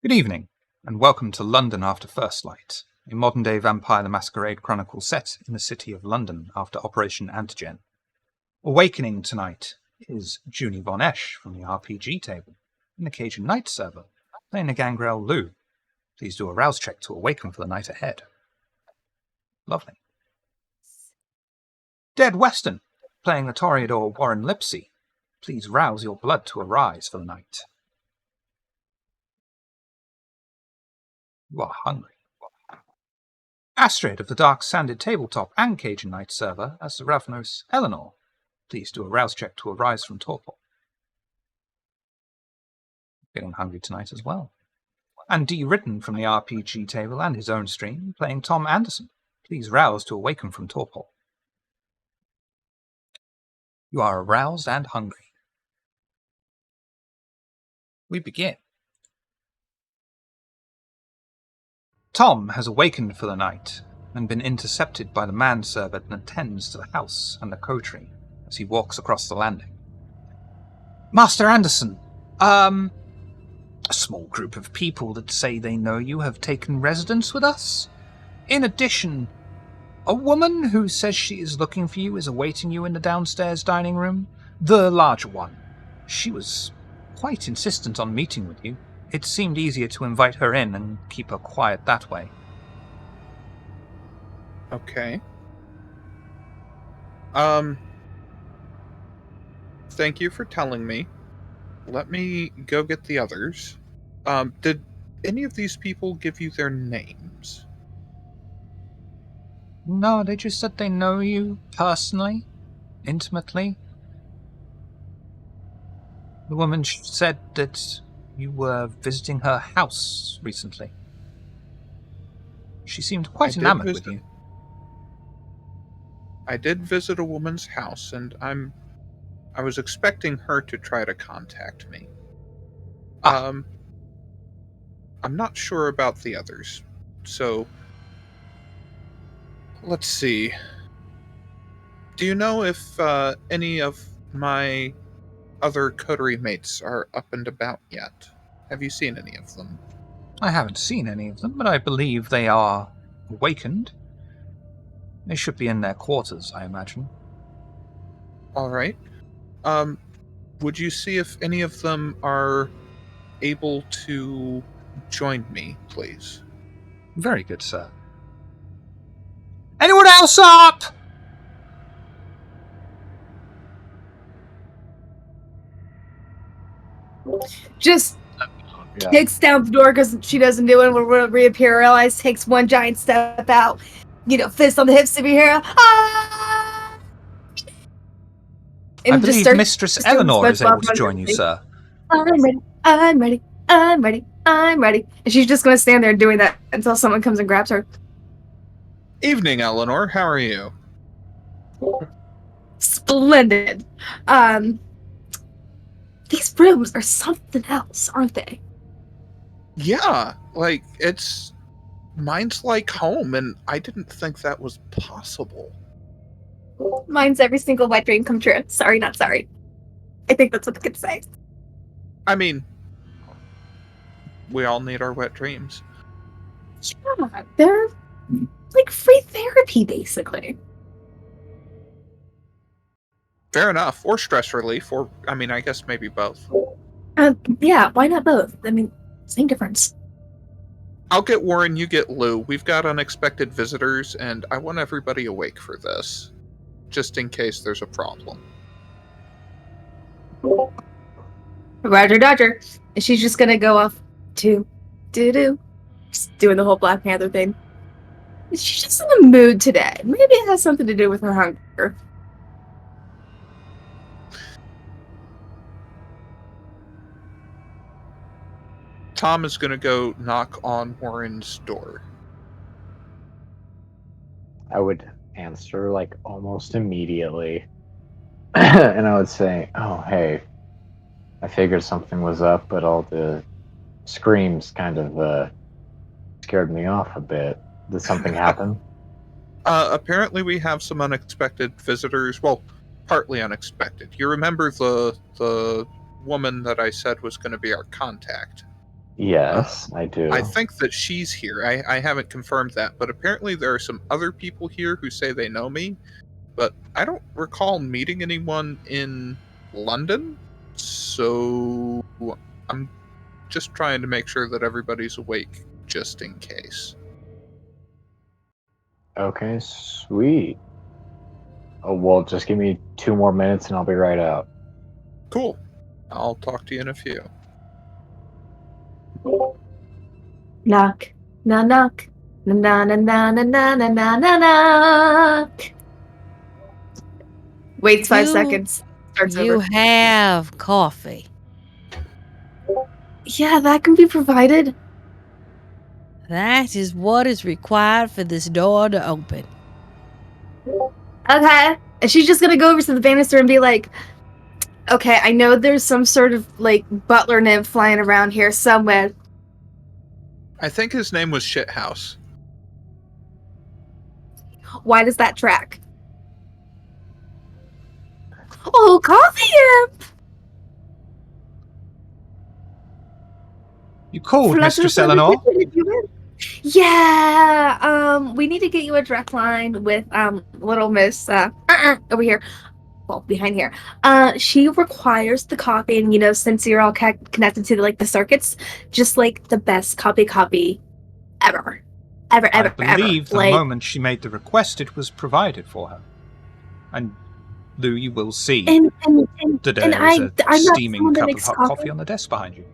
Good evening, and welcome to London after Firstlight, a modern-day Vampire the Masquerade chronicle set in the city of London after Operation Antigen. Awakening tonight is Junie Von Esch from the RPG table, in the Cajun Night server, playing a Gangrel Lou. Please do a rouse check to awaken for the night ahead. Lovely. Dead Western, playing the Toreador Warren Lipsy. Please rouse your blood to arise for the night. You are hungry. Astrid of the Dark Sanded Tabletop and Cajun Night server as the Ravnos Eleanor. Please do a rouse check to arise from torpor. Feeling hungry tonight as well. And D. Ridden from the RPG table and his own stream, playing Tom Anderson. Please rouse to awaken from torpor. You are aroused and hungry. We begin. Tom has awakened for the night and been intercepted by the manservant that attends to the house and the coterie as he walks across the landing. Master Anderson, a small group of people that say they know you have taken residence with us. In addition, a woman who says she is looking for you is awaiting you in the downstairs dining room, the larger one. She was quite insistent on meeting with you. It seemed easier to invite her in and keep her quiet that way. Okay. Thank you for telling me. Let me go get the others. Did any of these people give you their names? No, they just said they know you personally, intimately. The woman said that you were visiting her house recently. She seemed quite enamored with you. I did visit a woman's house, and I was expecting her to try to contact me. I'm not sure about the others, so let's see. Do you know if any of my other coterie mates are up and about yet? Have you seen any of them? I haven't seen any of them, but I believe they are awakened. They should be in their quarters, I imagine. All right. Would you see if any of them are able to join me, please? Very good, sir. Anyone else up? Just kicks down the door because she doesn't do it. Will reappear. Realize takes one giant step out. Fist on the hips to be here. Ah! I believe Mistress Eleanor is able to join you, sir. I'm ready. And she's just going to stand there doing that until someone comes and grabs her. Evening, Eleanor. How are you? Splendid. These rooms are something else, aren't they? Yeah, mine's like home, and I didn't think that was possible. Mine's every single wet dream come true. Sorry, not sorry. I think that's what the kids say. I mean, we all need our wet dreams. Yeah, they're like free therapy, basically. Fair enough. Or stress relief, or, I guess maybe both. Yeah, why not both? Same difference. I'll get Warren, you get Lou. We've got unexpected visitors, and I want everybody awake for this. Just in case there's a problem. Roger Dodger. And she's just gonna go off to do-do. Just doing the whole Black Panther thing. She's just in the mood today. Maybe it has something to do with her hunger. Tom is going to go knock on Warren's door. I would answer almost immediately. And I would say, oh, hey, I figured something was up, but all the screams kind of scared me off a bit. Did something happen? Apparently we have some unexpected visitors. Well, partly unexpected. You remember the woman that I said was going to be our contact? Yes, I do. I think that she's here. I haven't confirmed that, but apparently there are some other people here who say they know me, but I don't recall meeting anyone in London, so I'm just trying to make sure that everybody's awake just in case. Okay, sweet. Oh, well, just give me 2 more minutes and I'll be right out. Cool. I'll talk to you in a few. Knock. Na knock. Na na na na na na na na na knock. Waits 5 seconds. Starts You over. have coffee. Yeah, that can be provided. That is what is required for this door to open. Okay. And she's just gonna go over to the banister and be like, okay, I know there's some sort of, like, butler nymph flying around here somewhere. I think his name was Shithouse. Why does that track? Oh, coffee imp! You called, Mistress Eleanor? Yeah, we need to get you a direct line with little Miss over here. Well, behind here. She requires the copy, and since you're all connected to the circuits, just like the best copy ever. I believe the Like, moment she made the request, it was provided for her. And Lou, you will see and that and there is a I'm not steaming someone that cup of makes hot coffee on the desk behind you.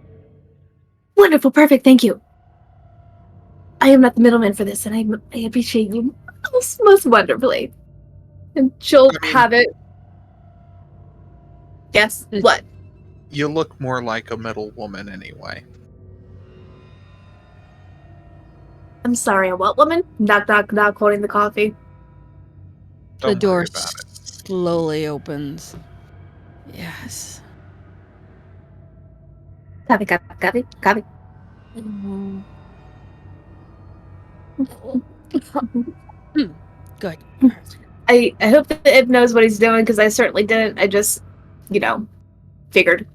Wonderful, perfect, thank you. I am not the middleman for this, and I appreciate you most wonderfully. And she'll have it. Yes. What? You look more like a middle woman anyway. I'm sorry, a what woman? Knock, knock, knock, holding the coffee. Don't The door worry about it. slowly opens. Yes. Copy, copy, copy, copy. Good. I hope that Ib knows what he's doing, because I certainly didn't. I just, figured.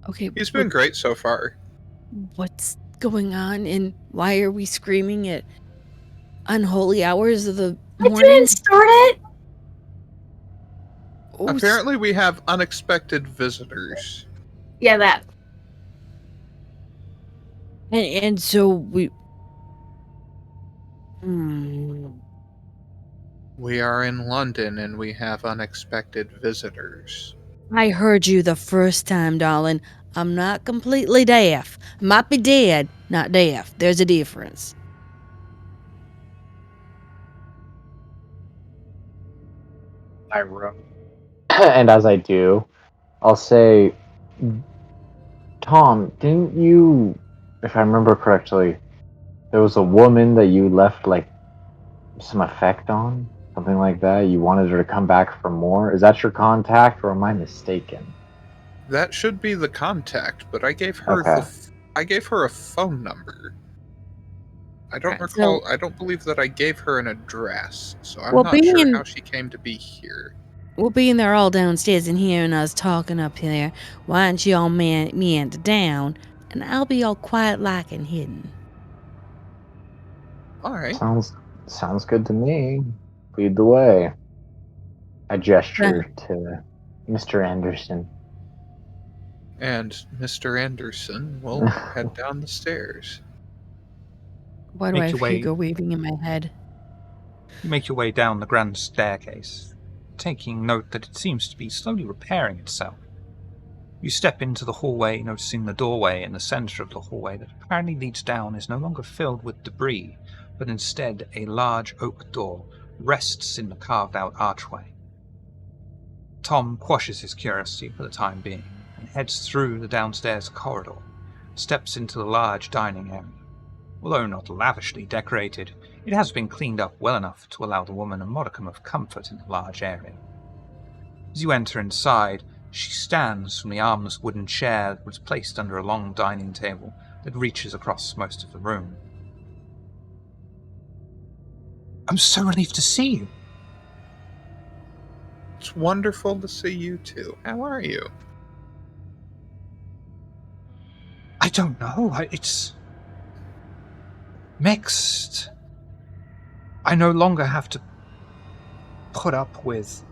Okay. He's been great so far. What's going on, and why are we screaming at unholy hours of the I morning? didn't start it! Oh, Apparently we have unexpected visitors. Yeah, that. and so we. Hmm. We are in London and we have unexpected visitors. I heard you the first time, darling. I'm not completely deaf. Might be dead, not deaf. There's a difference. My room. And as I do, I'll say, Tom, didn't you, if I remember correctly, there was a woman that you left some effect on? Something like that? You wanted her to come back for more? Is that your contact, or am I mistaken? That should be the contact, but I gave her Okay. I gave her a phone number. I don't Right, recall. so- I don't believe that I gave her an address, so I'm Well, not sure being- how she came to be here. Well, being they're all downstairs and hearing us talking up here, why don't you all meander down, and I'll be all quiet like and hidden. All right. Sounds good to me. Lead the way. I gesture to Mr. Anderson. And Mr. Anderson will head down the stairs. Why do Make I your have way- Hugo waving in my head? You make your way down the grand staircase, taking note that it seems to be slowly repairing itself. You step into the hallway, noticing the doorway in the center of the hallway that apparently leads down is no longer filled with debris, but instead a large oak door rests in the carved-out archway. Tom quashes his curiosity for the time being and heads through the downstairs corridor, steps into the large dining area. Although not lavishly decorated, it has been cleaned up well enough to allow the woman a modicum of comfort in the large area. As you enter inside, she stands from the armless wooden chair that was placed under a long dining table that reaches across most of the room. I'm so relieved to see you. It's wonderful to see you too. How are you? I don't know. It's mixed. I no longer have to put up with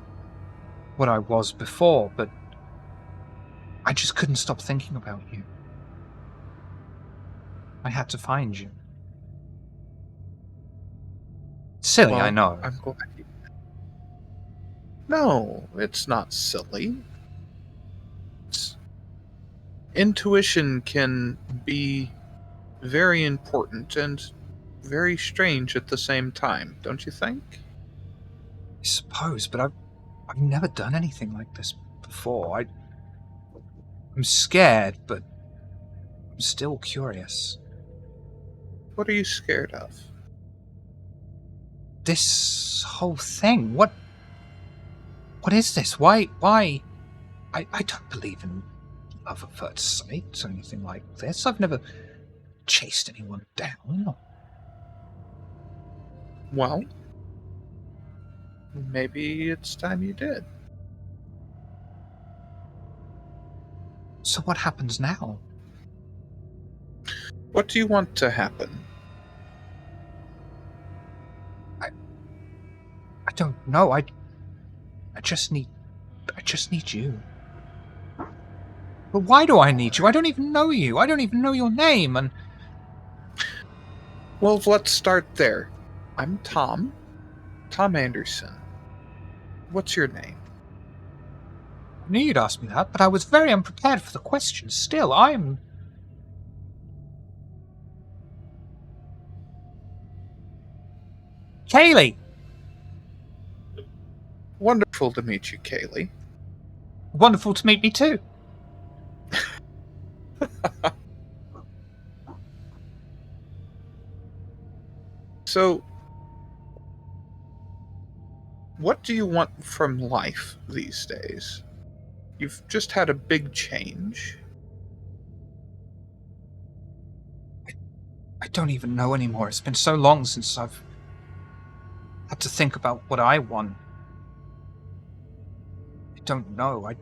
what I was before, but I just couldn't stop thinking about you. I had to find you. Silly, Well, I know. I'm glad you... No, it's not silly. Intuition can be very important and very strange at the same time, don't you think? I suppose, but I've never done anything like this before. I'm scared, but I'm still curious. What are you scared of? This whole thing. What is this? Why? I don't believe in love at first sight or anything like this. I've never chased anyone down. Well, maybe it's time you did. So what happens now? What do you want to happen? I don't know. I just need you. But why do I need you? I don't even know you. I don't even know your name. And Well, let's start there. I'm Tom. Tom Anderson. What's your name? I knew you'd ask me that, but I was very unprepared for the question. Still, I'm... Kaylee! Wonderful to meet you, Kaylee. Wonderful to meet me too. So, what do you want from life these days? You've just had a big change. I don't even know anymore. It's been so long since I've had to think about what I want. I don't know. I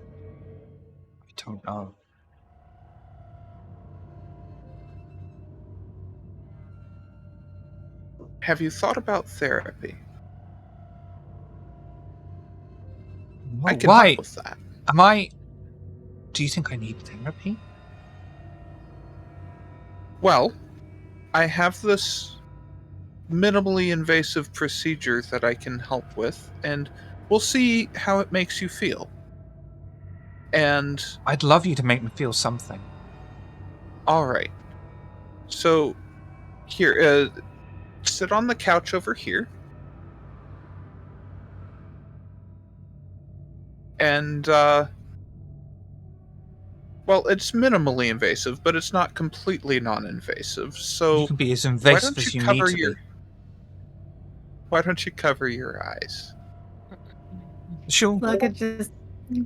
don't know. Have you thought about therapy? No, I can why? help with that. Am I... Do you think I need therapy? Well, I have this minimally invasive procedure that I can help with, and we'll see how it makes you feel. And... I'd love you to make me feel something. Alright. So, here, sit on the couch over here. And, well, it's minimally invasive, but it's not completely non-invasive, so... You can be as why invasive don't as you you need cover to your... be. Why don't you cover your eyes? Sure. Look, it just. Sure.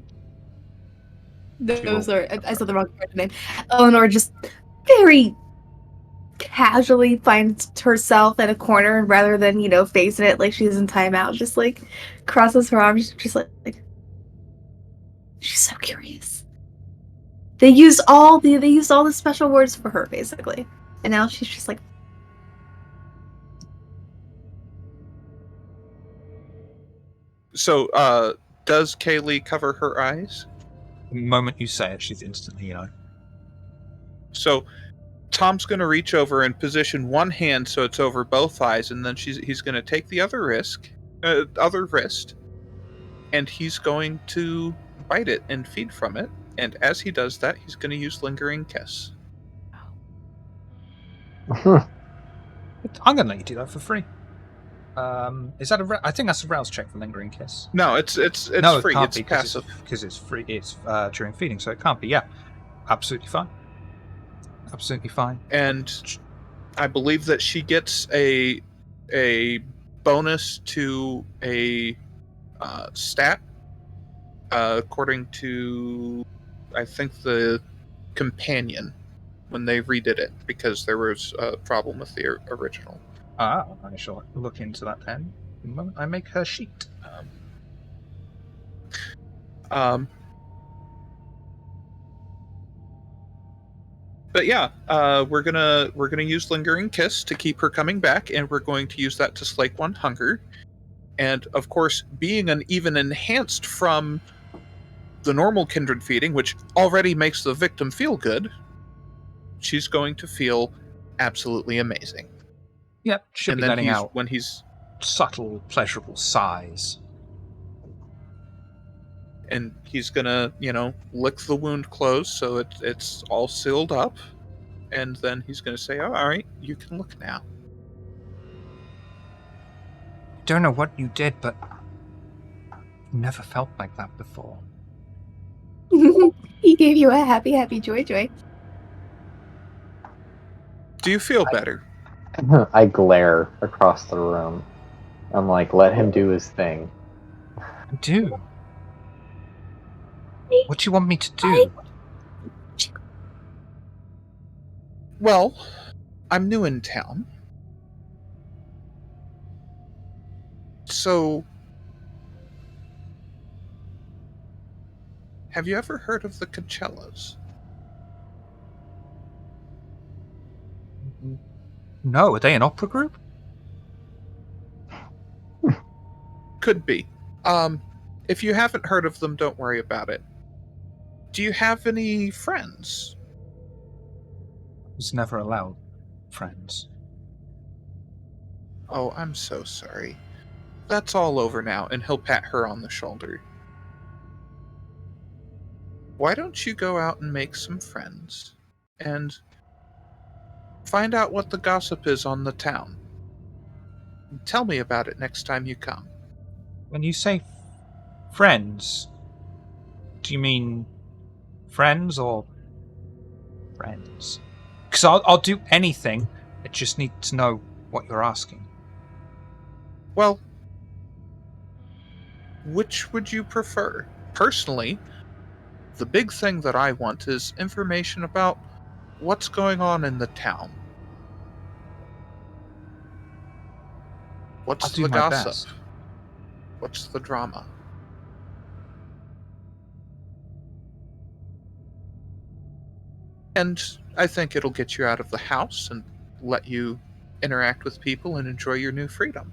No, sorry, I said the wrong character name. Eleanor just very casually finds herself in a corner rather than, facing it like she's in timeout. Just like crosses her arms, just like she's so curious. They used all the special words for her basically, and now she's just like. So, does Kaylee cover her eyes? The moment you say it, she's instantly, So, Tom's going to reach over and position one hand so it's over both eyes, and then he's going to take the other wrist, and he's going to bite it and feed from it. And as he does that, he's going to use Lingering Kiss. I'm gonna let you do that for free. Is that I think that's a rouse check for Lingering Kiss. No, it's No, free. it can't It's be passive. because it's free. It's during feeding, so it can't be. Yeah, absolutely fine. Absolutely fine. And I believe that she gets a bonus to a stat according to, I think, the companion when they redid it, because there was a problem with the original. I shall look into that then. The moment I make her sheet. But But yeah, we're gonna use Lingering Kiss to keep her coming back, and we're going to use that to slake one hunger. And of course, being an even enhanced from the normal kindred feeding, which already makes the victim feel good, she's going to feel absolutely amazing. Yep, should And be then letting out when he's subtle, pleasurable sighs. and he's gonna, lick the wound closed so it's all sealed up, and then he's gonna say, "Oh, all right, you can look now." Don't know what you did, but I've never felt like that before. He gave you a happy, happy, joy, joy. Do you feel better? I glare across the room. I'm like, let him do his thing. I do. What do you want me to do? Well, I'm new in town, so have you ever heard of the Coachellas? No, are they an opera group? Could be. If you haven't heard of them, don't worry about it. Do you have any friends? I was never allowed friends. Oh, I'm so sorry. That's all over now, and he'll pat her on the shoulder. Why don't you go out and make some friends, and find out what the gossip is on the town? Tell me about it next time you come. When you say friends, do you mean friends or friends? Because I'll do anything. I just need to know what you're asking. Well, which would you prefer? Personally, the big thing that I want is information about what's going on in the town. I'll What's do the my gossip? best. What's the drama? And I think it'll get you out of the house and let you interact with people and enjoy your new freedom.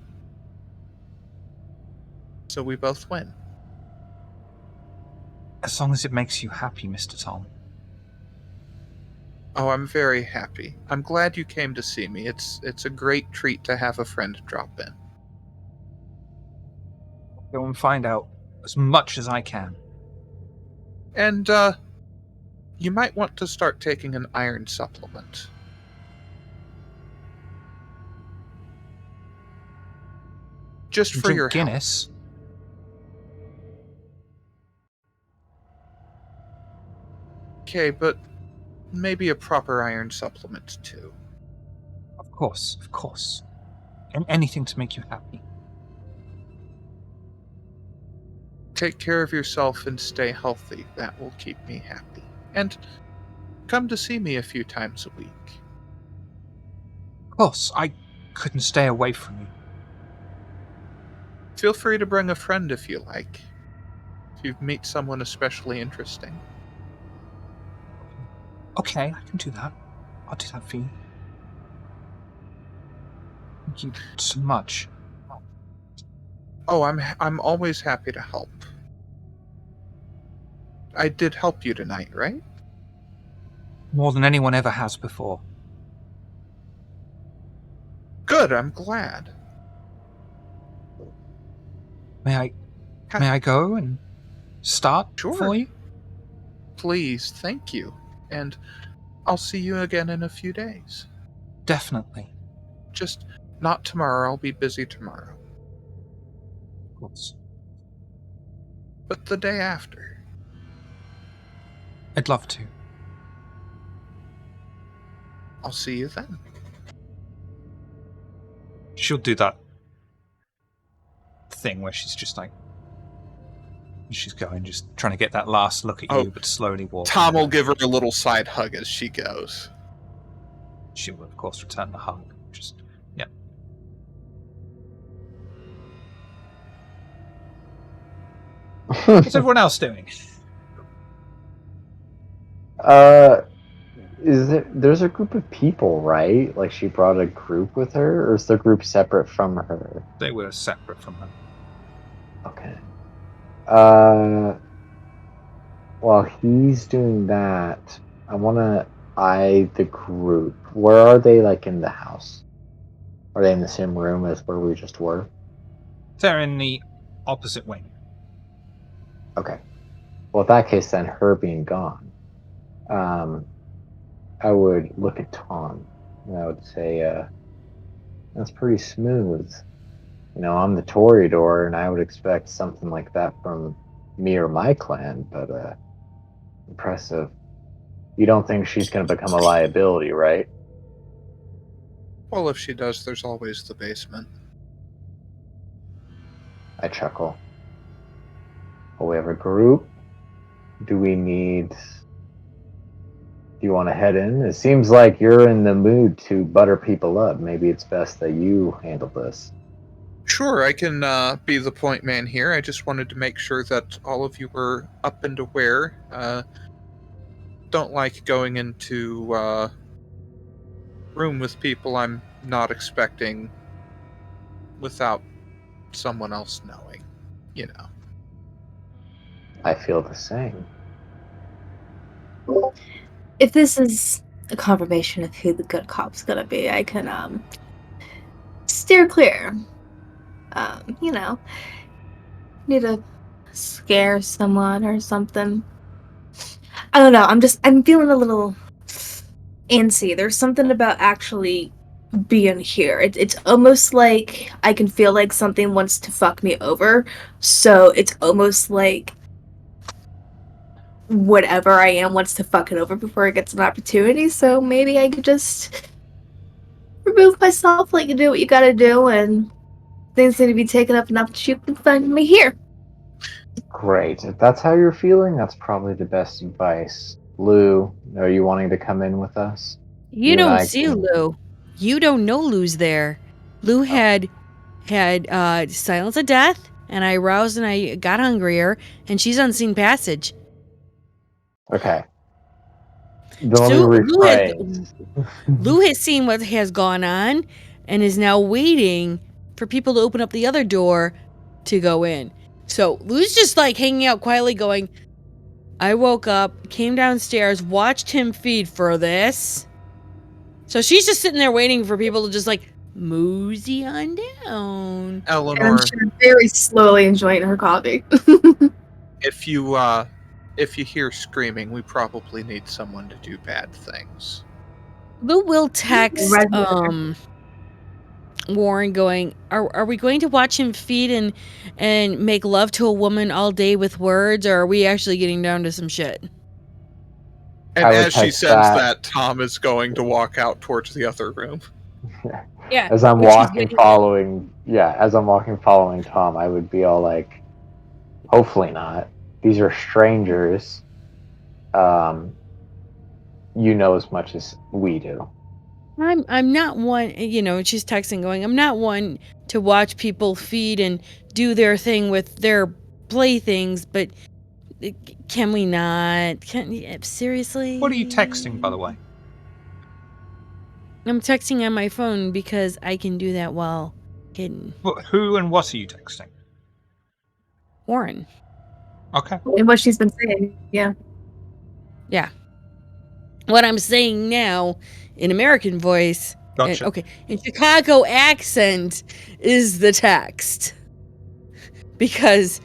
So we both win. As long as it makes you happy, Mr. Tom. Oh, I'm very happy. I'm glad you came to see me. It's a great treat to have a friend drop in. Go and find out as much as I can. And you might want to start taking an iron supplement. Just for Drink your health. Guinness. Okay, but maybe a proper iron supplement too. Of course, of course. And anything to make you happy. Take care of yourself and stay healthy. That will keep me happy. And come to see me a few times a week. Of course, I couldn't stay away from you. Feel free to bring a friend if you like. If you meet someone especially interesting. Okay, I can do that. I'll do that for you. Thank you so much. Oh, I'm always happy to help. I did help you tonight, right? More than anyone ever has before. Good, I'm glad. May I go and start Sure. for you? Please, thank you. And I'll see you again in a few days. Definitely. Just not tomorrow, I'll be busy tomorrow. Of course. But the day after. I'd love to. I'll see you then. She'll do that thing where she's just like, she's going, just trying to get that last look at you, but slowly walking. Tom will give her a little side hug as she goes. She will, of course, return the hug. Just, yeah. What's everyone else doing? There's a group of people, right? Like she brought a group with her, or is the group separate from her? They were separate from her. Okay. While he's doing that, I want to eye the group. Where are they, like, in the house? Are they in the same room as where we just were? They're in the opposite wing. Okay. Well, in that case, then her being gone, I would look at Tom and I would say, that's pretty smooth. You know, I'm the Toreador, and I would expect something like that from me or my clan, but impressive. You don't think she's going to become a liability, right? Well, if she does, there's always the basement. I chuckle. Well, we have a group. Do we need... Do you want to head in? It seems like you're in the mood to butter people up. Maybe it's best that you handle this. Sure, I can be the point man here. I just wanted to make sure that all of you were up and aware. Don't like going into room with people I'm not expecting without someone else knowing, you know. I feel the same. If this is a confirmation of who the good cop's gonna be, I can steer clear. You know, need to scare someone or something. I don't know. I'm feeling a little antsy. There's something about actually being here. It's almost like I can feel like something wants to fuck me over. So it's almost like whatever I am wants to fuck it over before it gets an opportunity. So maybe I could just remove myself, like you do what you gotta do, and things need to be taken up enough that you can find me here. Great. If that's how you're feeling, that's probably the best advice. Lou, are you wanting to come in with us? You and don't I see can- Lou. You don't know Lou's there. Lou had silence of death, and I roused and I got hungrier, and she's unseen passage. Okay. Then let me rephrase. Lou has seen what has gone on, and is now waiting for people to open up the other door to go in. So Lou's just like hanging out quietly, going, "I woke up, came downstairs, watched him feed for this." So she's just sitting there waiting for people to just like mosey on down. And I'm Eleanor, sure very slowly enjoying her coffee. if you hear screaming, we probably need someone to do bad things. Lou will text Red Warren going, are we going to watch him feed and make love to a woman all day with words, or are we actually getting down to some shit? And I would as she text says that. that, Tom is going to walk out towards the other room. Yeah. As I'm which he's walking, getting- following Tom, I would be all like, hopefully not. These are strangers. You know as much as we do. I'm not one, she's texting going, I'm not one to watch people feed and do their thing with their playthings, but can we not? Seriously? What are you texting, by the way? I'm texting on my phone because I can do that while hidden. Who and what are you texting? Warren. Okay. And what she's been saying, yeah. Yeah. What I'm saying now in American voice, Gotcha. in Chicago accent is the text. Because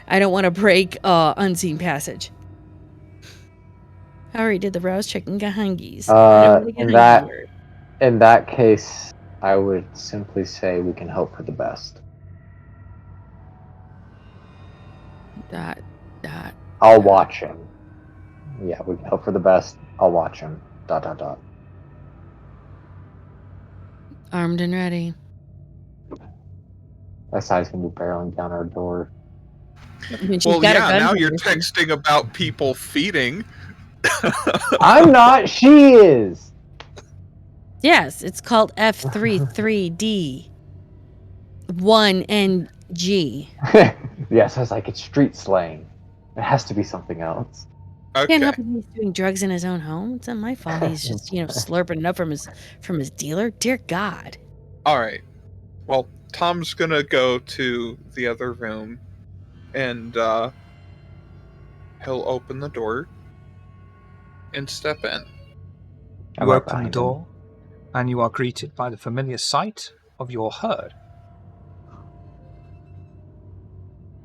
I don't want to break unseen passage. I already did the rouse check and got hungies. In that case, I would simply say we can hope for the best. Dot. I'll watch him. Yeah, we can hope for the best. I'll watch him. ... Armed and ready. That side's gonna be barreling down our door. I mean, she's Well, got a yeah, gun now for you're me. texting about people feeding. I'm not. She is. Yes, it's called F33D. 1NG. Yes, I was like, it's street slang. It has to be something else. Okay. Can't help it he's doing drugs in his own home. It's not my fault. He's just, slurping it up from his dealer. Dear God. All right. Well, Tom's gonna go to the other room, and he'll open the door and step in. You open the door, and you are greeted by the familiar sight of your herd.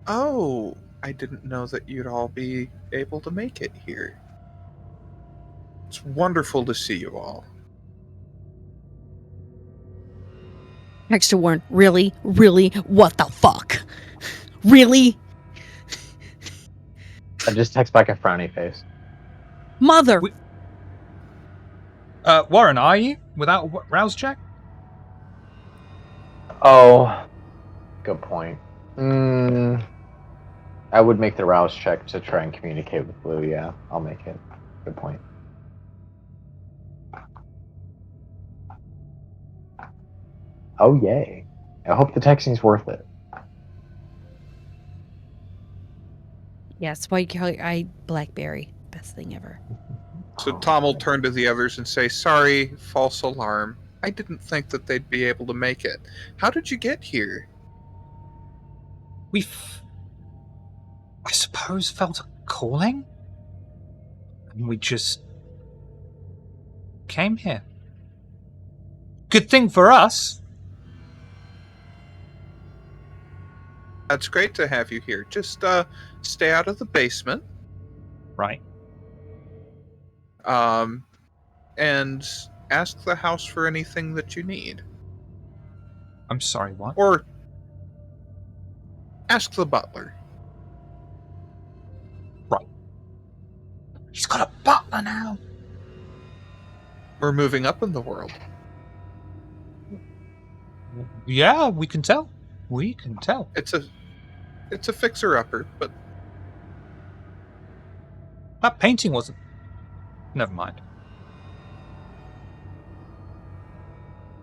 Oh, I didn't know that you'd all be able to make it here. It's wonderful to see you all. Extra warn. Really? Really? What the fuck? Really? I just text back a frowny face. Mother. Warren, are you? Without a rouse check? Oh, good point. I would make the rouse check to try and communicate with Blue. Yeah, I'll make it. Good point. Oh, yay. I hope the texting's worth it. Yes, why you call I Blackberry. Best thing ever. So Tom will turn to the others and say, "Sorry, false alarm. I didn't think that they'd be able to make it. How did you get here?" I suppose, felt a calling? And we just came here. Good thing for us. That's great to have you here. Just stay out of the basement. Right. And ask the house for anything that you need. I'm sorry, what? Or ask the butler. Right. He's got a butler now. We're moving up in the world. Yeah, we can tell. We can tell. It's a fixer-upper, but That painting wasn't... Never mind.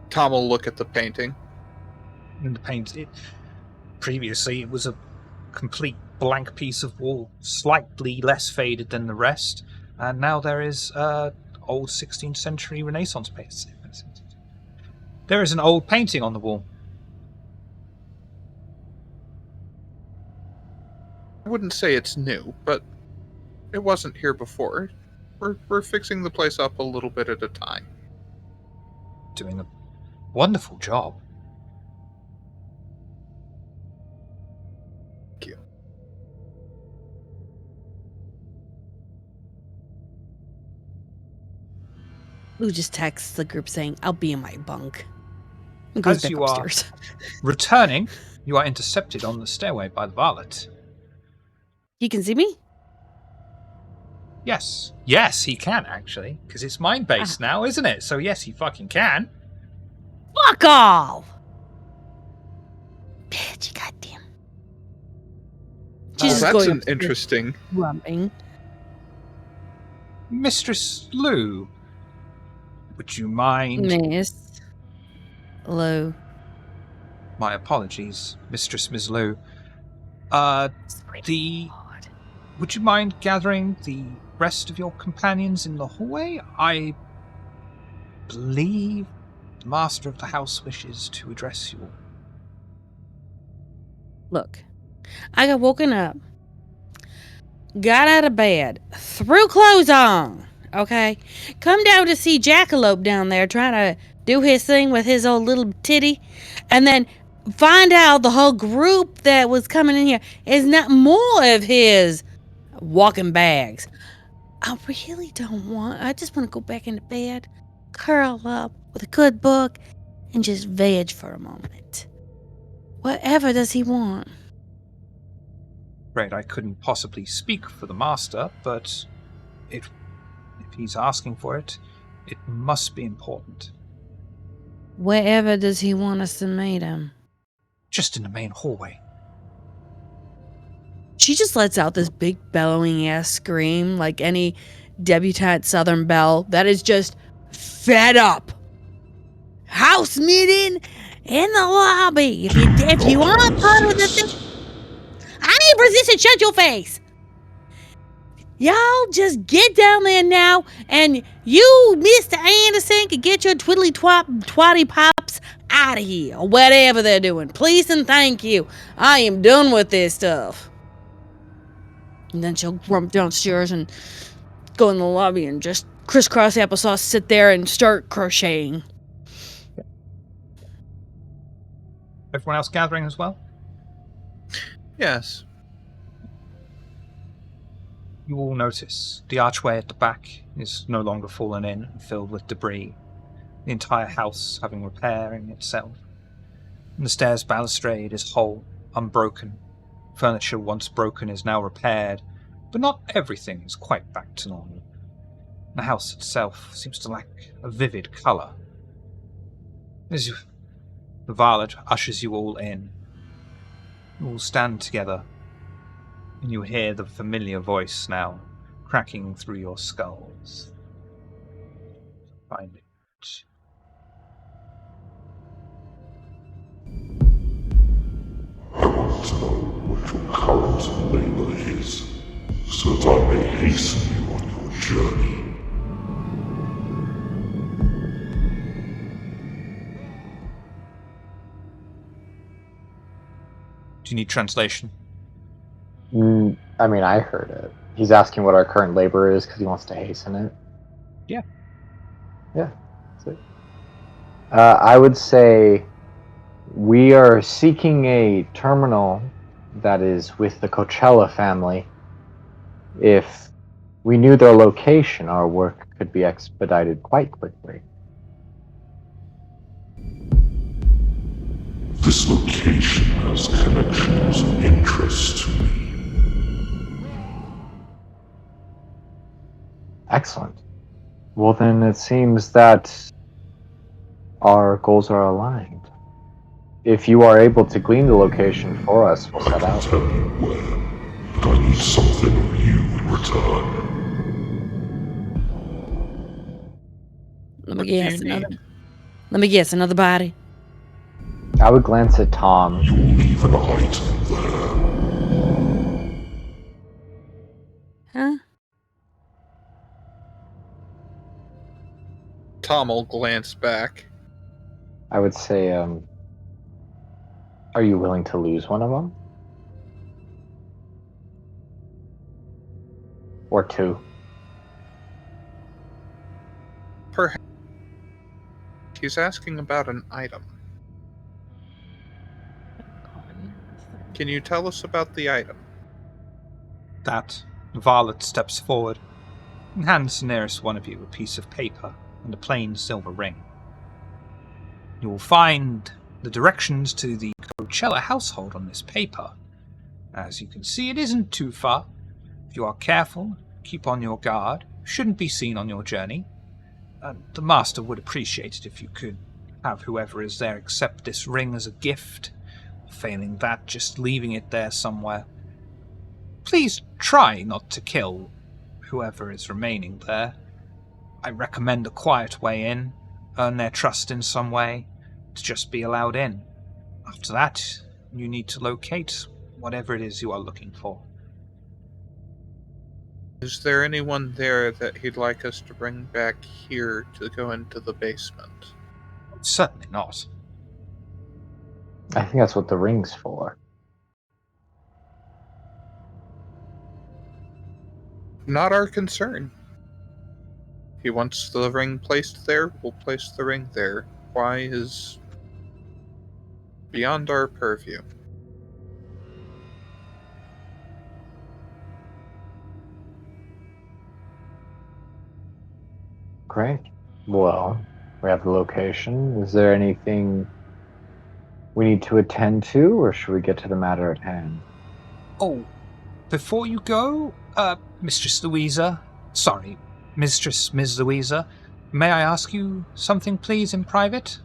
Tom will look at the painting. And previously, it was a complete blank piece of wall, slightly less faded than the rest, and now there is old 16th century Renaissance piece. There is an old painting on the wall. I wouldn't say it's new, but it wasn't here before. We're fixing the place up a little bit at a time. Doing a wonderful job. Thank you. Lou just texts the group saying, "I'll be in my bunk." And goes As back you upstairs. Returning, you are intercepted on the stairway by the varlet. He can see me? Yes. Yes, he can, actually. Because it's mind-based now, isn't it? So yes, he fucking can. Fuck off! Bitch, goddamn. Jesus, that's going an upstairs, interesting... grumping. Mistress Lou, would you mind... Miss Lou. My apologies, Mistress Ms. Lou. Would you mind gathering the rest of your companions in the hallway? I believe the master of the house wishes to address you all. Look, I got woken up, got out of bed, threw clothes on, okay? Come down to see Jackalope down there trying to do his thing with his old little titty, and then find out the whole group that was coming in here is not more of his walking bags. I really don't want... I just want to go back into bed, curl up with a good book, and just veg for a moment. Whatever does he want? Afraid I couldn't possibly speak for the master, but if he's asking for it, it must be important. Wherever does he want us to meet him? Just in the main hallway. She just lets out this big bellowing ass scream like any debutante Southern belle that is just fed up. House meeting in the lobby. If you want part of the thing, I ain't resisting. Shut your face. Y'all just get down there now, and you, Mr. Anderson, can get your twatty pops out of here, or whatever they're doing. Please and thank you. I am done with this stuff. And then she'll grump downstairs and go in the lobby and just crisscross applesauce, sit there and start crocheting. Everyone else gathering as well? Yes. You all notice the archway at the back is no longer fallen in and filled with debris, the entire house having repairing itself. And the stairs balustrade is whole, unbroken. Furniture once broken is now repaired, but not everything is quite back to normal. The house itself seems to lack a vivid colour. As the varlet ushers you all in, you all stand together, and you hear the familiar voice now cracking through your skulls. Find it. I want to know what your current labour is, so that I may hasten you on your journey. Do you need translation? I mean, I heard it. He's asking what our current labor is because he wants to hasten it. Yeah. Yeah. I would say we are seeking a terminal that is with the Coachella family. If we knew their location, our work could be expedited quite quickly. This location has connections of interest to me. Excellent. Well, then it seems that our goals are aligned. If you are able to glean the location for us, we'll set out. Tell you where, but I need something of you in return. Let What me do you guess, need? Let me guess, another body. I would glance at Tom. You'll leave an item there. Huh? Tom will glance back. I would say, are you willing to lose one of them? Or two? Perhaps. He's asking about an item. Can you tell us about the item? That the varlet steps forward and hands the nearest one of you a piece of paper and a plain silver ring. You will find the directions to the Coachella household on this paper. As you can see, it isn't too far. If you are careful, keep on your guard, shouldn't be seen on your journey. The master would appreciate it if you could have whoever is there accept this ring as a gift. Failing that, just leaving it there somewhere. Please try not to kill whoever is remaining there. I recommend a quiet way in, earn their trust in some way, to just be allowed in. After that, you need to locate whatever it is you are looking for. Is there anyone there that he'd like us to bring back here to go into the basement? Certainly not. I think that's what the ring's for. Not our concern. He wants the ring placed there, we'll place the ring there. Why is beyond our purview. Great. Well, we have the location. Is there anything we need to attend to, or should we get to the matter at hand? Oh, before you go, Mistress Louisa, Miss Louisa, may I ask you something, please, in private?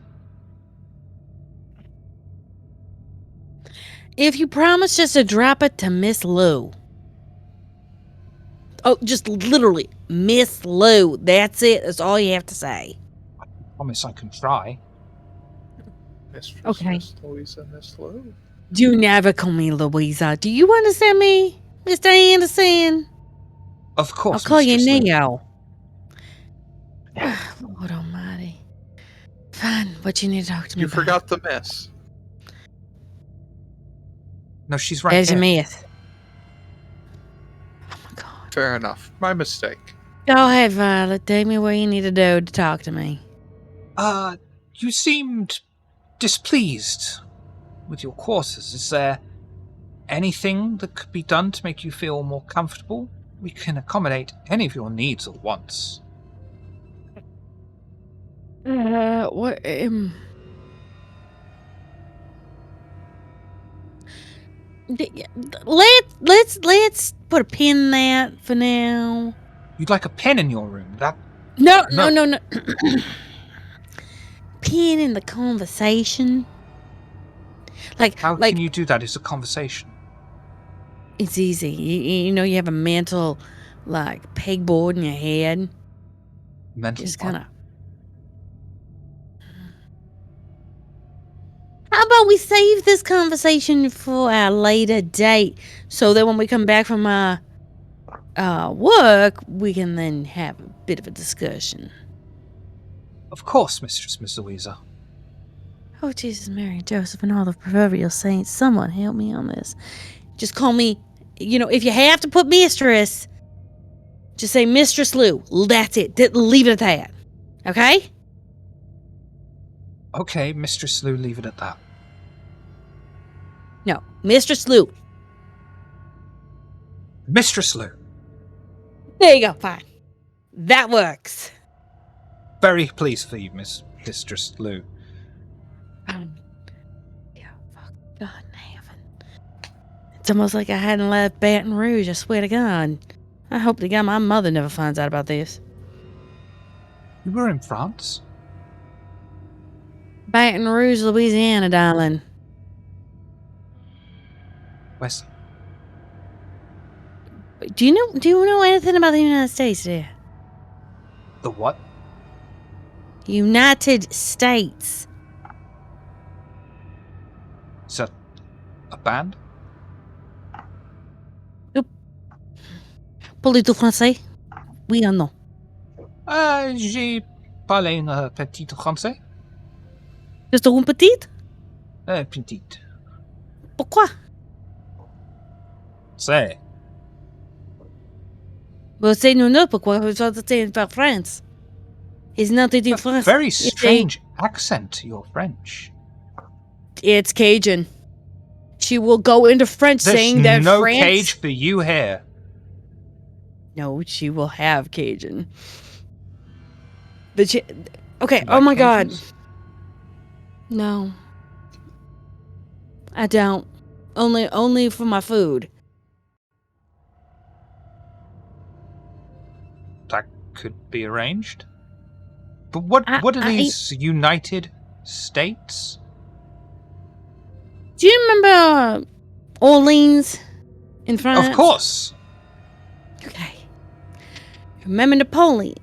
If you promise just to drop it to Miss Lou. Oh, just literally, Miss Lou. That's it. That's all you have to say. I promise I can try. Mistress, Okay. Miss Louisa, Miss Lou. Do never call me Louisa. Do you understand me, Mr. Anderson? Of course, I'll call you Mistress Lou. Neo. Lord Almighty. Fine, but you need to talk to me You about. forgot the miss. No, she's right There's here. a myth. Oh my God. Fair enough. My mistake. Go ahead, Violet. Tell me what you need to do to talk to me. You seemed displeased with your quarters. Is there anything that could be done to make you feel more comfortable? We can accommodate any of your needs at once. What? Let's put a pin in that for now. You'd like a pen in your room? No. No. Pin in the conversation. Like, How can you do that? It's a conversation. It's easy. You know, you have a mental, like, pegboard in your head. Mental Just what? kind of. How about we save this conversation for our later date, so that when we come back from our work, we can then have a bit of a discussion. Of course, Miss Louisa. Oh, Jesus, Mary, Joseph, and all the proverbial saints, someone help me on this. Just call me, if you have to put mistress, just say Mistress Lou. That's it. Leave it at that. Okay? Okay, Mistress Lou, leave it at that. No, Mistress Lou. Mistress Lou. There you go. Fine. That works. Very pleased for you, Mistress Lou. Yeah, fuck God in heaven. It's almost like I hadn't left Baton Rouge, I swear to God. I hope to God my mother never finds out about this. You were in France? Baton Rouge, Louisiana, darling. West. Do you know anything about the United States, dear? The what? United States. Is that a band? Parlez-vous français? Oui ou non? J'ai parlé un petit français. Juste une petite? Petite. Pourquoi? C'est. Well, say no, pourquoi? Vous êtes par France. It's not in France. Very strange accent, your French. It's Cajun. She will go into French saying that There's no France... cage for you here. No, she will have Cajun. But she... Okay, You oh like my Cajuns? God. No. I don't. Only for my food. That could be arranged. But what are these United States? Do you remember Orleans in France? Of course. Okay. Remember Napoleon?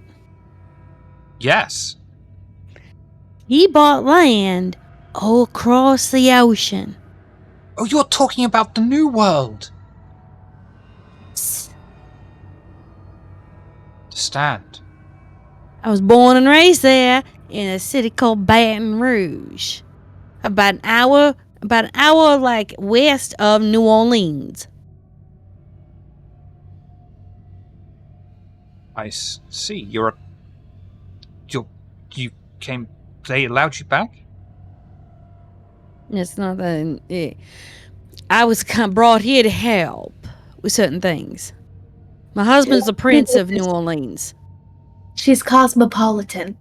Yes. He bought land all across the ocean. Oh, you're talking about the New World. Stand. I was born and raised there in a city called Baton Rouge. About an hour like west of New Orleans. I see. You came. They allowed you back? It's not that. I was brought here to help with certain things. My husband's the Prince of New Orleans. She's cosmopolitan.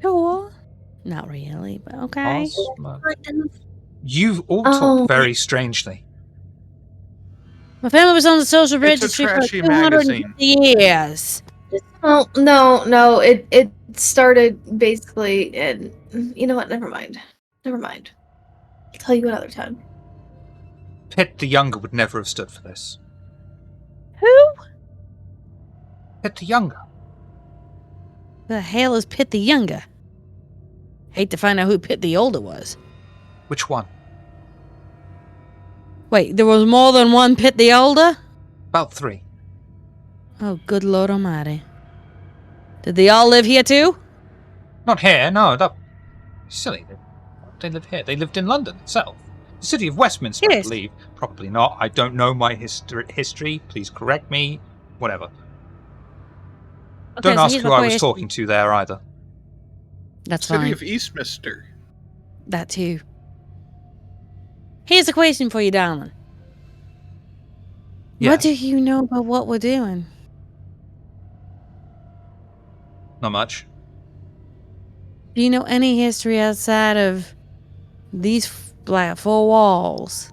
Sure. Not really, but okay. You all talk very strangely. My family was on the social It's a registry for trashy 250 magazine. years. Oh, no. It started basically in... You know what? Never mind. I'll tell you another time. Pitt the Younger would never have stood for this. Who? Pitt the Younger. The hell is Pitt the Younger? Hate to find out who Pitt the Older was. Which one? Wait, there was more than one Pitt the Older? About 3. Oh, good Lord Almighty. Did they all live here too? Not here, no. That silly. They live here. They lived in London itself. The city of Westminster, I Yes. believe. Probably not. I don't know my history. Please correct me. Whatever. Okay, Don't so ask here's who my I was question. talking to there either. That's City fine. of Eastminster. That too. Here's a question for you, darling. Yes. What do you know about what we're doing? Not much. Do you know any history outside of these four walls?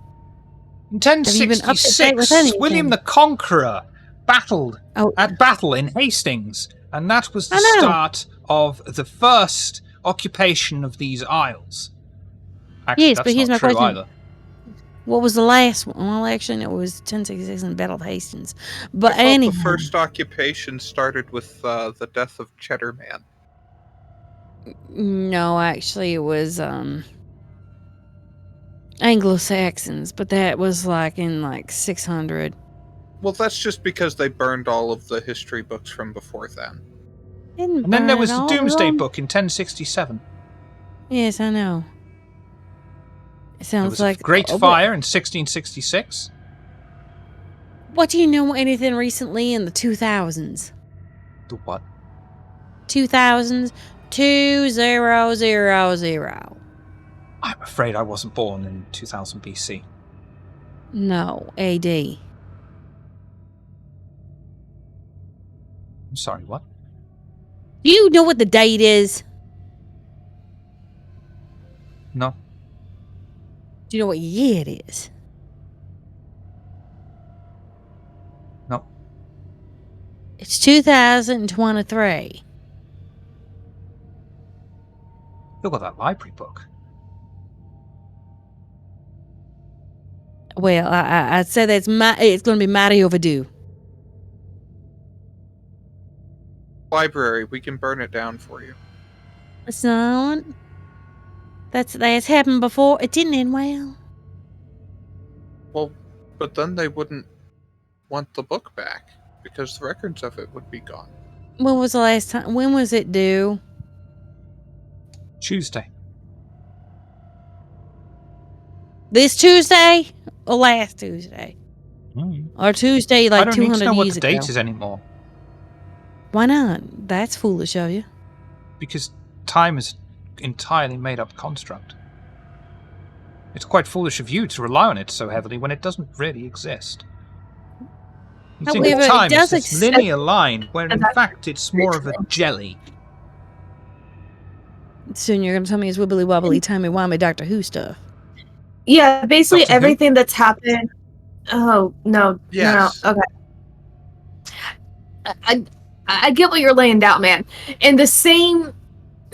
In Have you been up to date with 1066, anything? William the Conqueror battled Oh, at battle in Hastings, and that was the I know. start of the first occupation of these isles. Actually, Yes, that's but here's not my true question. either. What was the last one? Well, actually, no, it was 1066 in the Battle of Hastings. But I thought anyhow, the first occupation started with the death of Cheddar Man. no, actually, it was Anglo-Saxons, but that was like in like 600. Well, that's just because they burned all of the history books from before then. Didn't And then there burn was it the all Doomsday along. Book in 1067. Yes, I know. It There sounds was a like Great oh, Fire in 1666. What do you know? Anything recently in the 2000s? The what? 2000s, 2000. I'm afraid I wasn't born in 2000 BC. No, AD. I'm sorry, what? Do you know what the date is? No. Do you know what year it is? No. It's 2023. Look at that library book. Well, I'd say it's going to be mighty overdue. Library, we can burn it down for you. It's not. That's happened before. It didn't end well. Well, but then they wouldn't want the book back because the records of it would be gone. When was the last time? When was it due? Tuesday. This Tuesday or last Tuesday? Or Tuesday I like don't need to 200 know what years the ago? date is anymore. Why not? That's foolish of you. Because time is an entirely made-up construct. It's quite foolish of you to rely on it so heavily when it doesn't really exist. You think However, of it time as does this accept- linear line, when in fact it's more of a jelly. Soon you're going to tell me it's wibbly wobbly, timey wimey Doctor Who stuff. Yeah, basically Doctor Who? everything that's happened. Oh no, Yes. no, okay. I get what you're laying down, man. In the same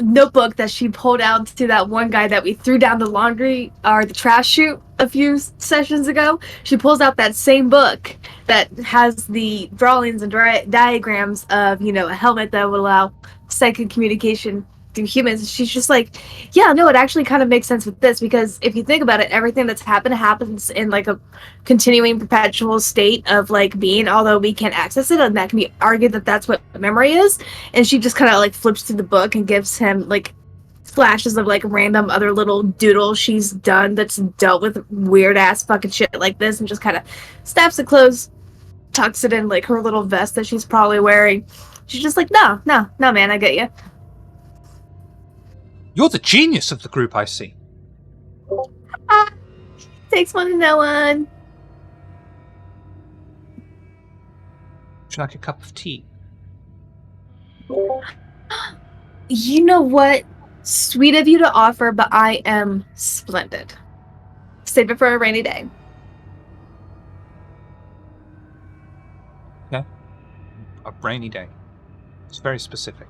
notebook that she pulled out to that one guy that we threw down the laundry or the trash chute a few sessions ago, she pulls out that same book that has the drawings and diagrams of, a helmet that would allow psychic communication through humans. She's just like, yeah, no, it actually kind of makes sense with this, because if you think about it, everything that's happened happens in like a continuing perpetual state of like being, although we can't access it, and that can be argued that that's what memory is. And she just kind of like flips through the book and gives him like flashes of like random other little doodles she's done that's dealt with weird ass fucking shit like this, and just kind of snaps it closed, tucks it in like her little vest that she's probably wearing. She's just like, no, man, I get you. You're the genius of the group, I see. Takes one to know one. Would you like a cup of tea? You know what? Sweet of you to offer, but I am splendid. Save it for a rainy day. Okay. A rainy day. It's very specific.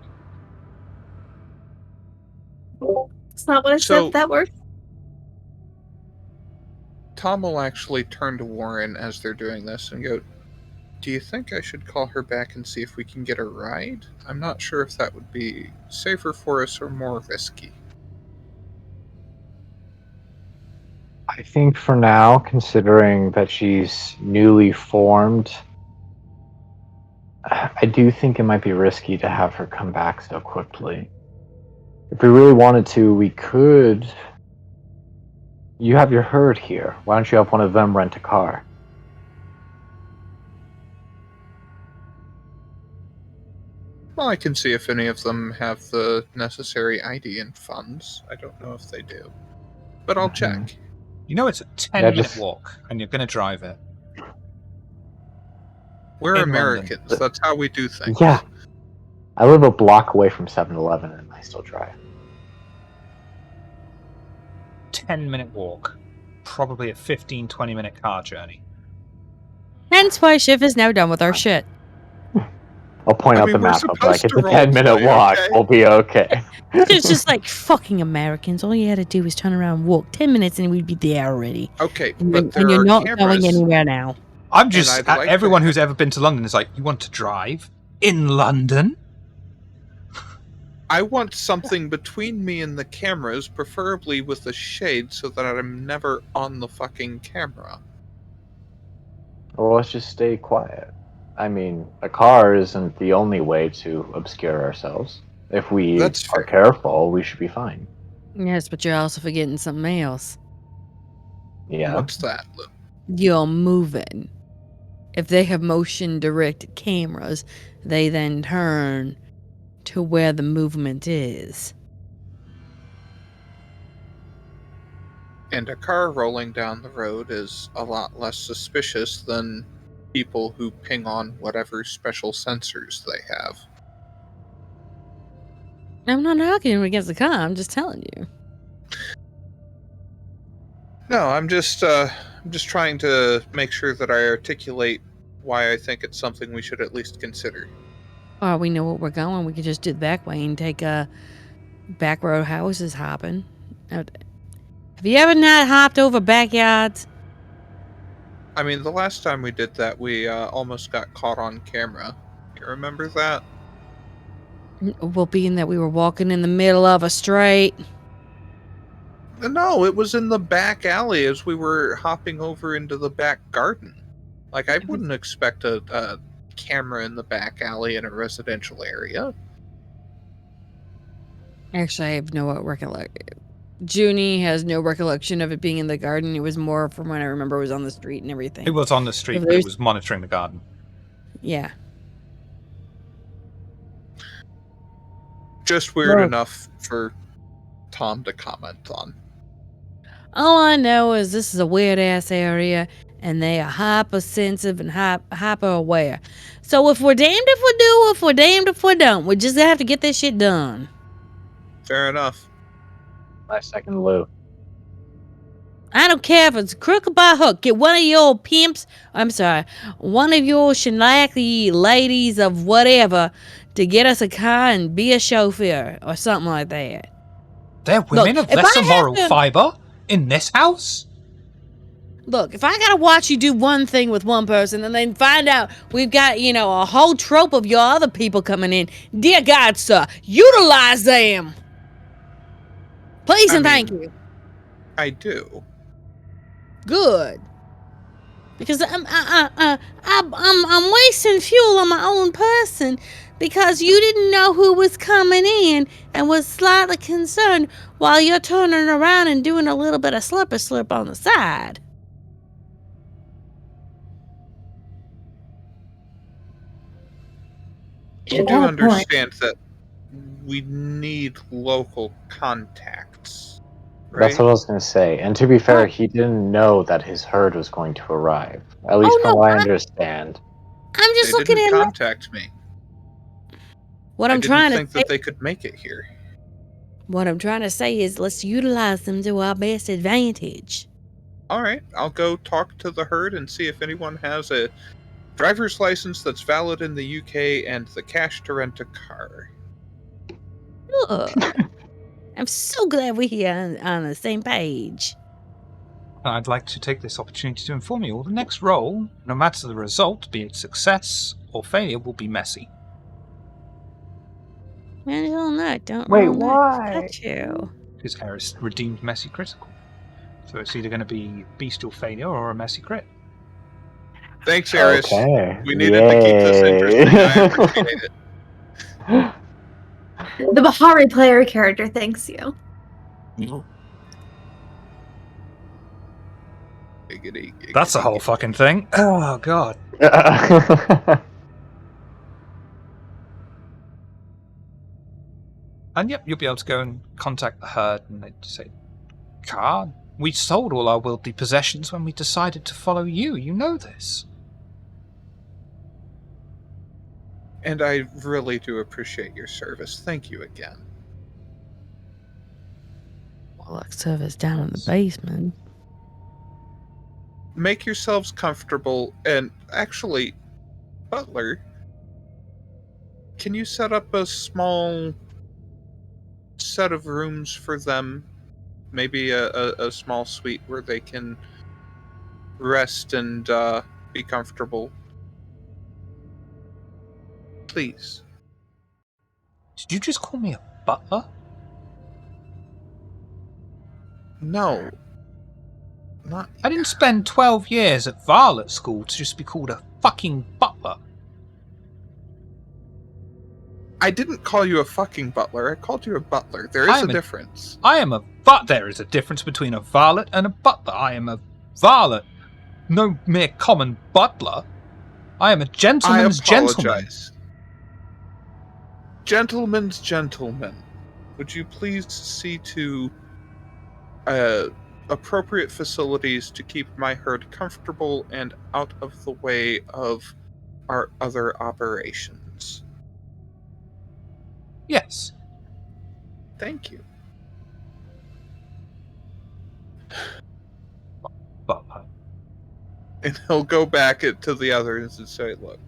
It's not what I So- said that works. Tom will actually turn to Warren as they're doing this and go, "Do you think I should call her back and see if we can get a ride? I'm not sure if that would be safer for us or more risky." I think for now, considering that she's newly formed I do think it might be risky to have her come back so quickly. If we really wanted to, we could. You have your herd here. Why don't you have one of them rent a car? Well, I can see if any of them have the necessary ID and funds. I don't know if they do. But I'll check. You know it's a 10-minute walk, and you're going to drive it. We're In Americans. London. That's how we do things. Yeah. I live a block away from 7-Eleven and I still drive. 10-minute walk. Probably a 15-20-minute car journey. Hence why Shiv is now done with our shit. I'll point out the we're map. I'll be like, supposed it's to a 10-minute roleplay, walk. okay? We'll be okay. It's just like, fucking Americans. All you had to do was turn around and walk 10 minutes and we'd be there already. Okay, And, but there and you're are not cameras. going anywhere now. I'm just... I'd like to everyone have- who's ever been to London is like, you want to drive? In London? I want something between me and the cameras, preferably with a shade so that I'm never on the fucking camera. Well, let's just stay quiet. I mean, a car isn't the only way to obscure ourselves. If we That's are fair. careful, we should be fine. Yes, but you're also forgetting something else. Yeah. What's that, Lou? You're moving. If they have motion directed cameras, they then turn to where the movement is. And a car rolling down the road is a lot less suspicious than people who ping on whatever special sensors they have. I'm not arguing against the car, I'm just telling you. No, I'm just trying to make sure that I articulate why I think it's something we should at least consider. Or we know where we're going, we could just do the back way and take back road houses hopping. Have you ever not hopped over backyards? I mean, the last time we did that, we almost got caught on camera. You remember that? Well, being that we were walking in the middle of a street. No, it was in the back alley as we were hopping over into the back garden. Like, I wouldn't expect a camera in the back alley in a residential area. Actually, I have no recollection. Junie has no recollection of it being in the garden. It was more from when I remember it was on the street and everything. It was on the street, If but it there's- was monitoring the garden. Yeah. Just weird Well- enough for Tom to comment on. All I know is this is a weird ass area, and they are hypersensitive and hyper aware. So if we're damned if we do, if we're damned if we don't, we just have to get this shit done. Fair enough. I second Lou. I don't care if it's crook or by hook. Get one of your pimps, one of your shinacky ladies of whatever to get us a car and be a chauffeur or something like that. They're women Look, of if lesser I have moral to- fiber in this house? Look, if I gotta watch you do one thing with one person and then find out we've got, a whole trope of your other people coming in, dear God, sir, utilize them. Please and thank you. I do. Good. Because I'm wasting fuel on my own person because you didn't know who was coming in and was slightly concerned while you're turning around and doing a little bit of slip on the side. You do Valid understand that we need local contacts, right? That's what I was going to say. And to be fair, he didn't know that his herd was going to arrive. At least Oh, from no, what I I- understand. I'm just They looking didn't at contact me. what I I'm didn't trying to think say. that they could make it here. What I'm trying to say is let's utilize them to our best advantage. All right, I'll go talk to the herd and see if anyone has a driver's license that's valid in the UK and the cash to rent a car. Good. I'm so glad we're here on the same page. I'd like to take this opportunity to inform you all the next roll, no matter the result, be it success or failure, will be messy. Man, don't Wait, roll that. why? Got you. Because Eris redeemed messy critical. So it's either going to be bestial failure or a messy crit. Thanks, Eris. Okay. We needed to keep this interesting. I Yay. appreciate it. The Bahari player character thanks you. Giggity, That's a giggity, whole giggity. fucking thing. Oh, God. And yep, you'll be able to go and contact the herd and they'd say, Car, we sold all our worldly possessions when we decided to follow you. You know this. And I really do appreciate your service. Thank you again. Well, like service down in the basement. Make yourselves comfortable, and actually, Butler, can you set up a small set of rooms for them? Maybe a small suite where they can rest and be comfortable. Please. Did you just call me a butler? No. Not. I didn't spend 12 years at Varlet School to just be called a fucking butler. I didn't call you a fucking butler. I called you a butler. There is a difference. I am a there is a difference between a varlet and a butler. I am a varlet, no mere common butler. I am a gentleman's gentleman. Gentleman's gentleman. Would you please see to appropriate facilities to keep my herd comfortable and out of the way of our other operations? Yes. Thank you. Butler. And he'll go back to the others and say, look,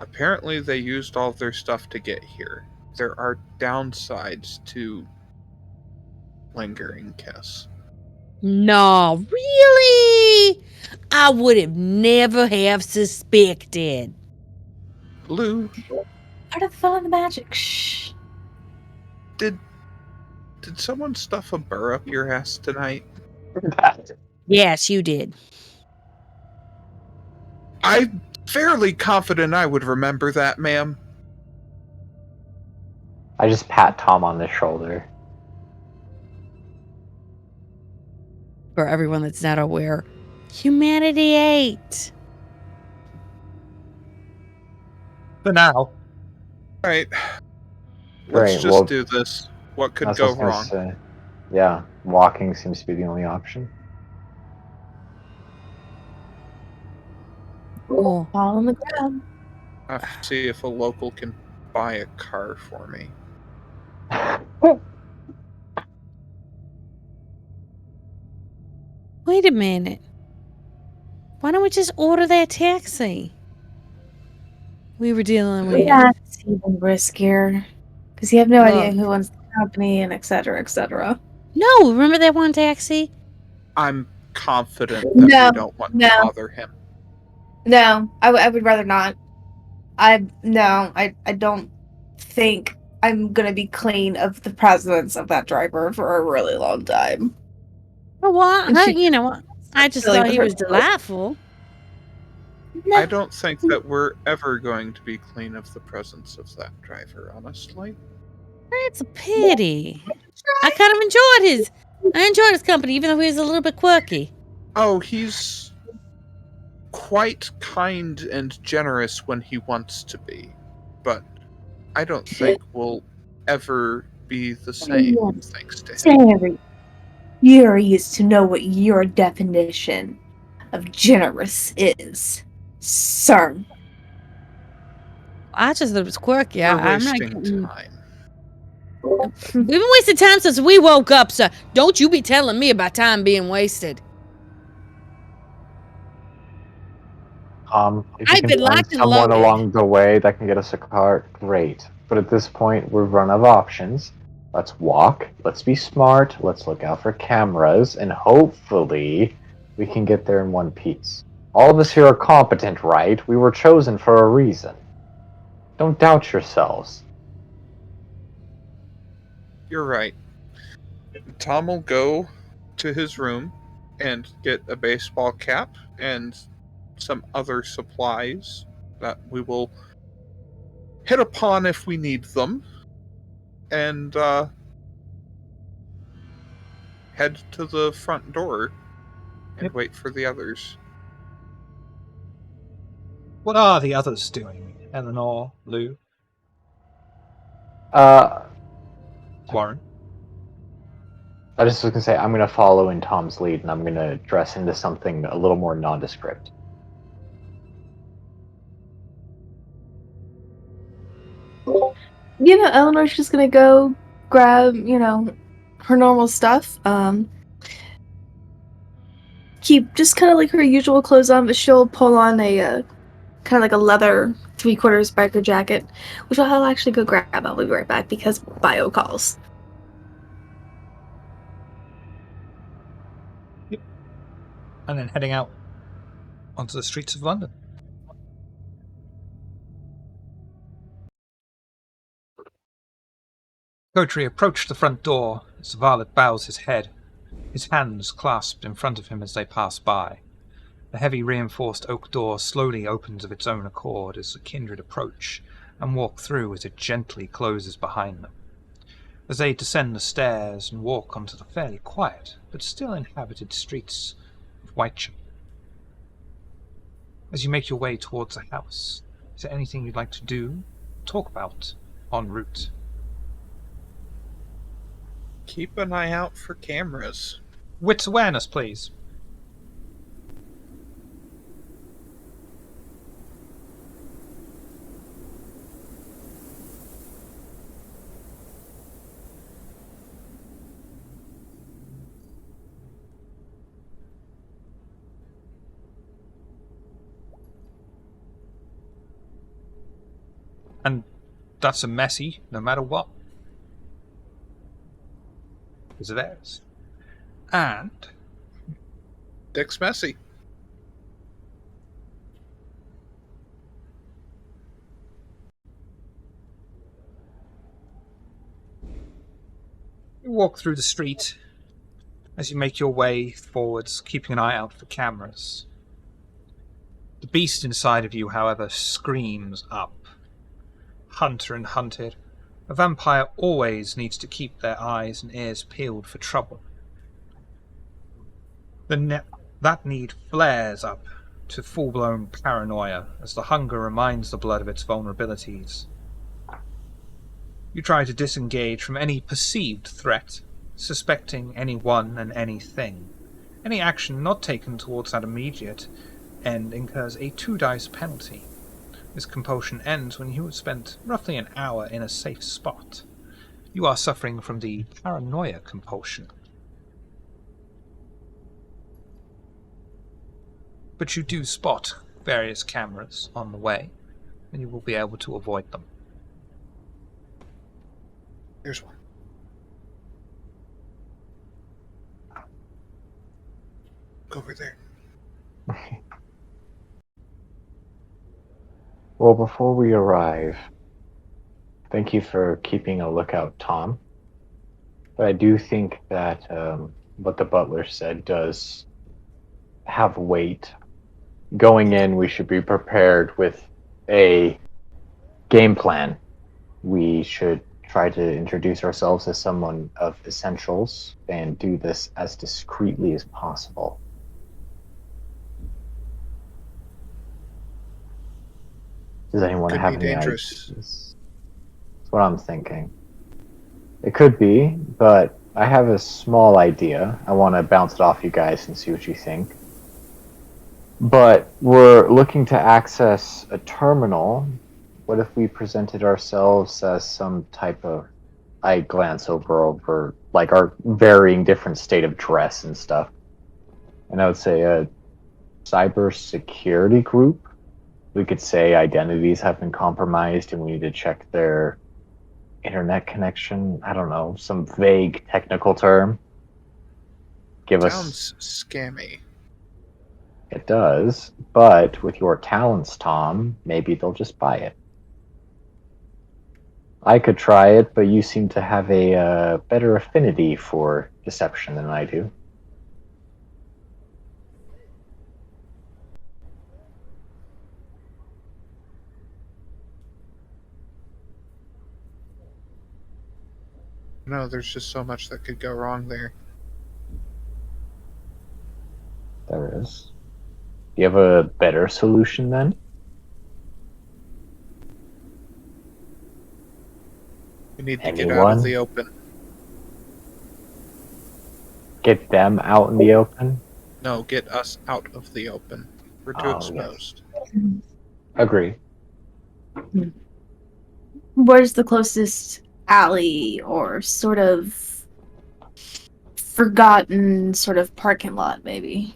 apparently they used all of their stuff to get here. There are downsides to lingering, Kess. No, really? I would have never have suspected. Lou, Part of the fun of the magic. Shh. did someone stuff a burr up your ass tonight? Yes, you did. I'm fairly confident I would remember that, ma'am. I just pat Tom on the shoulder. For everyone that's not aware, humanity ate. For now. Alright. Great, Let's well, just do this. What could That's go what I was gonna wrong? say. Yeah, walking seems to be the only option. Oh, Fall on the ground. I have to see if a local can buy a car for me. wait a minute. Why don't we just order that taxi? We were dealing with. Yeah, it's even riskier. Because you have no idea Look. who owns the company and et cetera, et cetera. No, remember that one taxi? I'm confident that No, we don't want no. to bother him. No, I would rather not. I don't think I'm gonna be clean of the presence of that driver for a really long time. Oh, what? And she- You know, I just Really thought he hurt was myself. delightful. No, I don't think that we're ever going to be clean of the presence of that driver, honestly. That's a pity. I kind of enjoyed his company, even though he was a little bit quirky. Oh, he's quite kind and generous when he wants to be. But I don't think we'll ever be the same thanks to him. Terry, you're used to know what your definition of generous is, sir. I just thought it was quirky. We're I'm not wasting getting... time. We've been wasting time since we woke up, sir. Don't you be telling me about time being wasted. If you I've can been find locked and someone loaded. along the way that can get us a car, great. But at this point, we've run out of options. Let's walk. Let's be smart. Let's look out for cameras, and hopefully, we can get there in one piece. All of us here are competent, right? We were chosen for a reason. Don't doubt yourselves. You're right. Tom will go to his room and get a baseball cap and some other supplies that we will hit upon if we need them, and head to the front door and Yep. wait for the others. What are the others doing? Eleanor, Lou, Uh, Warren? I just was gonna say I'm gonna follow in Tom's lead, and I'm gonna dress into something a little more nondescript. Eleanor's just gonna go grab, her normal stuff. Keep just kind of like her usual clothes on, but she'll pull on a kind of like a leather 3/4 biker jacket, which I'll actually go grab. I'll be right back because bio calls. And then heading out onto the streets of London. Gautry approached the front door as the varlet bows his head, his hands clasped in front of him as they pass by. The heavy reinforced oak door slowly opens of its own accord as the kindred approach and walk through as it gently closes behind them. As they descend the stairs and walk onto the fairly quiet but still inhabited streets of Whitechapel. As you make your way towards the house, is there anything you'd like to do, talk about, en route? Keep an eye out for cameras. Wits awareness, please. And that's a messy, no matter what. Because it is. And Dick's messy. you walk through the street as you make your way forwards, keeping an eye out for cameras. The beast inside of you, however, screams up. Hunter and hunted. A vampire always needs to keep their eyes and ears peeled for trouble. That need flares up to full-blown paranoia as the hunger reminds the blood of its vulnerabilities. You try to disengage from any perceived threat, suspecting anyone and anything. Any action not taken towards that immediate end incurs a 2 dice penalty. This compulsion ends when you have spent roughly an hour in a safe spot. You are suffering from the paranoia compulsion. But you do spot various cameras on the way, and you will be able to avoid them. Here's one. Go over there. Well, before we arrive, thank you for keeping a lookout, Tom. But I do think that what the butler said does have weight. Going in, we should be prepared with a game plan. We should try to introduce ourselves as someone of essentials and do this as discreetly as possible. Does anyone Could have be any dangerous. ideas? That's what I'm thinking. It could be, but I have a small idea. I want to bounce it off you guys and see what you think. But we're looking to access a terminal. What if we presented ourselves as some type of... I glance over like our varying different state of dress and stuff. And I would say a cybersecurity group. We could say identities have been compromised and we need to check their internet connection. I don't know, some vague technical term. Sounds scammy. It does, but with your talents, Tom, maybe they'll just buy it. I could try it, but you seem to have a better affinity for deception than I do. No, there's just so much that could go wrong there. There is. Do you have a better solution then? We need to get out of Anyone? the open. Get them out in the open? No, get us out of the open. We're too Oh, exposed. Agree. Where's the closest alley or sort of forgotten sort of parking lot, maybe?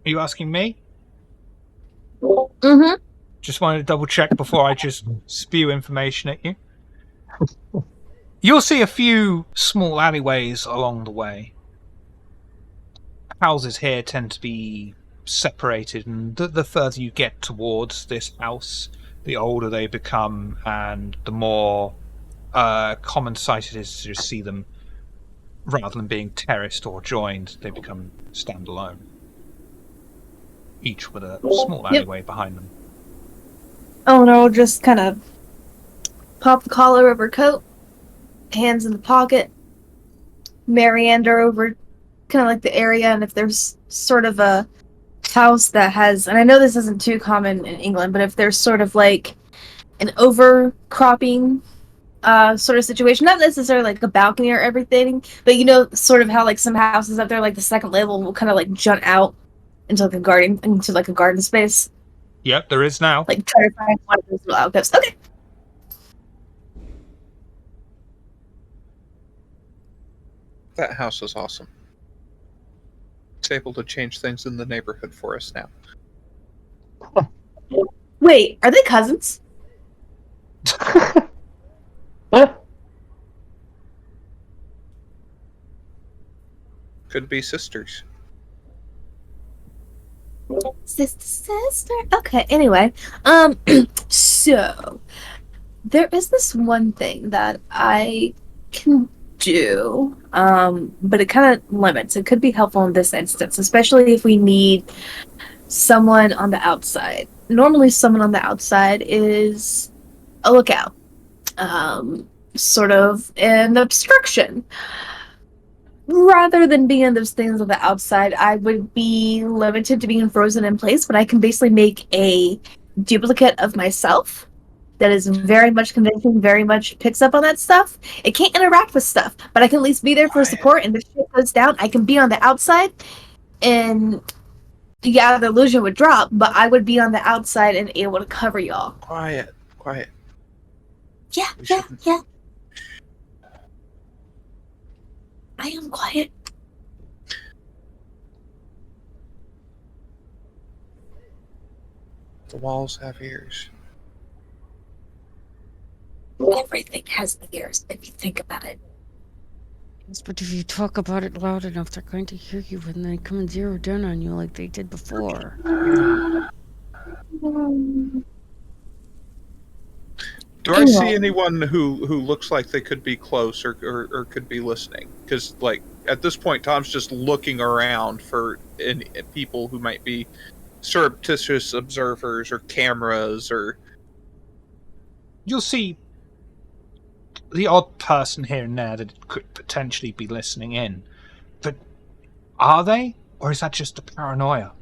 Are you asking me? Mm-hmm. Just wanted to double check before I just spew information at you. You'll see a few small alleyways along the way. Houses here tend to be separated, and the further you get towards this house, the older they become, and the more common sight it is to just see them, rather than being terraced or joined, they become standalone. Each with a small alleyway behind them. Eleanor will just kind of pop the collar over her coat, hands in the pocket, Mariander over kind of like the area, and if there's sort of a house that has, and I know this isn't too common in England, but if there's sort of like an overcropping sort of situation, not necessarily like a balcony or everything, but you know, sort of how like some houses up there, like the second level will kind of like jut out into like a garden space. Yep, there is now. Like try to find one of those little outposts. Okay. That house is awesome. It's able to change things in the neighborhood for us now. Wait, are they cousins? Could be sisters. Sister. Okay, anyway. So there is this one thing that I can do, but it kind of limits. It could be helpful in this instance, especially if we need someone on the outside. Normally, someone on the outside is a lookout, sort of an obstruction. Rather than being those things on the outside, I would be limited to being frozen in place, but I can basically make a duplicate of myself that is very much convincing, very much picks up on that stuff. It can't interact with stuff, but I can at least be there for support, and if shit goes down, I can be on the outside, and yeah, the illusion would drop, but I would be on the outside and able to cover y'all. Quiet. Yeah. I am quiet. The walls have ears. Everything has ears if you think about it. Yes, but if you talk about it loud enough, they're going to hear you when they come and zero down on you like they did before. Do I see anyone who looks like they could be close or could be listening? Because, like, at this point, Tom's just looking around for any people who might be surreptitious observers or cameras or... You'll see the odd person here and there that could potentially be listening in. But are they? Or is that just a paranoia?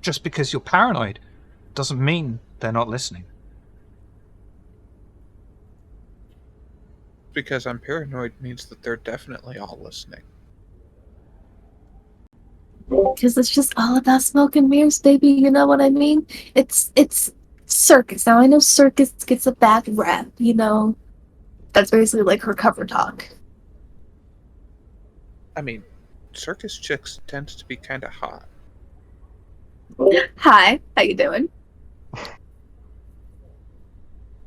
Just because you're paranoid doesn't mean they're not listening. Because I'm paranoid means that they're definitely all listening. Because it's just all about smoke and mirrors, baby. You know what I mean? It's circus. Now I know circus gets a bad rap. You know, that's basically like her cover talk. I mean, circus chicks tends to be kind of hot. Hi, how you doing?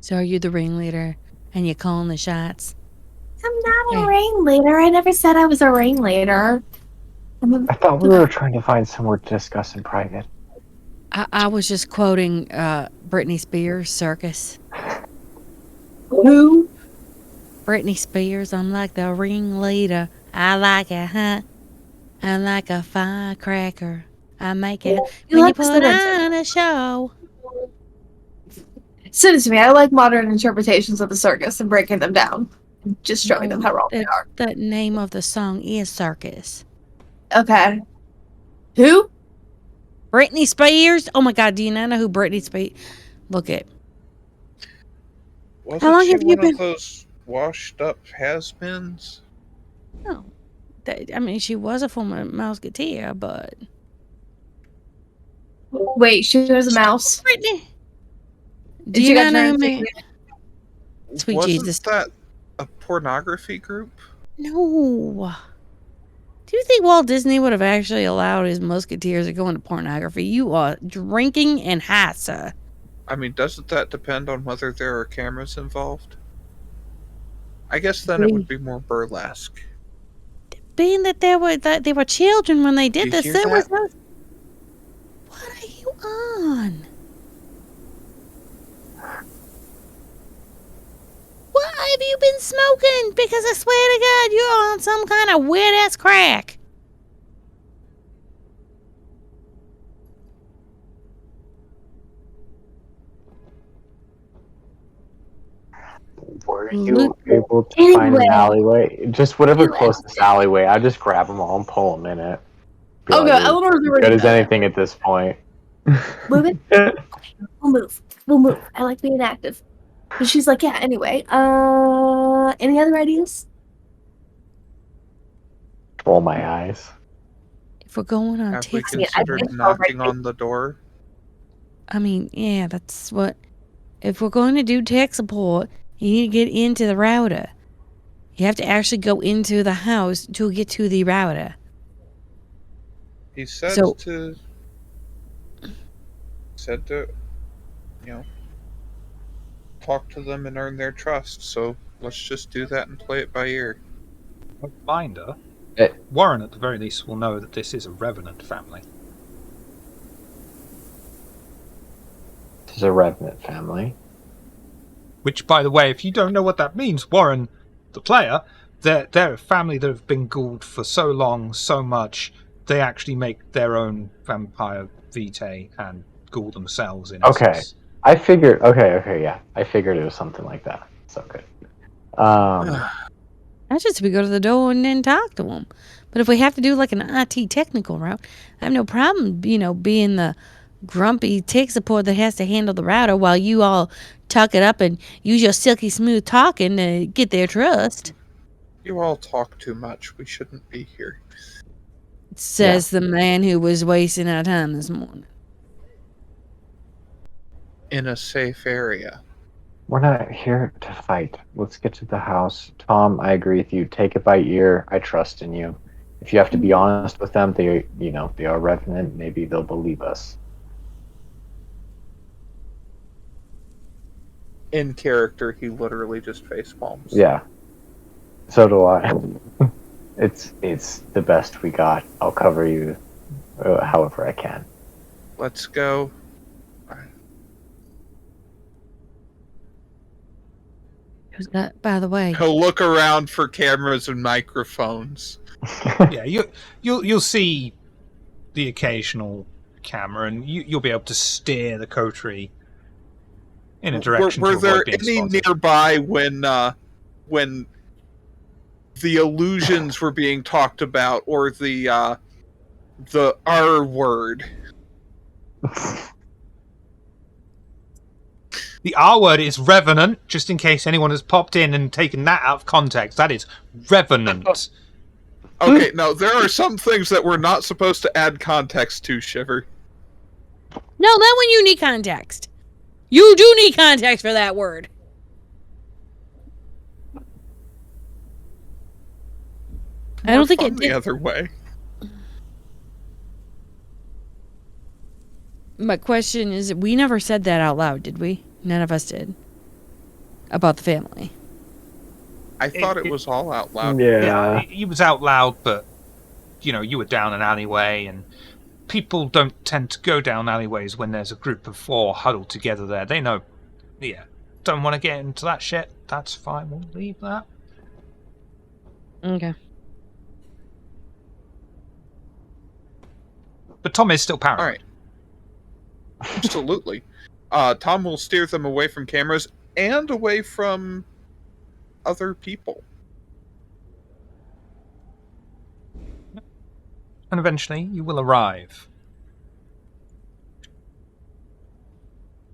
So are you the ringleader? And you calling the shots? I'm not a ringleader. I never said I was a ringleader. I thought we were trying to find somewhere to discuss in private. I was just quoting Britney Spears' Circus. Who? Britney Spears, I'm like the ringleader. I like it, huh? I'm like a firecracker. I make it You when you like to put send it to me. on a show. Send it to me. I like modern interpretations of the circus and breaking them down. Just showing them how wrong they are. The name of the song is Circus. Okay. Who? Britney Spears? Oh my God, do you not know who Britney Spears? Look it. Wasn't How long she have you one been? of those washed-up has-beens? No. I mean, she was a former Musketeer, but... Wait, she was a mouse. Britney. Do Did you you not guys know learn who to me? Sweet Wasn't Jesus. that a pornography group? No. Do you think Walt Disney would have actually allowed his Musketeers to go into pornography? You are drinking and high, sir. I mean, doesn't that depend on whether there are cameras involved? I guess then it would be more burlesque. Being that they were children when they did You this, hear there was that? no... What are you on? What have you been smoking? Because I swear to God, you're on some kind of weird ass crack. Were you able to find an alleyway? Just whatever closest alleyway. I'll just grab them all and pull them in it. Be Okay, like, Eleanor's we're already good as done. anything at this point. Move it. We'll move. We'll move. I like being active. And she's like, yeah, anyway. Any other ideas? Roll my eyes. If we're going on Have we TikTok, considered think so, knocking right? on the door? I mean, yeah, that's what... If we're going to do tech support, you need to get into the router. You have to actually go into the house to get to the router. He said So- to, talk to them and earn their trust. So let's just do that and play it by ear. A reminder, Eh. Warren at the very least will know that this is a Revenant family. This is a Revenant family. Which, by the way, if you don't know what that means, Warren, the player, they're a family that have been ghouled for so long, so much, they actually make their own vampire vitae and ghoul themselves in Okay. essence. I figured. Okay, yeah. I figured it was something like that. So good. That's just we go to the door and then talk to them. But if we have to do like an IT technical route, I have no problem, being the grumpy tech support that has to handle the router while you all tuck it up and use your silky smooth talking to get their trust. You all talk too much. We shouldn't be here. Says the man who was wasting our time this morning. In a safe area. We're not here to fight. Let's get to the house. Tom, I agree with you. Take it by ear. I trust in you. If you have to be honest with them, they are Revenant. Maybe they'll believe us. In character, he literally just face palms. Yeah. So do I. It's the best we got. I'll cover you however I can. Let's go. Who's that, by the way? He'll look around for cameras and microphones. Yeah, you'll see the occasional camera, and you'll be able to steer the coterie in a direction Were to there avoid being any spotted. nearby when the illusions were being talked about, or the R word? The R word is Revenant, just in case anyone has popped in and taken that out of context. That is Revenant. Okay, no, there are some things that we're not supposed to add context to, Shiver. No, that one you need context. You do need context for that word. I don't think More it fun did. the other way. My question is, we never said that out loud, did we? None of us did. About the family. I thought it was all out loud. Yeah. It was out loud, but you were down an alleyway, and people don't tend to go down alleyways when there's a group of 4 huddled together there. They know, yeah, don't want to get into that shit. That's fine, we'll leave that. Okay. But Tom is still paranoid. All right. Absolutely. Tom will steer them away from cameras and away from other people. And eventually you will arrive.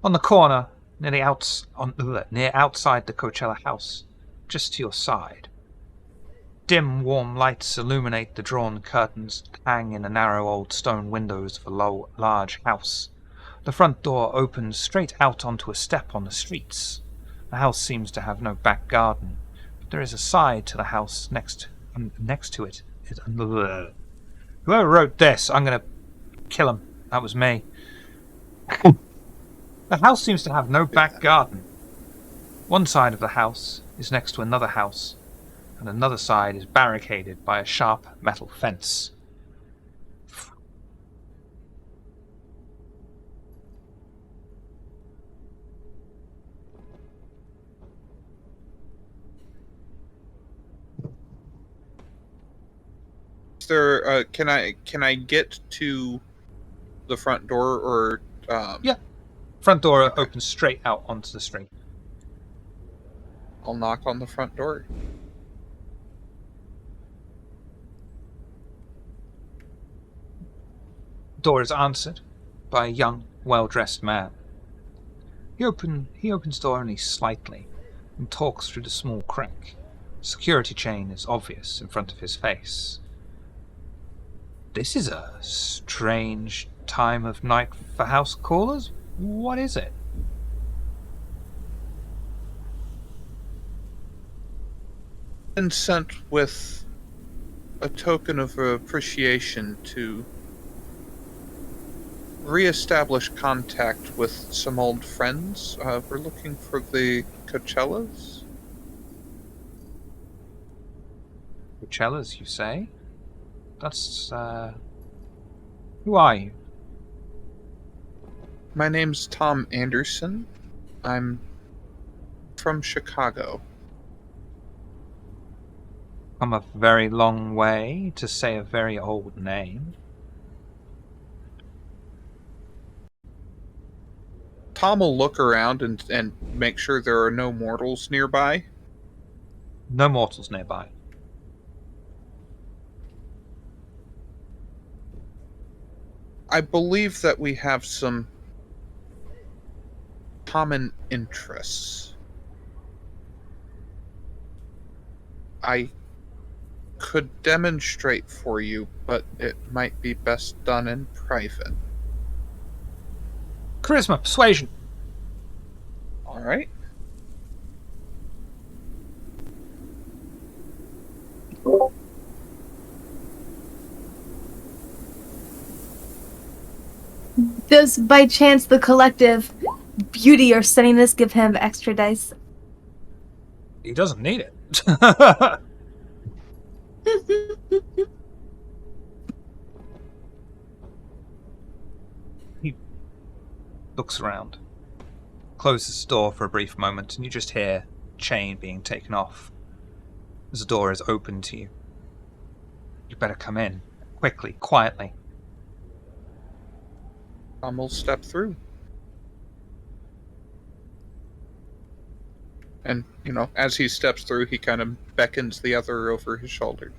On the corner, near outside the Coachella house, just to your side. Dim, warm lights illuminate the drawn curtains that hang in the narrow old stone windows of a large house. The front door opens straight out onto a step on the streets. The house seems to have no back garden, but there is a side to the house next to it. Whoever wrote this, I'm gonna kill him. That was me. The house seems to have no back garden. One side of the house is next to another house, and another side is barricaded by a sharp metal fence. Can I get to the front door or Yeah. Front door opens straight out onto the street. I'll knock on the front door. The door is answered by a young, well-dressed man. He opens the door only slightly and talks through the small crack. Security chain is obvious in front of his face. This is a strange time of night for house callers. What is it? Been sent with a token of appreciation to reestablish contact with some old friends. We're looking for the Coachellas. Coachellas, you say? That's, who are you? My name's Tom Anderson. I'm from Chicago. Come a very long way to say a very old name. Tom will look around and make sure there are no mortals nearby. No mortals nearby. I believe that we have some common interests. I could demonstrate for you, but it might be best done in private. Charisma, persuasion. All right. Does by chance the collective beauty or sunniness give him extra dice? He doesn't need it. He looks around, closes the door for a brief moment, and you just hear chain being taken off as the door is opened to you. You better come in, quickly, quietly. Tom will step through. And, as he steps through, he kind of beckons the other over his shoulder.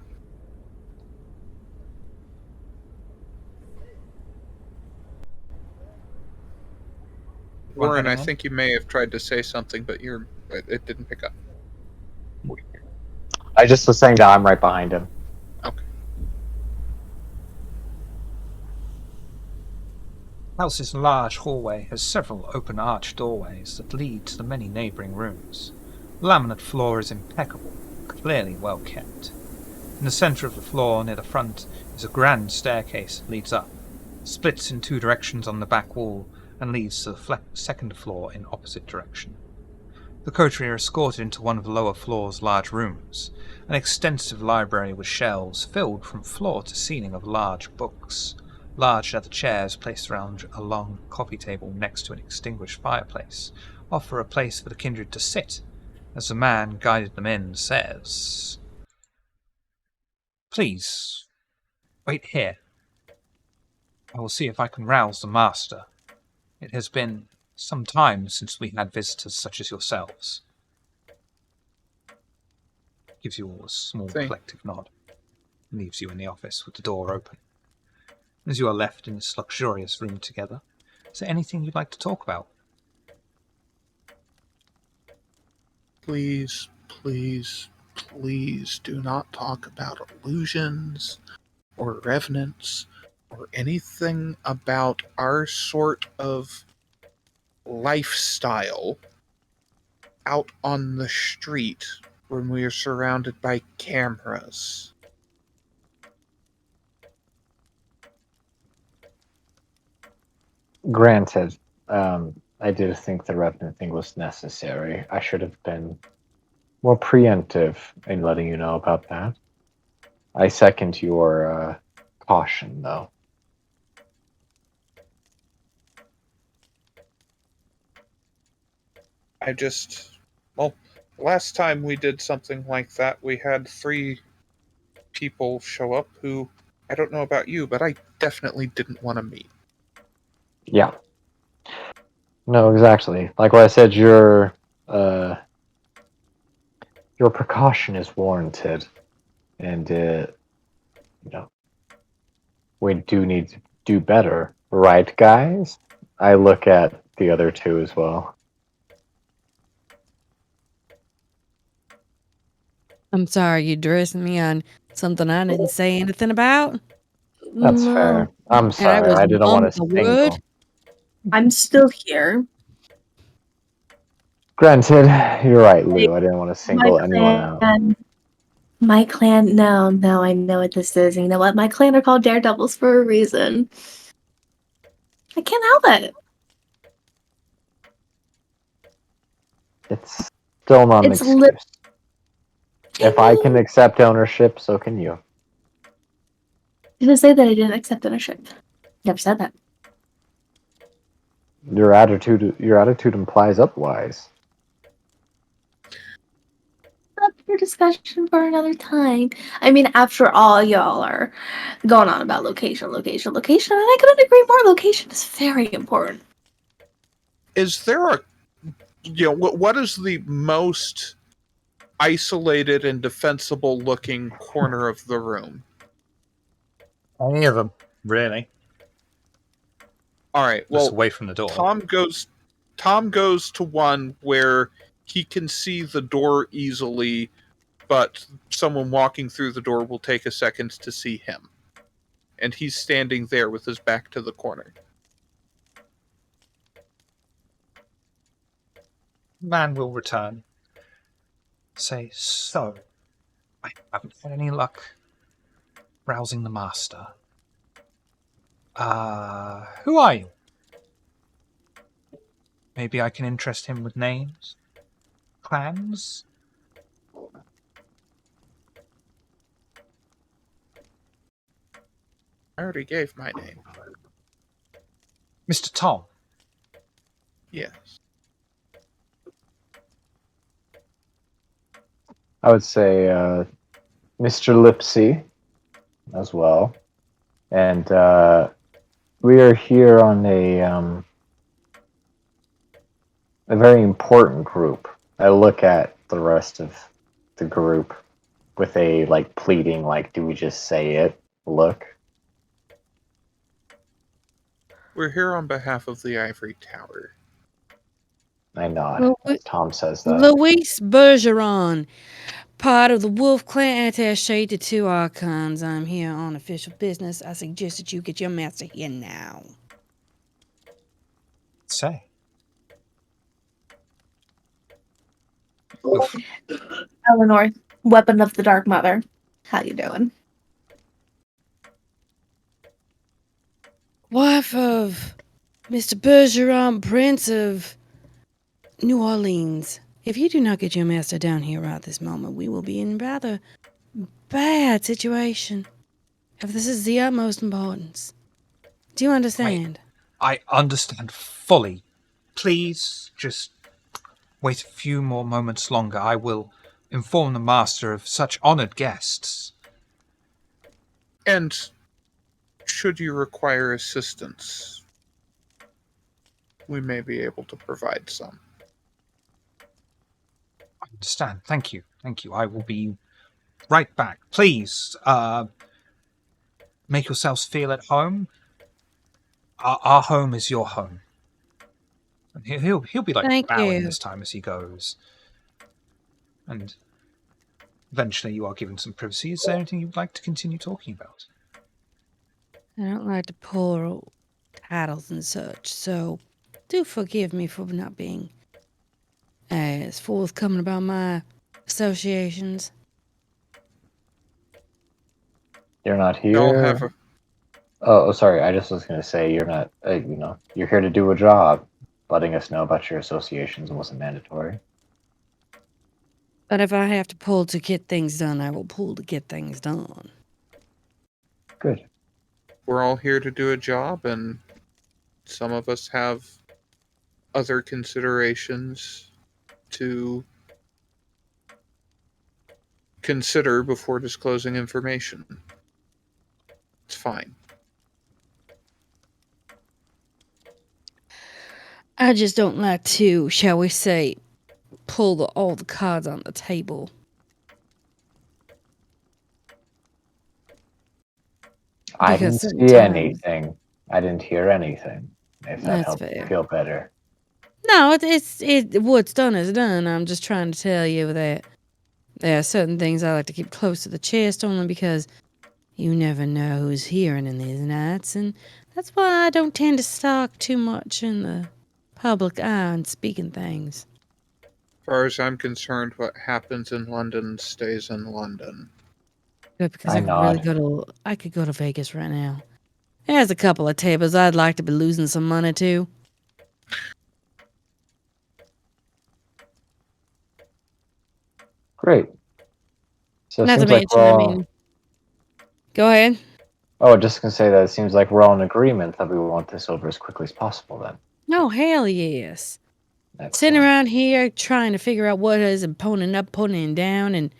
Warren, I think you may have tried to say something, but it didn't pick up. I just was saying that I'm right behind him. Okay. The house's large hallway has several open arched doorways that lead to the many neighbouring rooms. The laminate floor is impeccable, clearly well kept. In the centre of the floor, near the front, is a grand staircase that leads up, splits in 2 directions on the back wall, and leads to the second floor in opposite direction. The coterie are escorted into one of the lower floor's large rooms, an extensive library with shelves filled from floor to ceiling of large books. Large leather chairs placed around a long coffee table next to an extinguished fireplace offer a place for the kindred to sit, as the man guided them in says, "Please, wait here. I will see if I can rouse the master. It has been some time since we had visitors such as yourselves." Gives you all a small collective nod, and leaves you in the office with the door open. As you are left in this luxurious room together, is there anything you'd like to talk about? Please, please, please do not talk about illusions or revenants or anything about our sort of lifestyle out on the street when we are surrounded by cameras. Granted, I did think the Revenant thing was necessary. I should have been more preemptive in letting you know about that. I second your caution, though. Last time we did something like that, we had 3 people show up who, I don't know about you, but I definitely didn't want to meet. Yeah. No, exactly. Like what I said, your precaution is warranted, and we do need to do better, right, guys? I look at the other 2 as well. I'm sorry, you dressing me on something I didn't say anything about? That's No, fair. I'm And I sorry. was I didn't mum want the to word. single. I'm still here. Granted, you're right, Lou. I didn't want to My single anyone out. clan, no, I know what this is. You know what? My clan are called Daredevils for a reason. I can't help it. It's still not an It's li- excuse. If I can accept ownership, so can you. Didn't say that I didn't accept ownership. Never said that. Your attitude implies otherwise. Up for discussion for another time. I mean, after all, y'all are going on about location, and I couldn't agree more. Location is very important. Is there what is the most isolated and defensible looking corner of the room? Any of them, really. All right, Just well, away from the door. Tom goes to one where he can see the door easily, but someone walking through the door will take a second to see him. And he's standing there with his back to the corner. Man will return. Say, "So, I haven't had any luck rousing the master. Who are you? Maybe I can interest him with names? Clans?" I already gave my name. "Mr. Tom." Yes. I would say Mr. Lipsy as well. And we are here on a very important group. I look at the rest of the group with a pleading, do we just say it look. We're here on behalf of the Ivory Tower. I nod as Tom says that. Luis Bergeron, part of the Wolf Clan attaché to 2 Archons. I'm here on official business. I suggest that you get your master here now. Say. Eleanor, weapon of the Dark Mother. How you doing? Wife of Mr. Bergeron, Prince of New Orleans. If you do not get your master down here right this moment, we will be in rather bad situation. If this is the utmost importance. Do you understand? I understand fully. Please, just wait a few more moments longer. I will inform the master of such honored guests. And should you require assistance, we may be able to provide some. I understand. Thank you. Thank you. I will be right back. Please, make yourselves feel at home. Our home is your home. And he'll be like Thank bowing you. this time as he goes. And eventually you are given some privacy. Is there anything you'd like to continue talking about? I don't like to pull titles and such, so do forgive me for not being as forthcoming about my associations. You're not We all here. have a Oh, sorry. I just was going to say you're not. You're here to do a job. Letting us know about your associations wasn't mandatory. But if I have to pull to get things done, I will pull to get things done. Good. we're all here to do a job, and some of us have other considerations to consider before disclosing information. It's fine. I just don't like to, shall we say, pull all the cards on the table. I Because didn't see sometimes- anything. I didn't hear anything. If that That's helps you fair. feel better. No, what's done is done. I'm just trying to tell you that there are certain things I like to keep close to the chest only because you never know who's hearing in these nights, and that's why I don't tend to stalk too much in the public eye and speaking things. As far as I'm concerned, what happens in London stays in London. Good, because I I could go to Vegas right now. There's a couple of tables I'd like to be losing some money to. Great. So it Not to seems like mention, we're all. go ahead. Oh, just gonna say that it seems like we're all in agreement that we want this over as quickly as possible. Then. No, hell yes. Excellent. Sitting around here trying to figure out what is pulling up, pulling down, and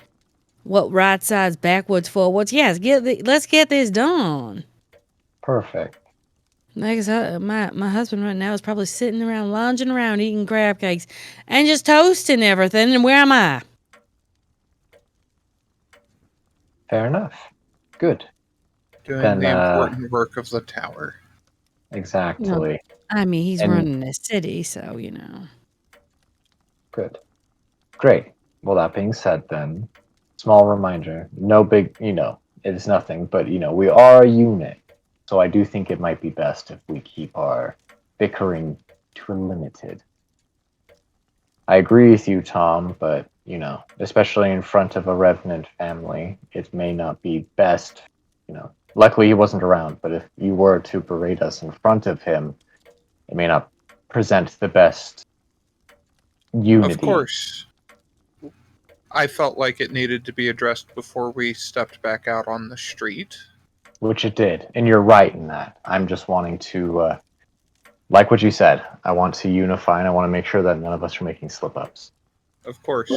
what right sides, backwards, forwards. Yes, let's get this done. Perfect. Like I said, my husband right now is probably sitting around, lounging around, eating crab cakes, and just toasting everything. And where am I? Fair enough. Good. Doing Then, the important work of the tower. Exactly. I mean, he's And- running a city, so you know. Good. Great. Well, that being said, then, small reminder. No big. It's nothing. But we are a unit. So I do think it might be best if we keep our bickering to a limited. I agree with you, Tom, but, especially in front of a revenant family, it may not be best, Luckily he wasn't around, but if you were to berate us in front of him, it may not present the best unity. Of course. I felt like it needed to be addressed before we stepped back out on the street. Which it did, and you're right in that. I'm just wanting to, like what you said, I want to unify, and I want to make sure that none of us are making slip-ups. Of course.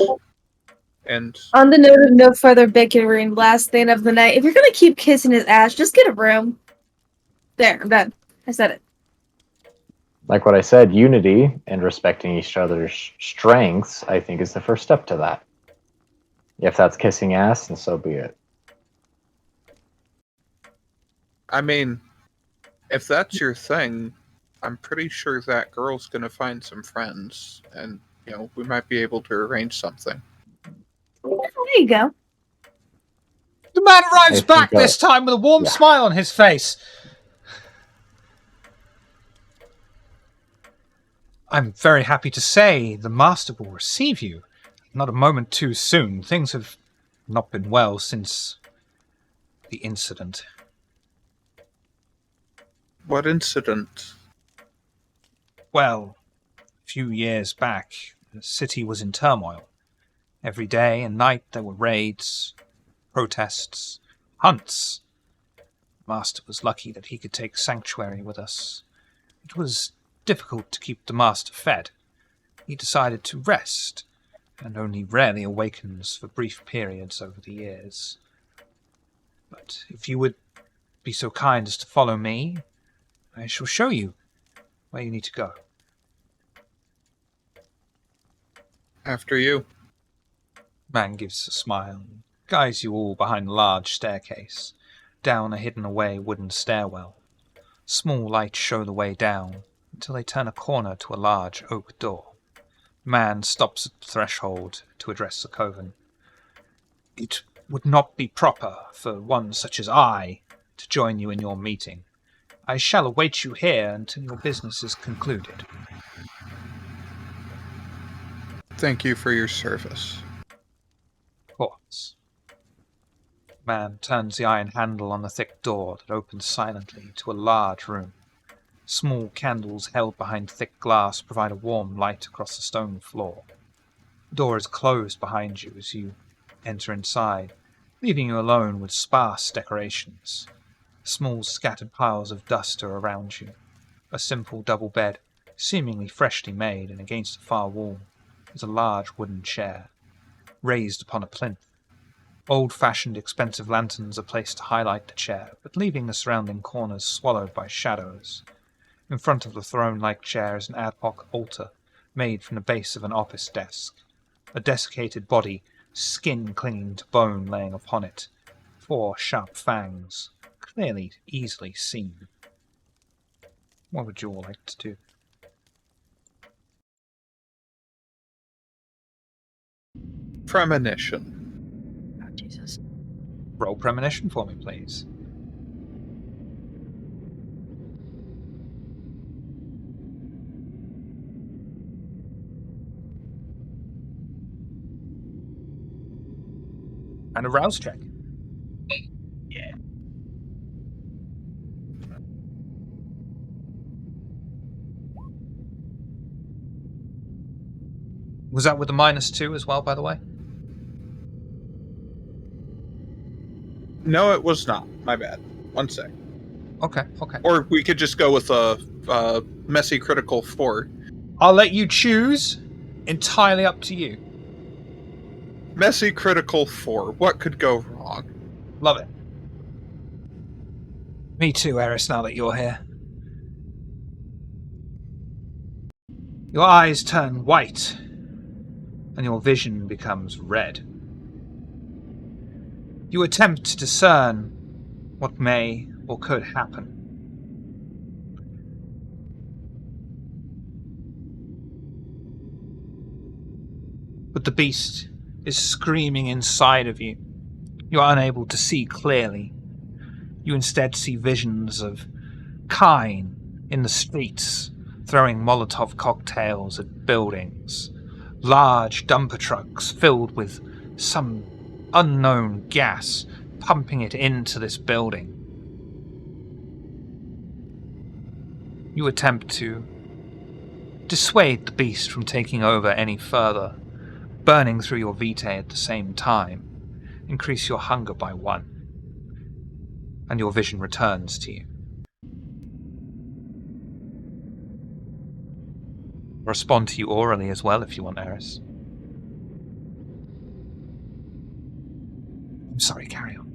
And On the note of no further bickering, last thing of the night, if you're gonna keep kissing his ass, just get a room. There, I'm done. I said it. Like what I said, unity and respecting each other's strengths, I think, is the first step to that. If that's kissing ass, then so be it. I mean, if that's your thing, I'm pretty sure that girl's gonna find some friends, and we might be able to arrange something. There you go. The man arrives I back think, this time with a warm yeah. smile on his face. I'm very happy to say the master will receive you. Not a moment too soon. Things have not been well since the incident. What incident? Well, a few years back, the city was in turmoil. Every day and night there were raids, protests, hunts. Master was lucky that he could take sanctuary with us. It was difficult to keep the Master fed. He decided to rest, and only rarely awakens for brief periods over the years. But if you would be so kind as to follow me, I shall show you where you need to go. After you. Man gives a smile and guides you all behind a large staircase, down a hidden-away wooden stairwell. Small lights show the way down until they turn a corner to a large oak door. Man stops at the threshold to address the coven. It would not be proper for one such as I to join you in your meeting. I shall await you here until your business is concluded. Thank you for your service. Of course. Man turns the iron handle on the thick door that opens silently to a large room. Small candles held behind thick glass provide a warm light across the stone floor. The door is closed behind you as you enter inside, leaving you alone with sparse decorations. Small scattered piles of dust are around you. A simple double bed, seemingly freshly made, and against the far wall is a large wooden chair, raised upon a plinth. Old-fashioned expensive lanterns are placed to highlight the chair, but leaving the surrounding corners swallowed by shadows. In front of the throne-like chair is an ad hoc altar, made from the base of an office desk. A desiccated body, skin clinging to bone laying upon it. 4 sharp fangs, clearly easily seen. What would you all like to do? Premonition. Oh, Jesus. Roll premonition for me, please. And a rouse check. Yeah. Was that with the -2 as well, by the way? No, it was not. My bad. One sec. Okay. Or we could just go with a messy critical 4. I'll let you choose. Entirely up to you. Messy critical 4. What could go wrong? Love it. Me too, Eris, now that you're here. Your eyes turn white, and your vision becomes red. You attempt to discern what may or could happen. But the beast is screaming inside of you. You are unable to see clearly. You instead see visions of Kine in the streets, throwing Molotov cocktails at buildings. Large dumper trucks filled with some unknown gas, pumping it into this building. You attempt to dissuade the beast from taking over any further, burning through your vitae at the same time. Increase your hunger by 1, and your vision returns to you. Respond to you orally as well if you want, Eris. I'm sorry, carry on.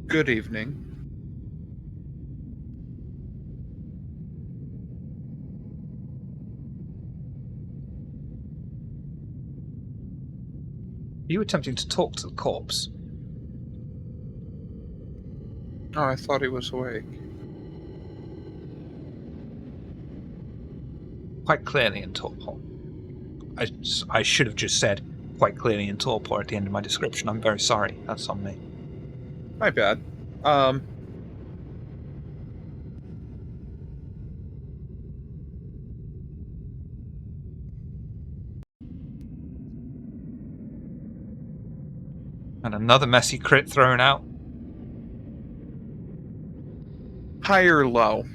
Good evening. Are you attempting to talk to the corpse? Oh, I thought he was awake. Quite clearly in torpor. I should have just said quite clearly in torpor at the end of my description. I'm very sorry. That's on me. My bad. And another messy crit thrown out. High or low?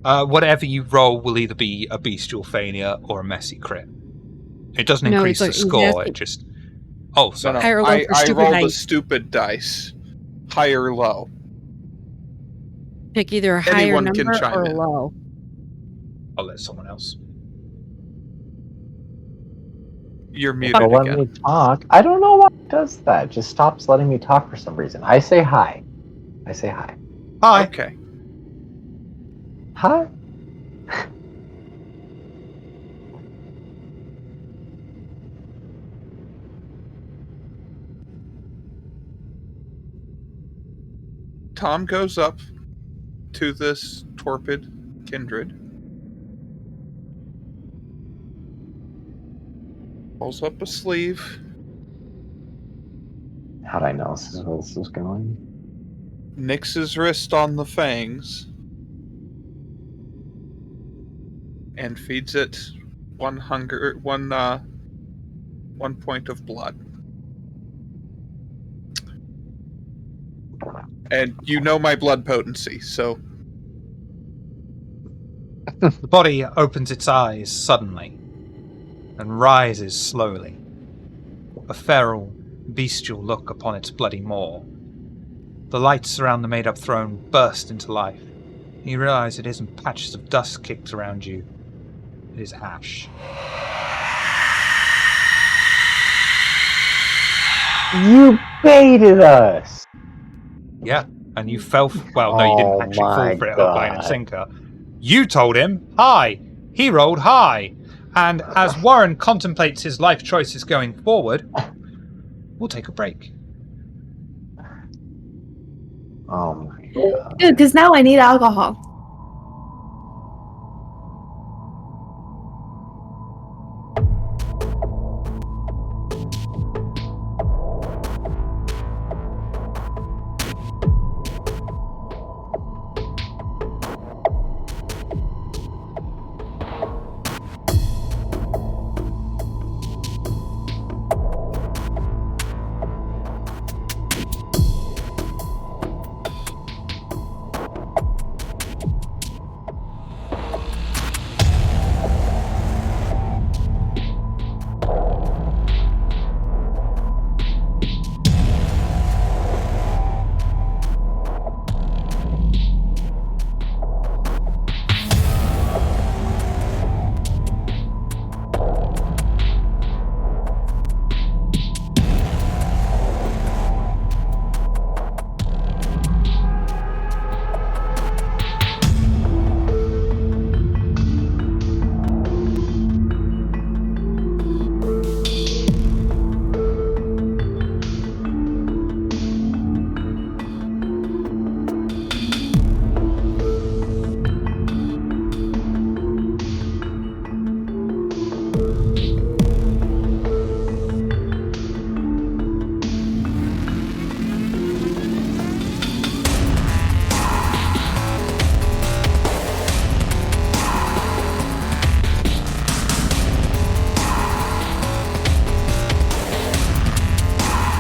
Whatever you roll will either be a bestial failure or a messy crit. It doesn't No, increase it's like- the score. yes. It just. Oh, No, sorry. no. High or low I, for I stupid roll the height. stupid dice. High or low. Pick either a higher Anyone can number chime or in. low. I'll let someone else. You're It'll muted let again. me talk. I don't know why it does that. It just stops letting me talk for some reason. I say hi. I say hi. Hi. Okay. Hi. Tom goes up to this torpid kindred. Pulls up a sleeve. How'd I know this is where this is going? Nicks his wrist on the fangs. And feeds it one point of blood. And you know my blood potency, so The body opens its eyes suddenly and rises slowly. A feral, bestial look upon its bloody maw. The lights around the made-up throne burst into life. You realize it isn't patches of dust kicked around you. It is ash. You baited us. Yeah, and you fell. Well, no, you didn't Oh actually fall my for it hook, line, and God. sinker. You told him hi. He rolled high. And as Warren contemplates his life choices going forward, we'll take a break. Oh my God. Good, because now I need alcohol.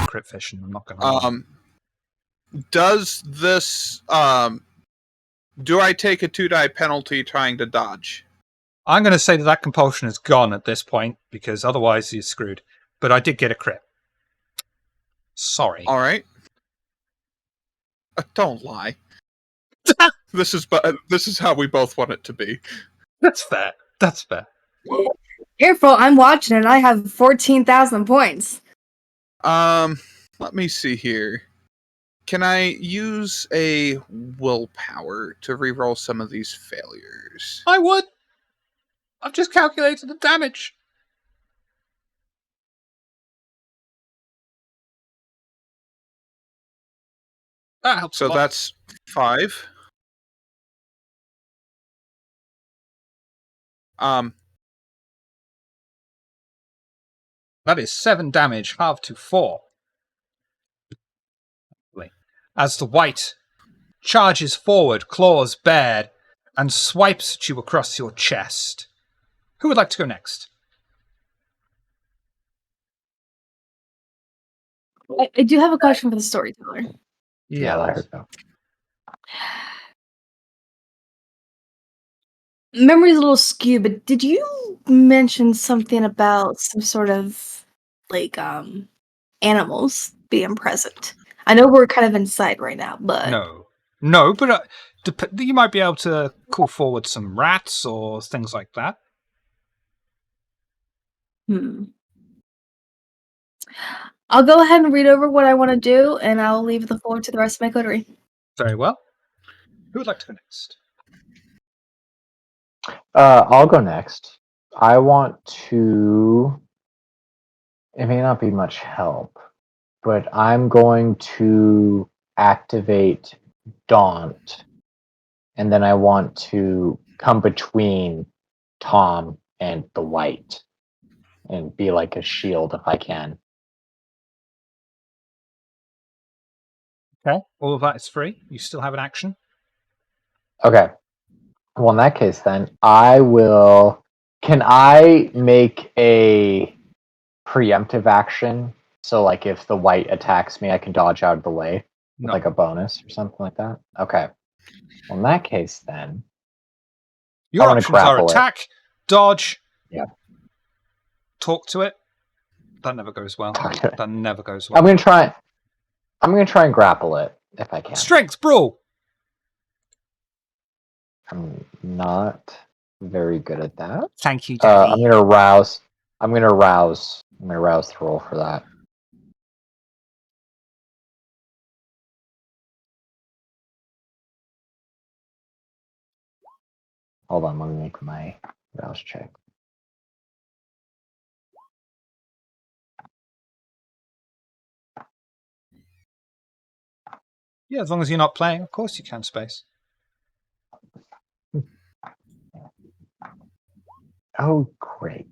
Crit fishing, I'm not going to lie. does this do I take a 2-die penalty trying to dodge? I'm going to say that compulsion is gone at this point, because otherwise you're screwed. But I did get a crit. Sorry. All right. Don't lie. This is how we both want it to be. That's fair. That's fair. Careful, I'm watching and I have 14,000 points. Let me see here. Can I use a willpower to reroll some of these failures? I would. I've just calculated the damage. That helps a So lot. that's 5. That is 7 damage, halved to 4. As the white charges forward, claws bared, and swipes at you across your chest. Who would like to go next? I do have a question for the storyteller. Yeah, let her go. memory's a little skewed, but did you mention something about some sort of like animals being present? I know we're kind of inside right now, but No, but you might be able to call forward some rats or things like that. I'll go ahead and read over what I want to do, and I'll leave the floor to the rest of my coterie. Very well. Who would like to go next? I'll go next. I want to. It may not be much help, but I'm going to activate Daunt, and then I want to come between Tom and the white and be like a shield if I can. Okay. All of that is free. You still have an action. Okay. Well, in that case, then I will. Can I make a preemptive action? So, like, if the white attacks me, I can dodge out of the way with No. like a bonus or something like that. Okay. Well, in that case, then Your I wanna options are grapple it. attack, dodge, Yeah. talk to it. That never goes well. Talk to it. That never goes well. I'm gonna try. I'm gonna try and grapple it if I can. Strength brawl. I'm not very good at that. Thank you, Daddy. I'm gonna rouse. I'm gonna rouse the roll for that. Hold on, let me make my rouse check. Yeah, as long as you're not playing, of course you can, Space. Oh, great.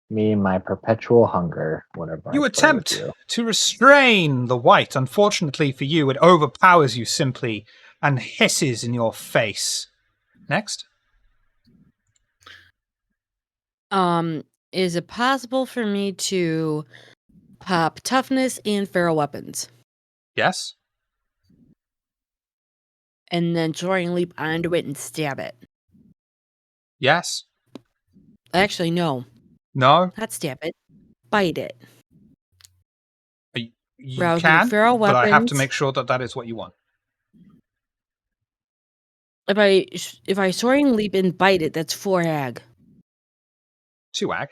Me and my perpetual hunger, whatever. You I play attempt with you. to restrain the white. Unfortunately for you, it overpowers you simply and hisses in your face. Next. Is it possible for me to pop toughness and feral weapons? Yes. And then soaring leap onto it and stab it? Yes. Actually, no. No. Not stab it. Bite it. You Rousing can, feral but I have to weapons. make sure that that is what you want. If I soaring leap and bite it, that's 4 ag. 2 ag.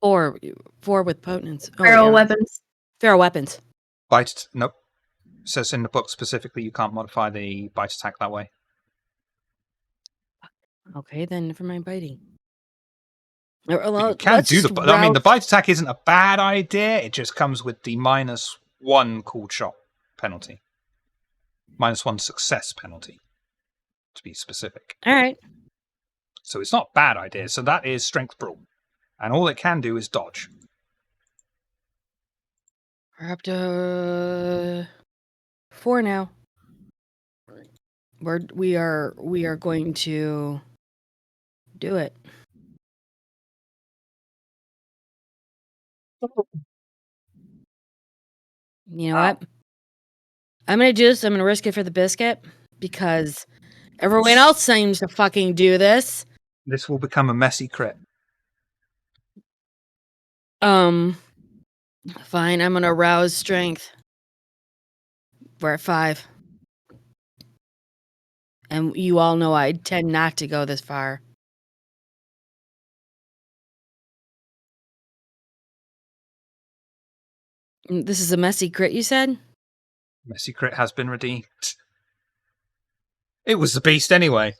Or 4 with potence. Feral weapons. Feral weapons. Bite. Nope. It says in the book specifically you can't modify the bite attack that way. Okay, then never mind biting. But you can do the. I mean, the bite attack isn't a bad idea. It just comes with the -1 called shot penalty, -1 success penalty, to be specific. All right. So it's not a bad idea. So that is strength brawl, and all it can do is dodge. We're up to 4 now. We are going to do it. You know what? I'm gonna do this. I'm gonna risk it for the biscuit because everyone else seems to fucking do this. This will become a messy crit. Fine. I'm gonna rouse strength. We're at 5, and you all know I tend not to go this far. This is a messy crit, you said? Messy crit has been redeemed. It was the beast anyway.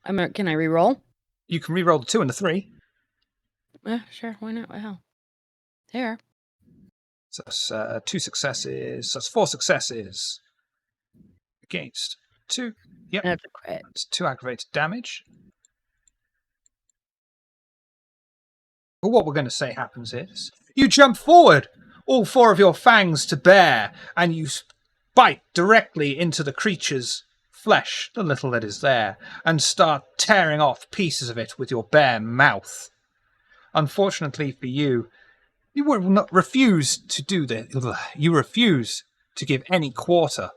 Can I re-roll? You can re-roll the 2 and the 3. Yeah, sure. Why not? Wow. There. So that's 2 successes. That's 4 successes. Against 2. Yep. That's a crit. That's 2 aggravated damage. But what we're going to say happens is you jump forward, all 4 of your fangs to bear, and you bite directly into the creature's flesh, the little that is there, and start tearing off pieces of it with your bare mouth. Unfortunately for you, you will not refuse to do this. You refuse to give any quarter,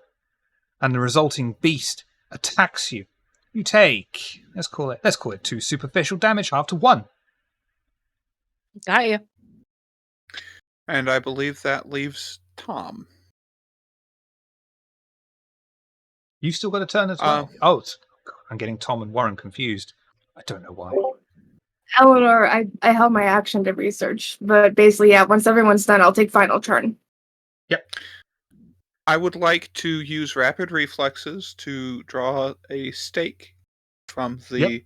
and the resulting beast attacks you You take, let's call it 2 superficial damage, half to 1. Got you. And I believe that leaves Tom. You still got a turn as well. I'm getting Tom and Warren confused. I don't know why. Eleanor, I held my action to research, but basically, yeah, once everyone's done, I'll take final turn. Yep. I would like to use rapid reflexes to draw a stake from the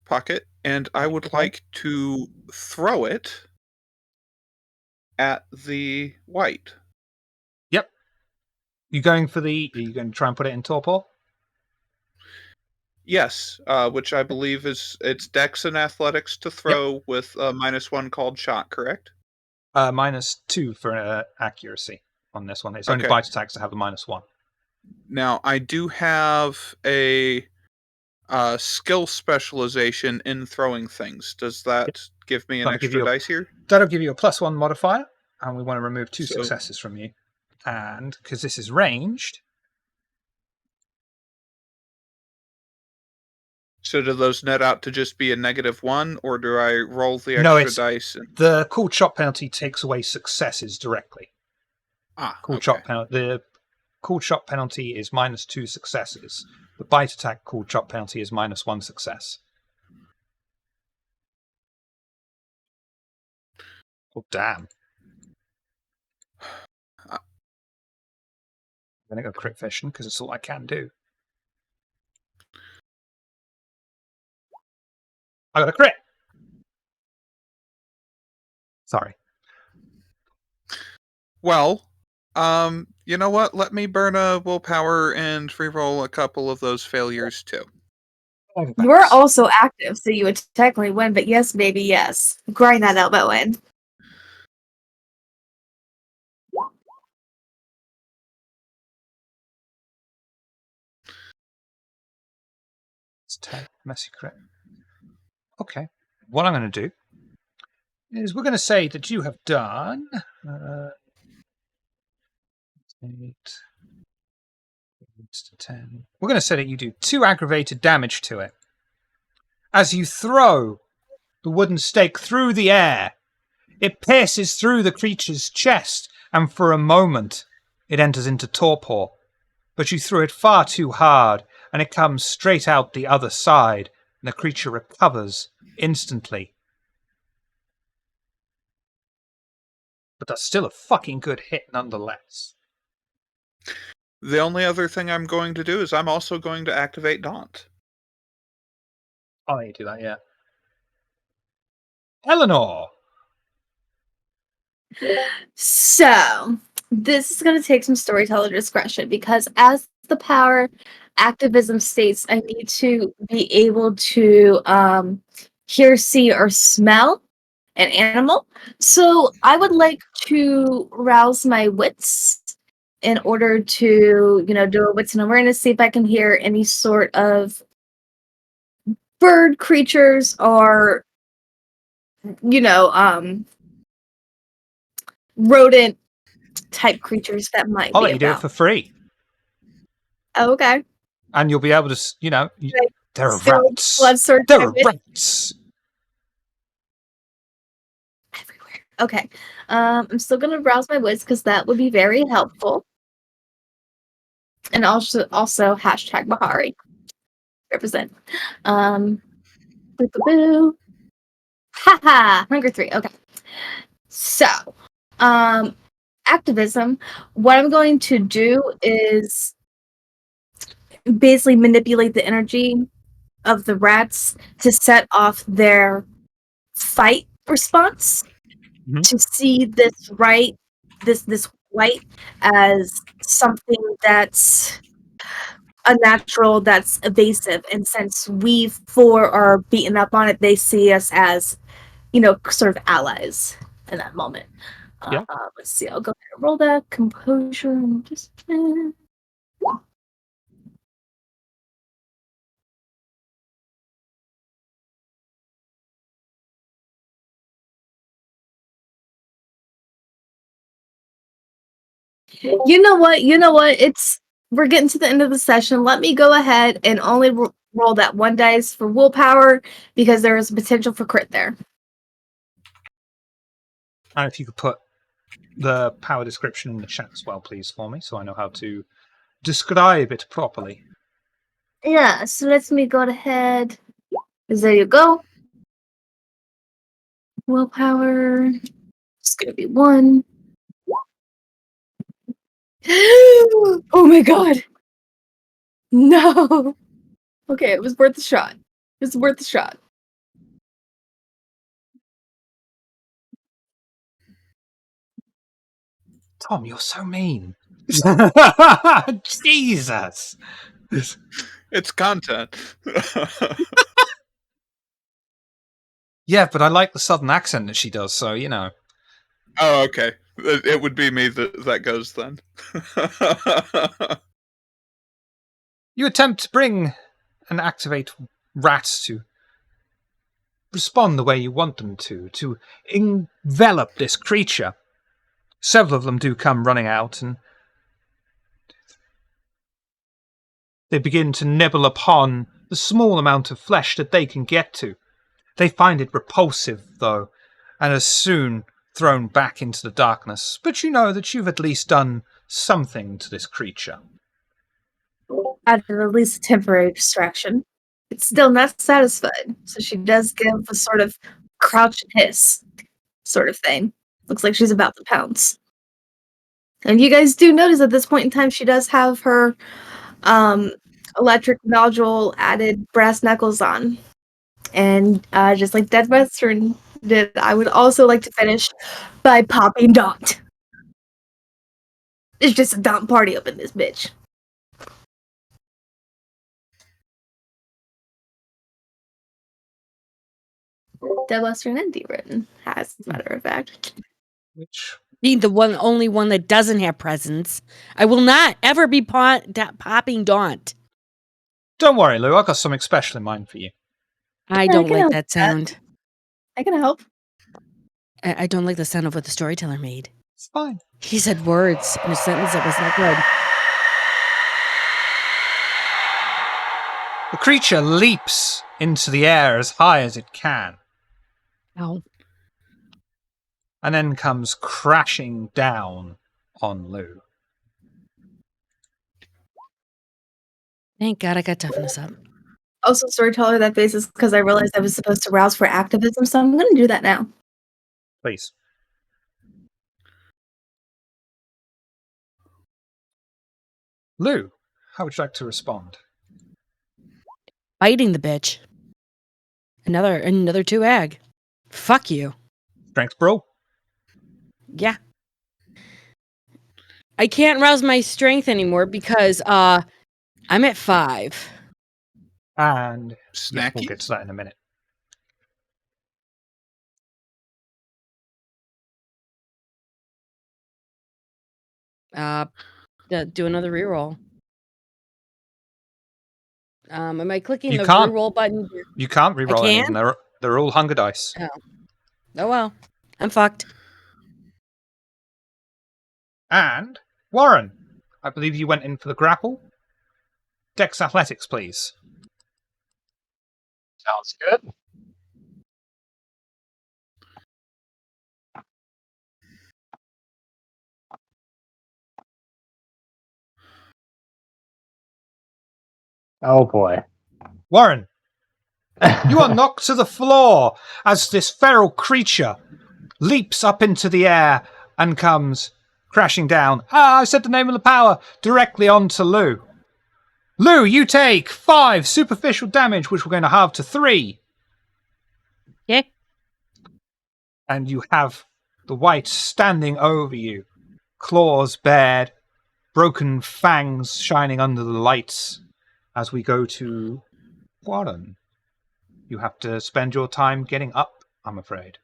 pocket, and I would like to throw it at the white. Yep. Are you going to try and put it in torpor? Yes, which I believe it's Dex and Athletics to throw with a -1 called shot, correct? -2 for accuracy on this one. It's only Okay. bite attacks that have a -1. Now, I do have a skill specialization in throwing things. Does that give me an That'll give extra you dice here? That'll give you a +1 modifier, and we want to remove 2 So- successes from you. And because this is ranged, So do those net out to just be a -1, or do I roll the No, extra it's- dice? And... the cool shot penalty takes away successes directly. The cool shot penalty is -2 successes. The bite attack cool shot penalty is -1 success. Oh damn! I'm gonna go crit vision because it's all I can do. I got a crit. Sorry. Well, you know what? Let me burn a willpower and reroll a couple of those failures too. You are also active, so you would technically win, but yes, baby, yes. Grind that elbow in. It's 10. Messy crit. Okay. What I'm going to do is we're going to say that you have done 8 to 10. We're going to say that you do 2 aggravated damage to it. As you throw the wooden stake through the air, it pierces through the creature's chest, and for a moment it enters into torpor. But you threw it far too hard, and it comes straight out the other side, and the creature recovers instantly. But that's still a fucking good hit nonetheless. The only other thing I'm going to do is I'm also going to activate Daunt. I'll let you do that, yeah. Eleanor! So, this is going to take some storyteller discretion because, as the power activism states, I need to be able to hear, see, or smell an animal. So, I would like to rouse my wits in order to, do a wits and awareness, see if I can hear any sort of bird creatures or, rodent type creatures that might I'll be let you do it about. for free. Oh, okay. And you'll be able to, there are Still rats. blood search There are damage rats. everywhere. Okay. I'm still gonna browse my wits because that would be very helpful. And also hashtag Bahari. Represent. Boo boo boo. Haha. Hunger 3. Okay. So, activism. What I'm going to do is basically manipulate the energy of the rats to set off their fight response. Mhm. To see this white as something that's unnatural, that's evasive, and since we 4 are beaten up on it, they see us as sort of allies in that moment. Yeah. Let's see. I'll go ahead and roll that composure. Just you know what? It's we're getting to the end of the session. Let me go ahead and only roll that one dice for willpower because there is potential for crit there. And if you could put the power description in the chat as well, please, for me, so I know how to describe it properly. Yeah, so let me go ahead. There you go. Willpower. It's gonna be 1. Oh my god. No. Okay, it was worth a shot. It was worth a shot. Tom, you're so mean. Jesus. It's content. Yeah, but I like the southern accent that she does, so, you know. Oh, okay. It would be me that goes then. You attempt to bring and activate rats to respond the way you want them to envelop this creature. Several of them do come running out, and they begin to nibble upon the small amount of flesh that they can get to. They find it repulsive, though, and are soon thrown back into the darkness. But you know that you've at least done something to this creature. Added at least a temporary distraction. It's still not satisfied, so she does give a sort of crouch and hiss sort of thing. Looks like she's about to pounce. And you guys do notice at this point in time she does have her electric nodule added brass knuckles on. And just like Dead Western did, I would also like to finish by popping Daunt. It's just a Daunt party up in this bitch. Dead Western and D-Written has, as a matter of fact. Which Being the only one that doesn't have presence, I will not ever be popping Daunt. don't worry, Lou. I've got something special in mind for you. I I don't can like help that with that. sound. I can help. I don't like the sound of what the storyteller made. It's fine. He said words in a sentence that was not good. The creature leaps into the air as high as it can, Oh, and then comes crashing down on Lou. thank God I got toughness up. Also, storyteller, that basis because I realized I was supposed to rouse for activism, so I'm going to do that now. Please. Lou, how would you like to respond? Biting the bitch. Another 2 ag. Fuck you. Strength bro? Yeah. I can't rouse my strength anymore because I'm at 5. And yeah, Snacky? we'll get to that in a minute. Do another reroll. Am I clicking You the can't. reroll button? You can't reroll any of can? them. They're all hunger dice. Oh well. I'm fucked. And Warren, I believe you went in for the grapple. Dex athletics, please. Sounds good. Oh boy. Warren, you are knocked to the floor as this feral creature leaps up into the air and comes crashing down. I said the name of the power directly onto Lou. Lou, you take 5 superficial damage, which we're going to halve to 3. Okay. And you have the white standing over you, claws bared, broken fangs shining under the lights. As we go to Warren, you have to spend your time getting up, I'm afraid.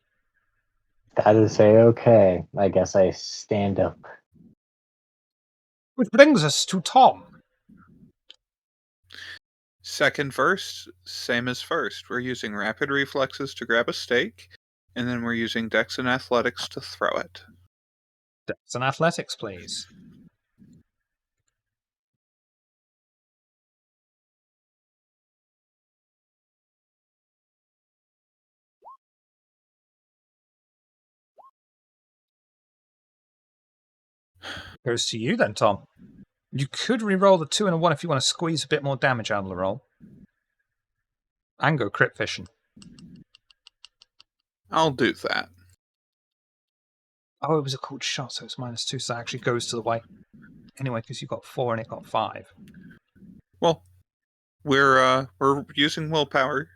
That is okay. I guess I stand up. Which brings us to Tom. Second verse, same as first. We're using rapid reflexes to grab a stake, and then we're using dex and athletics to throw it. Dex and athletics, please. Goes to you then, Tom. You could re-roll the 2 and a 1 if you want to squeeze a bit more damage out of the roll. And go crit fishing. I'll do that. Oh, it was a cold shot, so it's -2, so that actually goes to the white. Anyway, because you got 4 and it got 5. Well, we're using willpower.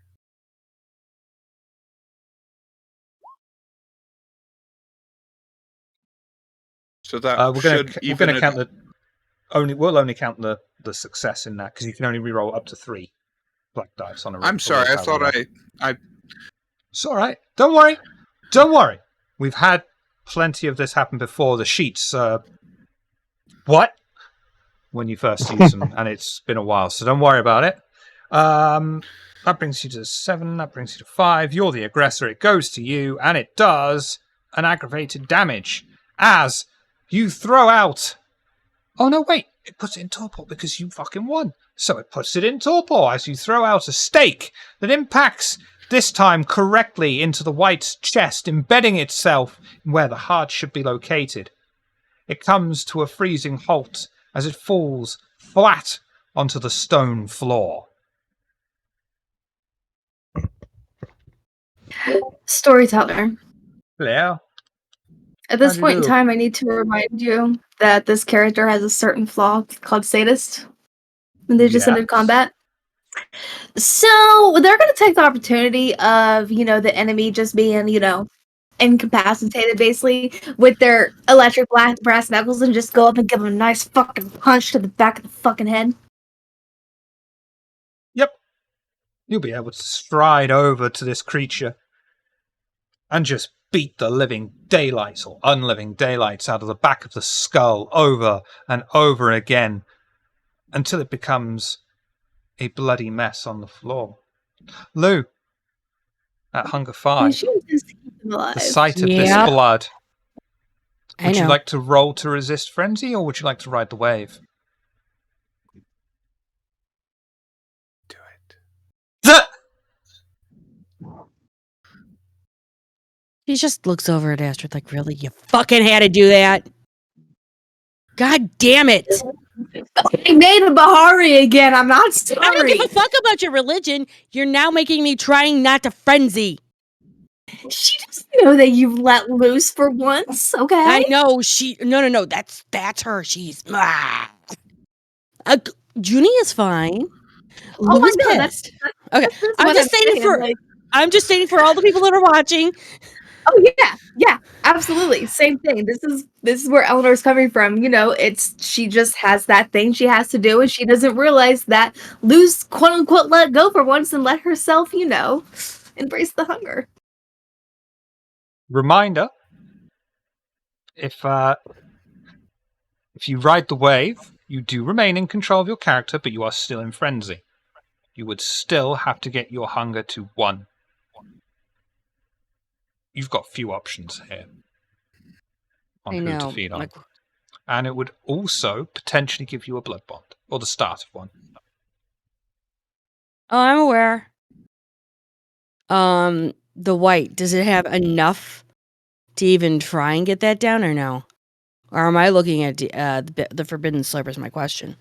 So that We're should even going to count we'll only count the success in that because you can only re-roll up to 3 black dice on a roll. I'm sorry, I thought I It's all right. Don't worry. Don't worry. We've had plenty of this happen before. The sheets, what? When you first use them, and it's been a while, so don't worry about it. That brings you to 7. That brings you to 5. You're the aggressor. It goes to you, and it does an aggravated damage as you throw out. Oh no! Wait, it puts it in torpor because you fucking won. So it puts it in torpor as you throw out a stake that impacts this time correctly into the white's chest, embedding itself in where the heart should be located. It comes to a freezing halt as it falls flat onto the stone floor. Storyteller. Hello? At this How'd you point in do? time, I need to remind you that this character has a certain flaw called sadist when they just ended Yes. combat. So they're going to take the opportunity of, the enemy just being, incapacitated basically with their electric brass knuckles and just go up and give them a nice fucking punch to the back of the fucking head. Yep. You'll be able to stride over to this creature and just beat the living daylights or unliving daylights out of the back of the skull over and over again until it becomes a bloody mess on the floor. Lou, at Hunger 5, She was just to keep them alive. the sight of this Yeah. blood. I Would you know. like to roll to resist frenzy, or would you like to ride the wave? do it. He just looks over at Astrid like, really? You fucking had to do that? God damn it. I made a Bahari again. I'm not I don't sorry. give a fuck about your religion. You're now making me trying not to frenzy. She doesn't know that you've let loose for once, okay? I know she. No. That's her. She's. Junie is fine. Oh, Lou's I know. That's pissed. Okay, that's I'm what just stating saying, for. like, I'm just stating for all the people that are watching. oh yeah, absolutely. Same thing. This is where Eleanor's coming from. She just has that thing she has to do, and she doesn't realize that Lou's quote unquote let go for once and let herself, embrace the hunger. Reminder, if you ride the wave, you do remain in control of your character, but you are still in frenzy. You would still have to get your hunger to 1. You've got few options here on I who to know. feed on. Like, And it would also potentially give you a blood bond, or the start of one. oh, I'm aware. The white, does it have enough to even try and get that down or no? Or am I looking at the Forbidden Slurp is my question.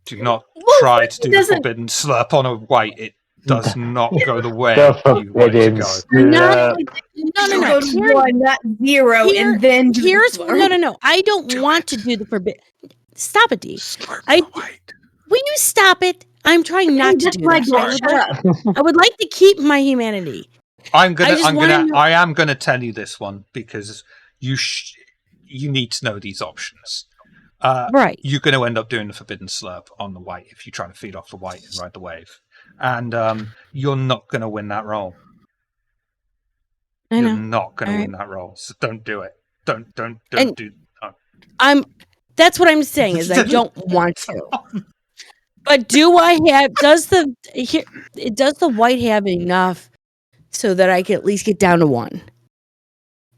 Do not Well, try to do the doesn't- forbidden slurp on a white. It does not go the way The you want it to forbidden go. Not, slurp. no. Go to Here- 1, not 0, here- and then do the Here's slurp. no. I don't Do want it. to do the forbidden. Stop it, D. Slurp I- the white. Will you stop it? I'm trying not to That's do my that. goal. I would, Shut like, I would like to keep my humanity. I am gonna tell you this one because you need to know these options. Right. You're going to end up doing the forbidden slurp on the white if you try to feed off the white and ride the wave, and you're not going to win that roll. I You're know. not going to All win that roll. So don't do it. Don't And- do. That's what I'm saying is I don't want to. But do I have? Does the white have enough so that I can at least get down to 1?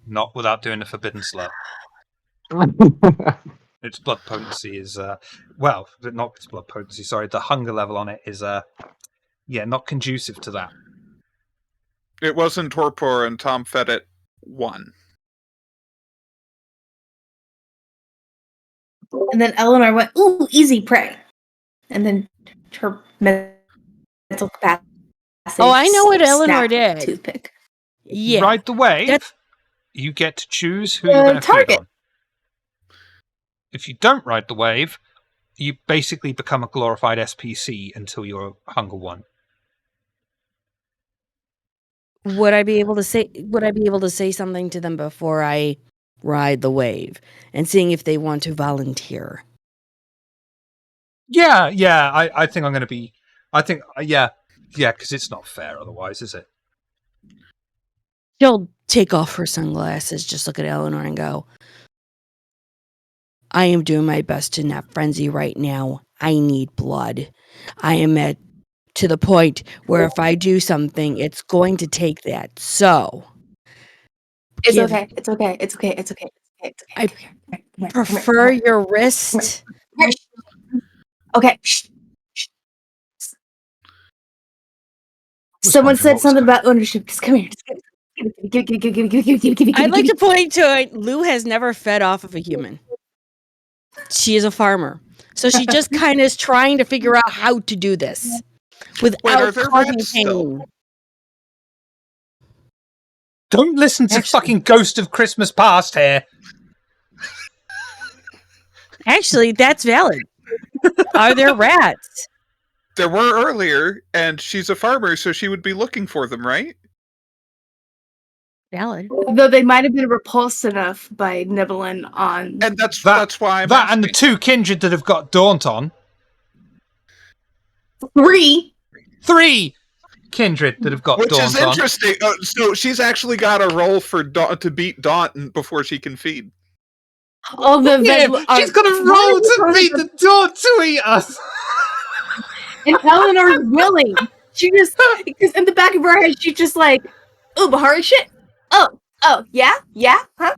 Not without doing the forbidden slurp. Its blood potency is not its blood potency. Sorry, the hunger level on it is not conducive to that. It wasn't torpor, and Tom fed it 1. And then Eleanor went, "Ooh, easy prey." And then her mental capacity. Oh, I know what Eleanor snapped like a did. toothpick. If you Yeah. ride the wave, That's- you get to choose who you're going to feed target. on. If you don't ride the wave, you basically become a glorified SPC until you're Hunger 1. Would I be able to say something to them before I ride the wave and seeing if they want to volunteer? Yeah, I think I'm going to be... yeah, because it's not fair otherwise, is it? She'll take off her sunglasses, just look at Eleanor and go, I am doing my best to not frenzy right now. I need blood. I am to the point where if I do something, it's going to take that. So, It's okay. It's okay. It's okay. It's okay. It's okay. I Come here. prefer your wrist. Okay. Someone said something about ownership. Just come here. Just give it. I'd like to point to it. Lou has never fed off of a human. She is a farmer. So she just kind of is trying to figure out how to do this Wait, are without there causing rats still? pain. Don't listen to Actually- fucking Ghost of Christmas Past here. Actually, that's valid. Are there rats? There were earlier, and she's a farmer, so she would be looking for them, right? Valid. Though they might have been repulsed enough by nibbling on. And that's That- why I'm That and the asking. 2 kindred that have got Daunt on. 3. 3 kindred that have got Which Daunt is on. interesting. So she's actually got a roll for to beat Daunt before she can feed. All the She's got a roll to beat the Daunt to eat us. And Eleanor's willing. She just, because in the back of her head, she's just like, "Oh, Bahari shit. Oh, yeah, huh?"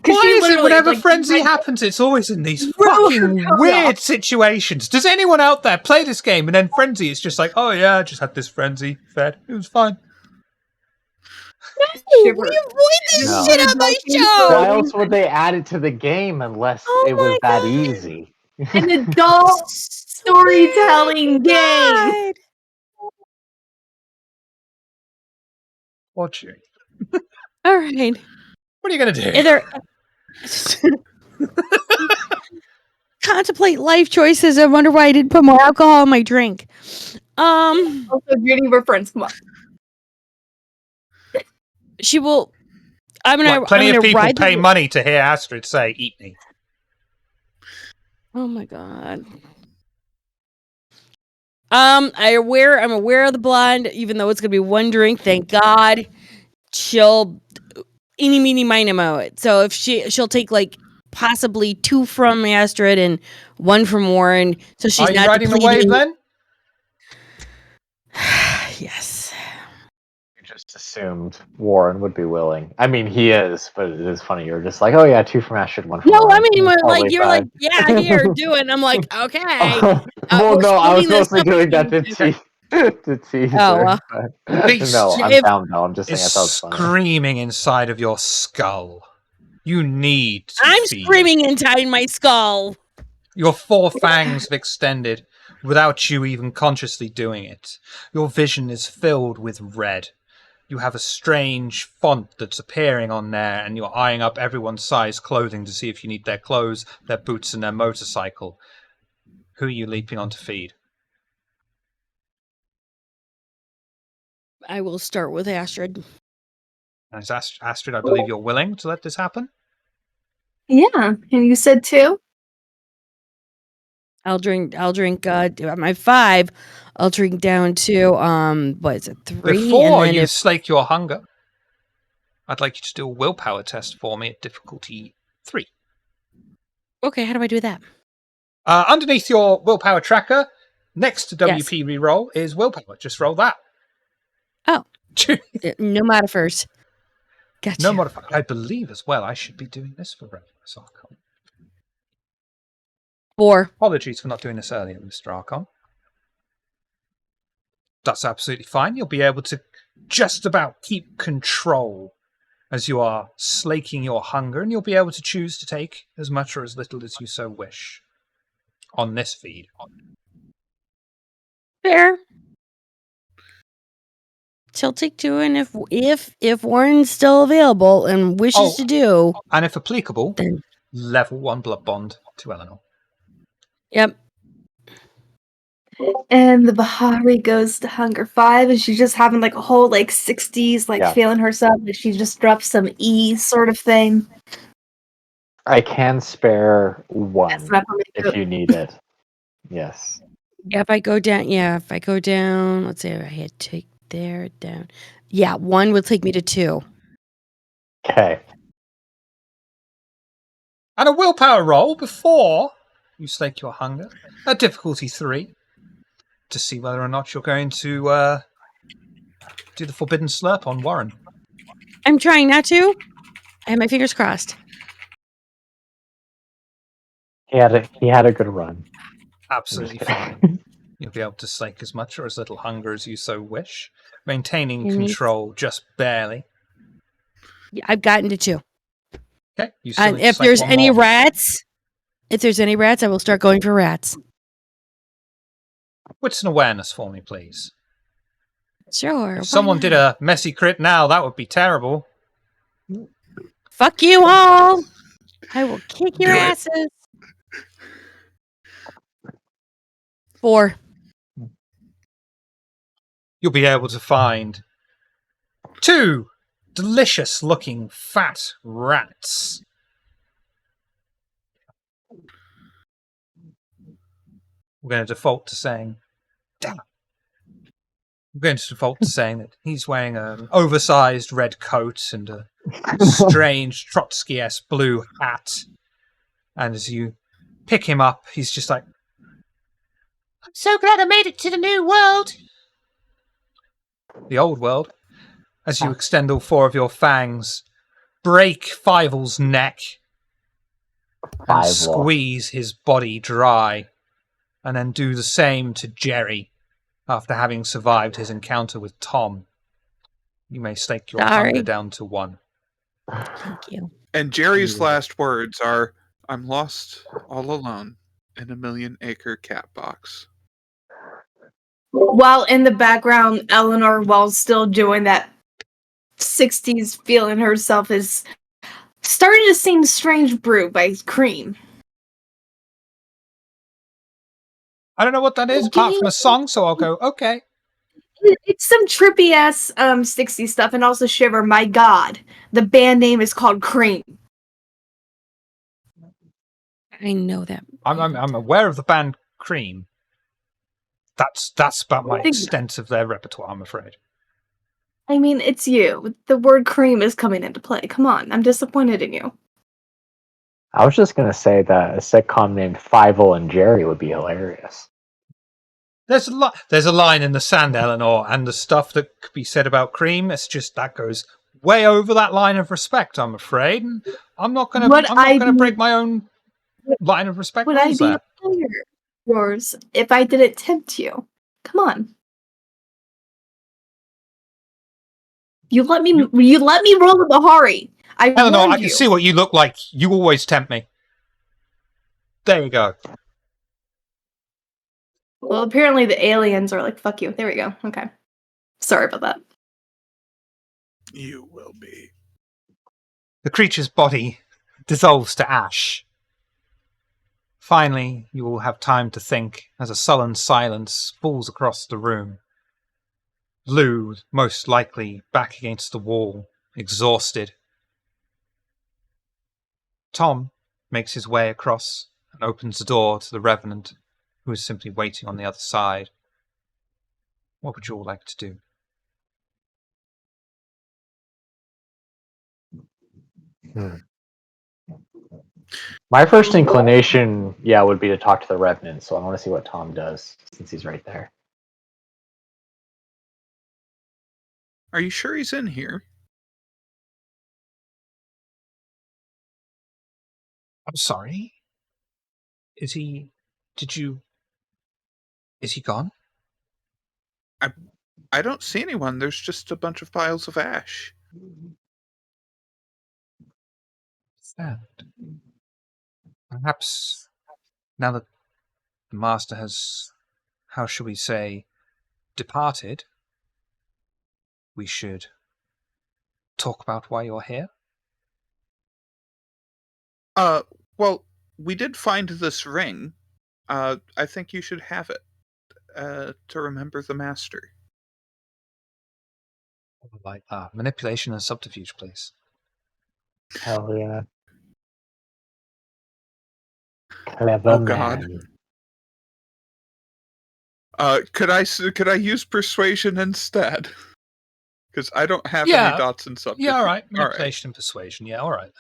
Why she is it literally, whenever like, frenzy happens, it's always in these Bro, fucking hurry weird up. situations? Does anyone out there play this game and then frenzy is just like, oh yeah, I just had this frenzy fed. It was fine. Shiver. We avoid this No. shit on my Why show. else would they add it to the game unless Oh it was my that God. easy? An adult storytelling game. God. Watch you. All right. What are you gonna do? Either contemplate life choices and wonder why I didn't put more alcohol in my drink. Also, Judy, we're friends. Come on. She will. I'm Like, gonna. plenty I'm of gonna people ride pay the, money to hear Astrid say, "Eat me." Oh my God. I'm aware of the blonde, even though it's gonna be one drink. Thank God. She'll eeny meeny miny moe it. So if she'll take like possibly 2 from Astrid and 1 from Warren. So she's Are you not riding the wave depleting. then? Yes. You just assumed Warren would be willing. I mean, he is, but it is funny. You're just like, oh yeah, 2 from Astrid, 1 from No, I Warren. mean, It's like totally you're like, fine. yeah, here, do it. And I'm like, okay. Well, we're no, I was splitting this mostly up doing that between to two. to tease Oh, her. but- Beast no, I'm if- down now. I'm just saying Is I thought it was funny. screaming inside of your skull. You need to I'm feed. screaming inside my skull. Your 4 fangs have extended without you even consciously doing it. Your vision is filled with red. You have a strange font that's appearing on there, and you're eyeing up everyone's size clothing to see if you need their clothes, their boots, and their motorcycle. Who are you leaping on to feed? I will start with Astrid. As Astrid, I believe you're willing to let this happen? Yeah, and you said 2. I'll drink at my 5. I'll drink down to what is it, 3? Before and then you slake your hunger, I'd like you to do a willpower test for me at difficulty 3. okay, how do I do that? Underneath your willpower tracker, next to Yes. WP reroll is willpower. Just roll that. Oh. No modifiers. Gotcha. No modifier. I believe as well I should be doing this for Reverence Archon. 4. Apologies for not doing this earlier, Mr. Archon. That's absolutely fine. You'll be able to just about keep control as you are slaking your hunger, and you'll be able to choose to take as much or as little as you so wish on this feed. Fair. She'll take 2, and if Warren's still available and wishes to do, And if applicable, then level 1 blood bond to Eleanor. yep. And the Bahari goes to hunger 5, and she's just having like a whole like 60s, like Yeah. feeling herself, and she just drops some E sort of thing. I can spare one That's not for me. if you need it. Yes. Yeah, if I go down, let's say I had to take there down. Yeah, 1 will take me to 2. Okay. And a willpower roll before you slake your hunger at difficulty 3 to see whether or not you're going to do the forbidden slurp on Warren. I'm trying not to. I have my fingers crossed. He had a good run. Absolutely I'm just fine. You'll be able to slake as much or as little hunger as you so wish, maintaining You need- control just barely. Yeah, I've gotten to 2. Okay, you still And need to if slake there's one any more. rats, I will start going for rats. Wits and awareness for me, please. Sure. why If someone did not? a messy crit now, that would be terrible. Fuck you all. I will kick your Do it. asses. 4. You'll be able to find 2 delicious-looking fat rats. We're going to default to saying, damn. I'm going to default to saying that he's wearing an oversized red coat and a strange Trotsky-esque blue hat. And as you pick him up, he's just like, I'm so glad I made it to the new world. The old world. As you extend all 4 of your fangs, break Fievel's neck, and Fievel. squeeze his body dry, and then do the same to Jerry after having survived his encounter with Tom. You may stake your Sorry. hunger down to 1. Thank you. And Jerry's last words are, "I'm lost all alone in a 1,000,000-acre cat box." While in the background, Eleanor, while still doing that 60s feeling herself, is starting to sing Strange Brew by Cream. I don't know what that is, apart from a song, so I'll go, okay. It's some trippy ass 60s stuff, and also Shiver. My God, the band name is called Cream. I know that. I'm aware of the band Cream. That's about my extent of their repertoire, I'm afraid. I mean, it's you. The word cream is coming into play. Come on, I'm disappointed in you. I was just gonna say that a sitcom named Fievel and Jerry would be hilarious. There's a line in the sand, Eleanor, and the stuff that could be said about Cream, it's just that goes way over that line of respect, I'm afraid. And I'm not gonna break my own line of respect Would I rules be there. a player yours if I didn't tempt you? Come on. You let me roll the Bahari. Eleanor, warned I can you. see what you look like. You always tempt me. There you go. Well, apparently the aliens are like, fuck you. There we go. Okay. Sorry about that. You will be. The creature's body dissolves to ash. Finally, you will have time to think as a sullen silence falls across the room. Lou, most likely, back against the wall, exhausted. Tom makes his way across and opens the door to the Revenant, who is simply waiting on the other side. What would you all like to do? My first inclination, would be to talk to the Revenant, so I want to see what Tom does, since he's right there. Are you sure he's in here? I'm sorry? Is he gone? I don't see anyone. There's just a bunch of piles of ash. understand. Perhaps now that the master has, how shall we say, departed, we should talk about why you're here? Well, we did find this ring. I think you should have it, to remember the master. Like manipulation and subterfuge, please. Hell yeah. Clever Oh, God. man. Could I use persuasion instead? Because I don't have any Yeah. dots in subterfuge. Yeah, all right. All right. Manipulation and persuasion. Yeah, all right.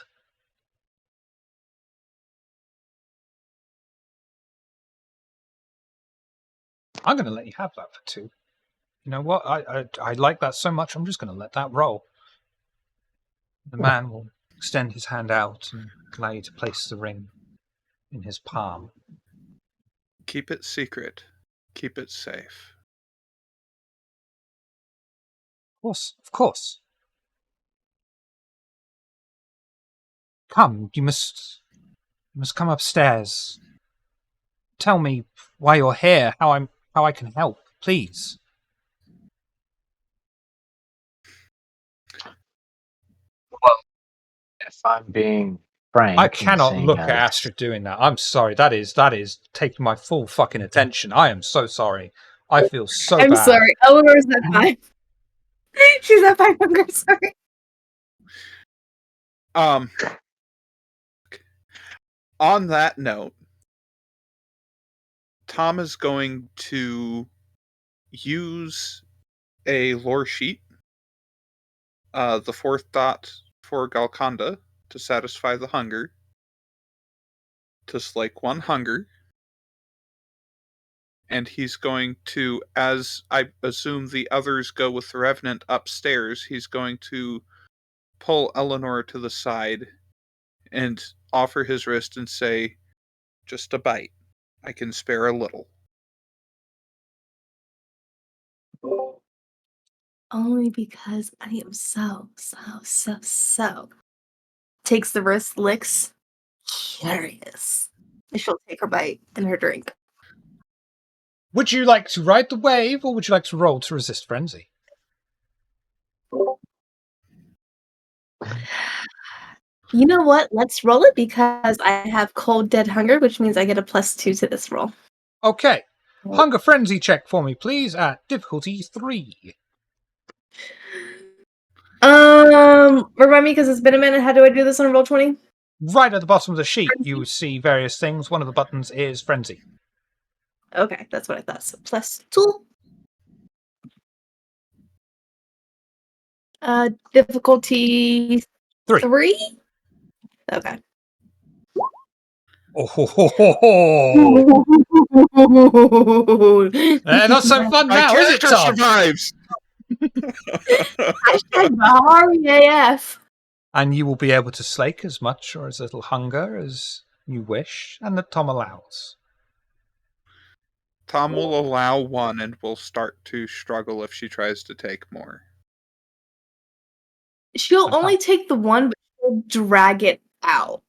I'm going to let you have that for 2. You know what? I like that so much, I'm just going to let that roll. The man will extend his hand out and allow you to place the ring in his palm. Keep it secret. Keep it safe. Of course, of course. Come, you must come upstairs. Tell me why you're here, how I can help, please. If I'm being frank, I cannot seeing look at as Astrid doing that. I'm sorry. That is taking my full fucking attention. I am so sorry. I feel so I'm bad. sorry. Eleanor's at 5. She's at 5 hunger, sorry. On that note, Tom is going to use a lore sheet, the 4th dot for Galconda, to satisfy the hunger, to slake 1 hunger, and he's going to, as I assume the others go with the Revenant upstairs, he's going to pull Eleanor to the side and offer his wrist and say, "Just a bite. I can spare a little." Only because I am so. Takes the wrist, licks. Curious. And she'll take her bite and her drink. Would you like to ride the wave, or would you like to roll to resist frenzy? You know what? Let's roll it because I have cold dead hunger, which means I get a +2 to this roll. Okay. Hunger frenzy check for me, please, at difficulty 3. Remind me because it's been a minute. How do I do this on Roll20? Right at the bottom of the sheet, you see various things. One of the buttons is frenzy. Okay, that's what I thought. So +2. Difficulty 3? Okay. Oh, ho, ho, ho, ho. Not so fun My now, is it, character Tom? survives! Hashtag Bahari AF. And you will be able to slake as much or as little hunger as you wish, and that Tom allows. Tom will allow 1 and will start to struggle if she tries to take more. She'll only take the 1, but she'll drag it out.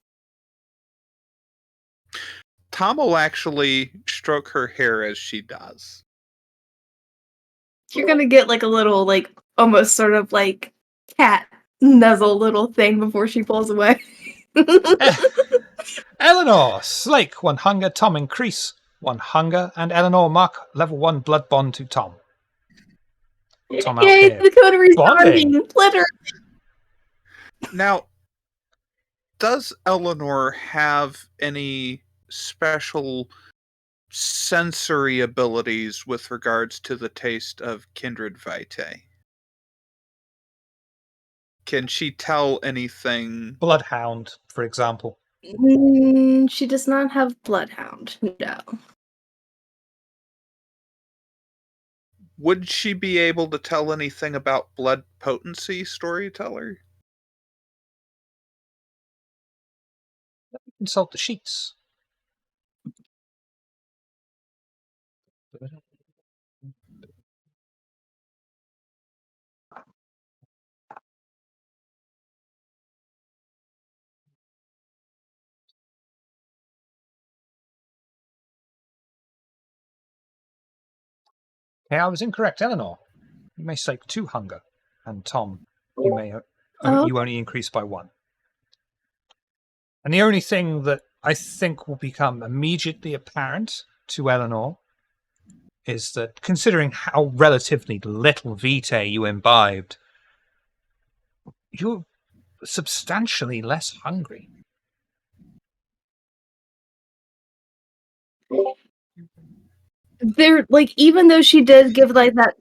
Tom will actually stroke her hair as she does. You're gonna get like a little, like, almost sort of like cat nuzzle little thing before she pulls away. Eleanor, slake 1 hunger, Tom increase 1 hunger, and Eleanor mark level 1 blood bond to Tom. Tom out Yay, here. the coteries Bonding. bonding. Glitter. Now, does Eleanor have any special sensory abilities with regards to the taste of kindred vitae? Can she tell anything? Bloodhound, for example. She does not have Bloodhound. No. Would she be able to tell anything about blood potency, storyteller? Consult the sheets. Hey, I was incorrect, Eleanor. You may slake 2 hunger, and Tom, you may Oh. you only increase by 1. And the only thing that I think will become immediately apparent to Eleanor is that, considering how relatively little vitae you imbibed, you're substantially less hungry. There, like, even though she did give like that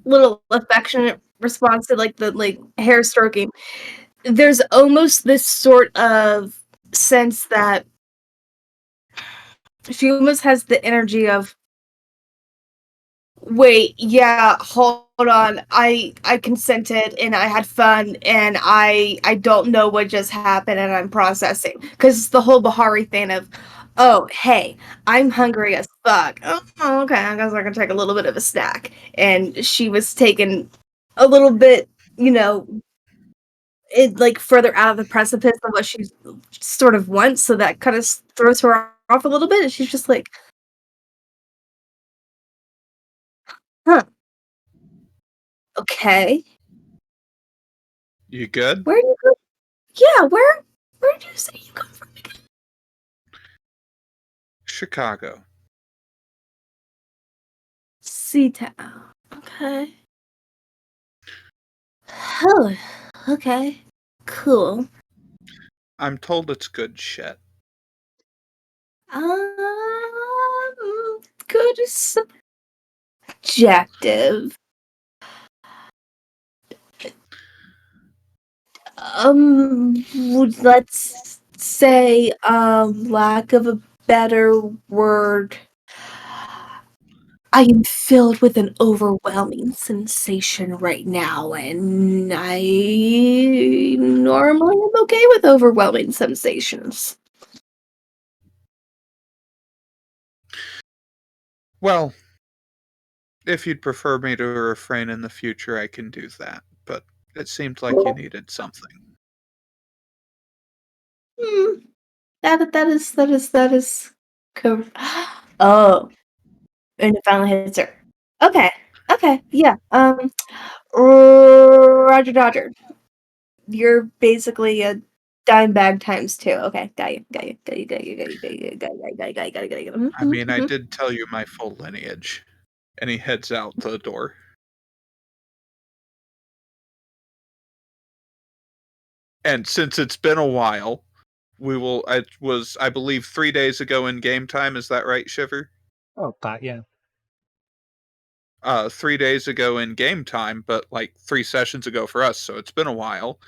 little affectionate response to like the like hair stroking, there's almost this sort of sense that she almost has the energy of, wait, yeah, hold on, I consented and I had fun and I don't know what just happened and I'm processing, because it's the whole Bahari thing of, oh hey, I'm hungry as fuck. Oh, okay, I guess I can take a little bit of a snack. And she was taken a little bit, it like further out of the precipice of what she sort of wants, so that kind of throws her off a little bit, and she's just like, huh, okay. You good? Where do you go? Yeah, where do you say you come from again? Chicago. Seatown. Okay. Oh, okay. Cool. I'm told it's good shit. Good subjective. Let's say, lack of a better word, I am filled with an overwhelming sensation right now, and I normally am okay with overwhelming sensations. Well, if you'd prefer me to refrain in the future, I can do that. But it seemed like you needed something. Hmm. That is co- Oh, and it finally hits her. Okay. Okay. Yeah. Roger Dodger. You're basically a dime bag times 2. Okay. Got you. Got you. Got you. Got you. Got you. Got you. Got you. Got you. Got you. Got you. Got you. I mean, I Mhm. did tell you my full lineage. And he heads out the door. And since it's been a while, it was, I believe, 3 days ago in game time. Is that right, Shiver? Oh, that, yeah. 3 days ago in game time, but like 3 sessions ago for us, so it's been a while.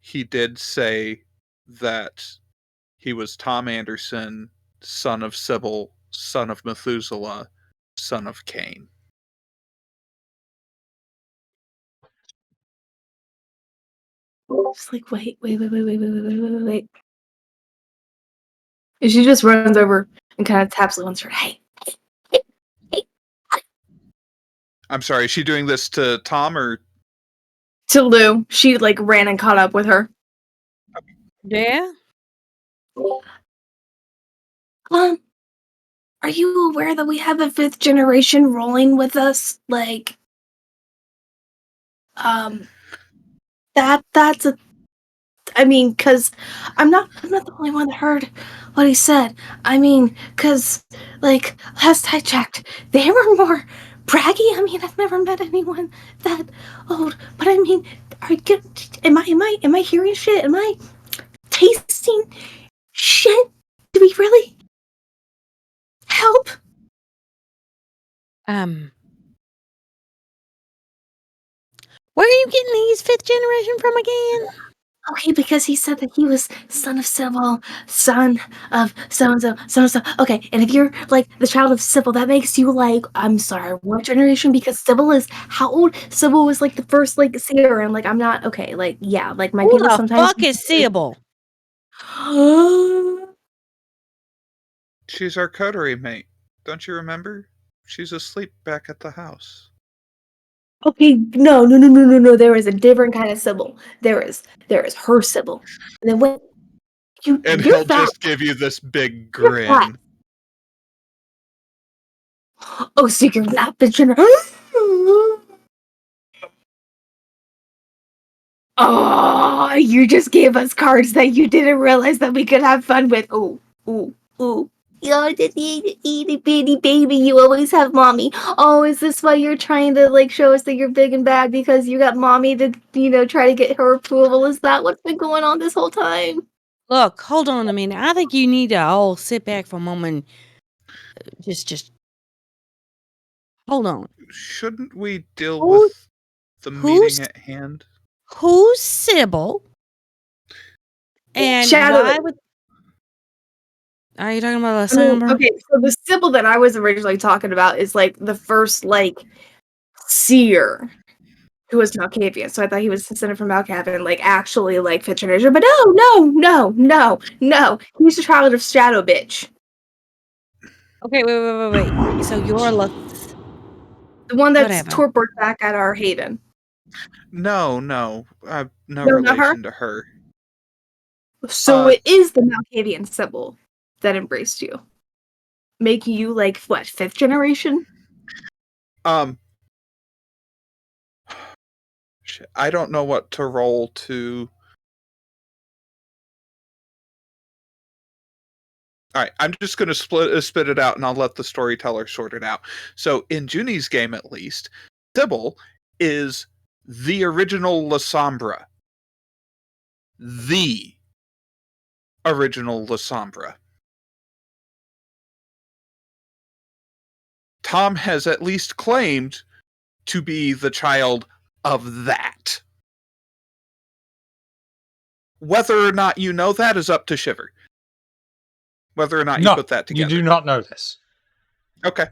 He did say that he was Tom Anderson, son of Sybil, son of Methuselah, son of Cain. Just like, wait. And she just runs over and kind of taps Lou on her. Hey, hey, hey. I'm sorry, is she doing this to Tom or? To Lou. She like ran and caught up with her. Yeah? Um, are you aware that we have a 5th generation rolling with us? Like, um, that's a. I mean, because I'm not the only one that heard what he said. I mean, because like last I checked, they were more braggy. I mean, I've never met anyone that old. But I mean, am I hearing shit? Am I tasting shit? Do we really help? Where are you getting these 5th generation from again? Okay, because he said that he was son of Sybil, son of so-and-so, so-and-so. Okay, and if you're, like, the child of Sybil, that makes you, like, I'm sorry, what generation? Because Sybil is how old? Sybil was, like, the first, like, seer, and, like, I'm not, okay, like, yeah, like, my Who people the sometimes... fuck is Sybil? She's our coterie mate. Don't you remember? She's asleep back at the house. Okay, no, there is a different kind of Sybil. There is her Sybil. And then when And you're he'll fat, just give you this big you're fat. grin. Oh, so you're not the generation. Oh, you just gave us cards that you didn't realize that we could have fun with. Ooh, ooh, ooh. You're the itty bitty baby. You always have mommy. Oh, is this why you're trying to like show us that you're big and bad because you got mommy to try to get her approval? Is that what's been going on this whole time? Look, hold on a minute. I think you need to all sit back for a moment. Just hold on. Shouldn't we deal Who- with the who's- meeting at hand? Who's Sybil? And Shadow. why would? Are you talking about the Sombra? Okay, so the Sybil that I was originally talking about is like the first like seer who was Malkavian. So I thought he was descended from Malkavian, like actually like fifth generation. But no. He's the child of Shadow bitch. Okay, wait. So you're The one that's Whatever. torpor back at our haven. No. I've no No, not her? relation to her. So it is the Malkavian Sybil that embraced you. Making you like what, fifth generation? Shit, I don't know what to roll to. All right, I'm just going to spit it out, and I'll let the storyteller sort it out. So, in Junie's game, at least, Sybil is the original Lasombra. The original Lasombra. Tom has at least claimed to be the child of that. Whether or not you know that is up to Shiver. Whether or not you put that together. You do not know this. Okay.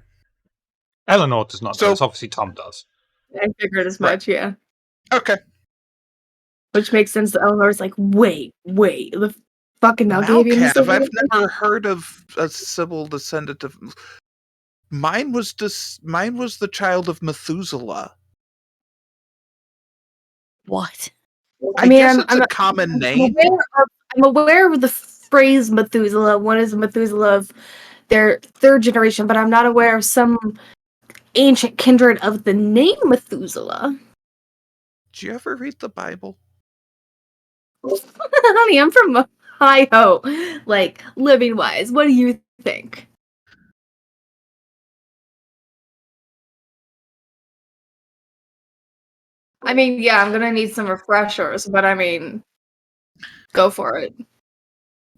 Eleanor does not So- know this. Obviously, Tom does. I figured as Right. much, yeah. Okay. Which makes sense. The Eleanor's like, wait, the fucking Malkavian is Malkav, the I've never heard of a Sybil descendant of. Mine was the child of Methuselah. what? I guess it's a common name. I'm aware of the phrase Methuselah. One is Methuselah of their third generation, but I'm not aware of some ancient kindred of the name Methuselah. Did you ever read the Bible? Honey, I'm from Ohio. Like, living wise, what do you think? I mean, yeah, I'm gonna need some refreshers, but I mean, go for it.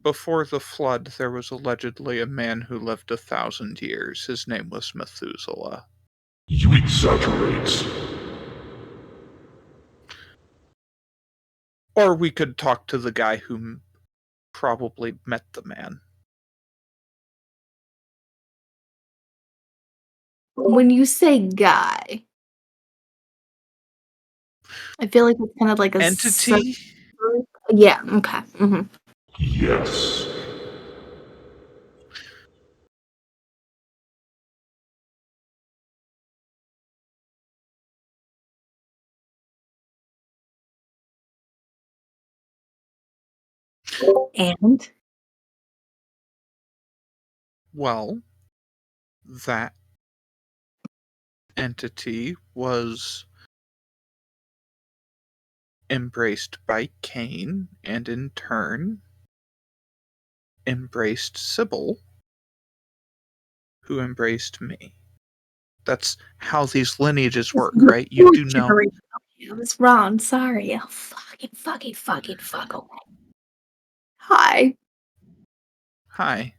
Before the flood, there was allegedly a man who lived 1,000 years. His name was Methuselah. You exaggerate. Or we could talk to the guy who probably met the man. When you say guy, I feel like it's kind of like a Entity? Yeah. Okay. Mm-hmm. Yes. And Well, that entity was embraced by Cain, and in turn embraced Sybil, who embraced me. That's how these lineages work, right? You do know. I was wrong. Sorry. Oh, fuck. Okay. Hi. Hi.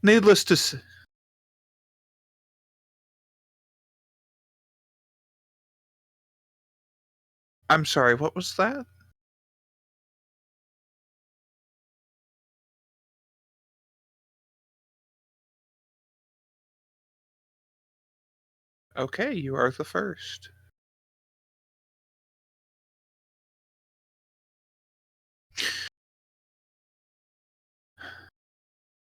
Needless to say. I'm sorry, what was that? Okay, you are the first.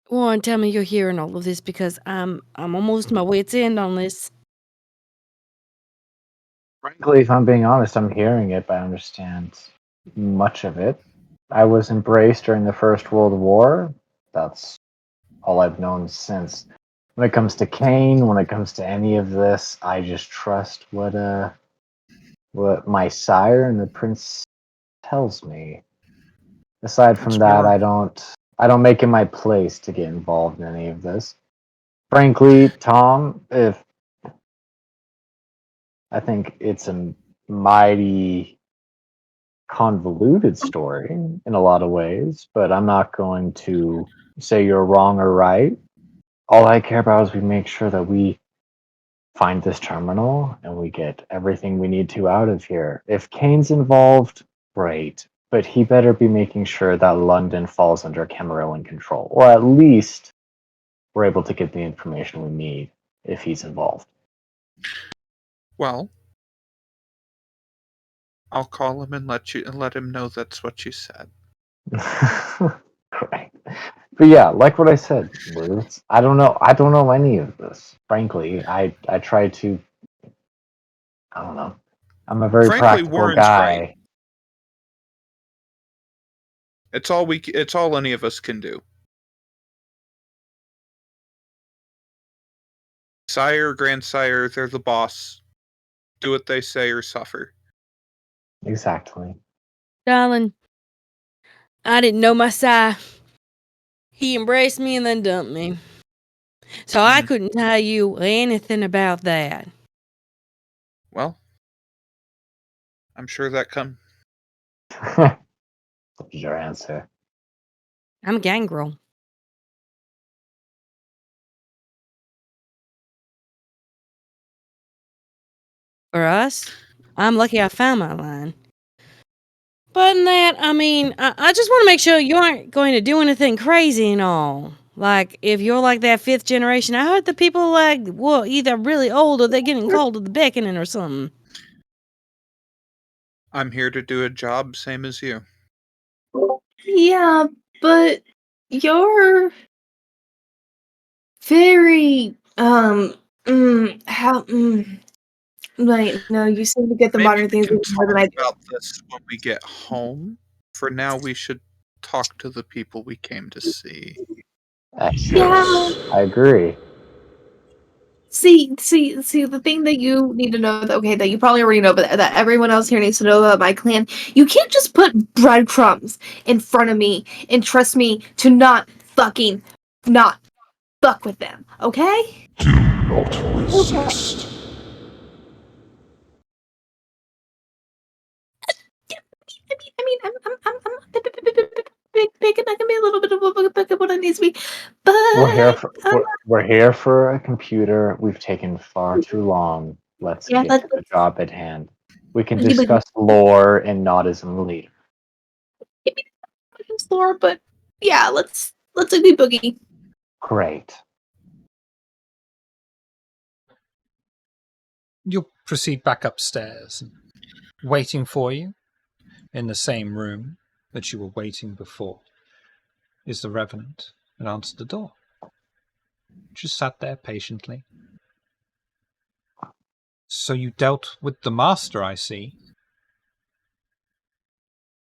Well, and tell me you're hearing all of this because I'm almost to my wits' end on this. Frankly, if I'm being honest, I'm hearing it, but I understand much of it. I was embraced during the First World War. That's all I've known since. When it comes to Kane, when it comes to any of this, I just trust what my sire and the prince tells me. Aside from It's that, more. I don't make it my place to get involved in any of this. Frankly, Tom, if I think it's a mighty convoluted story in a lot of ways, but I'm not going to say you're wrong or right. All I care about is we make sure that we find this terminal and we get everything we need to out of here. If Kane's involved, great, but he better be making sure that London falls under Camarilla control, or at least we're able to get the information we need if he's involved. Well, I'll call him and let him know that's what you said. Right. But yeah, like what I said, Liz, I don't know any of this. Frankly, I try to, I don't know. I'm a very Frankly, practical Warren's right. guy. It's all any of us can do. Sire, grandsire, they're the boss. Do what they say or suffer. Exactly. Darling, I didn't know my sire. He embraced me and then dumped me. So I couldn't tell you anything about that. Well, I'm sure that What is your answer? I'm a gangrel. For us, I'm lucky I found my line. But in that, I mean, I just want to make sure you aren't going to do anything crazy and all. Like, if you're like that fifth generation, I heard the people like, well, either really old or they're getting called to the beckoning or something. I'm here to do a job same as you. Yeah, but you're very like, no, you seem to get the Maybe modern we things can more than talk I do. about this when we get home. For now, we should talk to the people we came to see. Yeah. I agree. See, the thing that you need to know that okay, that you probably already know, but that everyone else here needs to know about my clan. You can't just put breadcrumbs in front of me and trust me to not fuck with them, okay? Do not Okay. resist. I'm big, and I can be a little bit of a what I need to be, We're here for a computer. We've taken far too long. Let's yeah, get let's to the job at hand. We can boogie boogie. discuss lore and nodism later. Maybe not floor, but yeah, let's boogie boogie. Great. You'll proceed back upstairs. Waiting for you, in the same room that you were waiting before, is the Revenant and answered the door. Just sat there patiently. So you dealt with the Master, I see.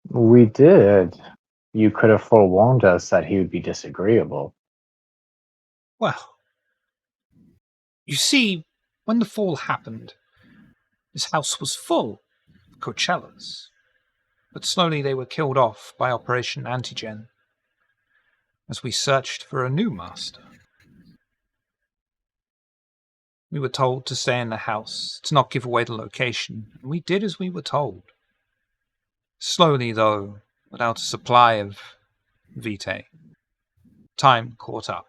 We did. You could have forewarned us that he would be disagreeable. Well, you see, when the fall happened, his house was full of Coachellas, but slowly they were killed off by Operation Antigen as we searched for a new master. We were told to stay in the house, to not give away the location, and we did as we were told. Slowly, though, without a supply of vitae, time caught up.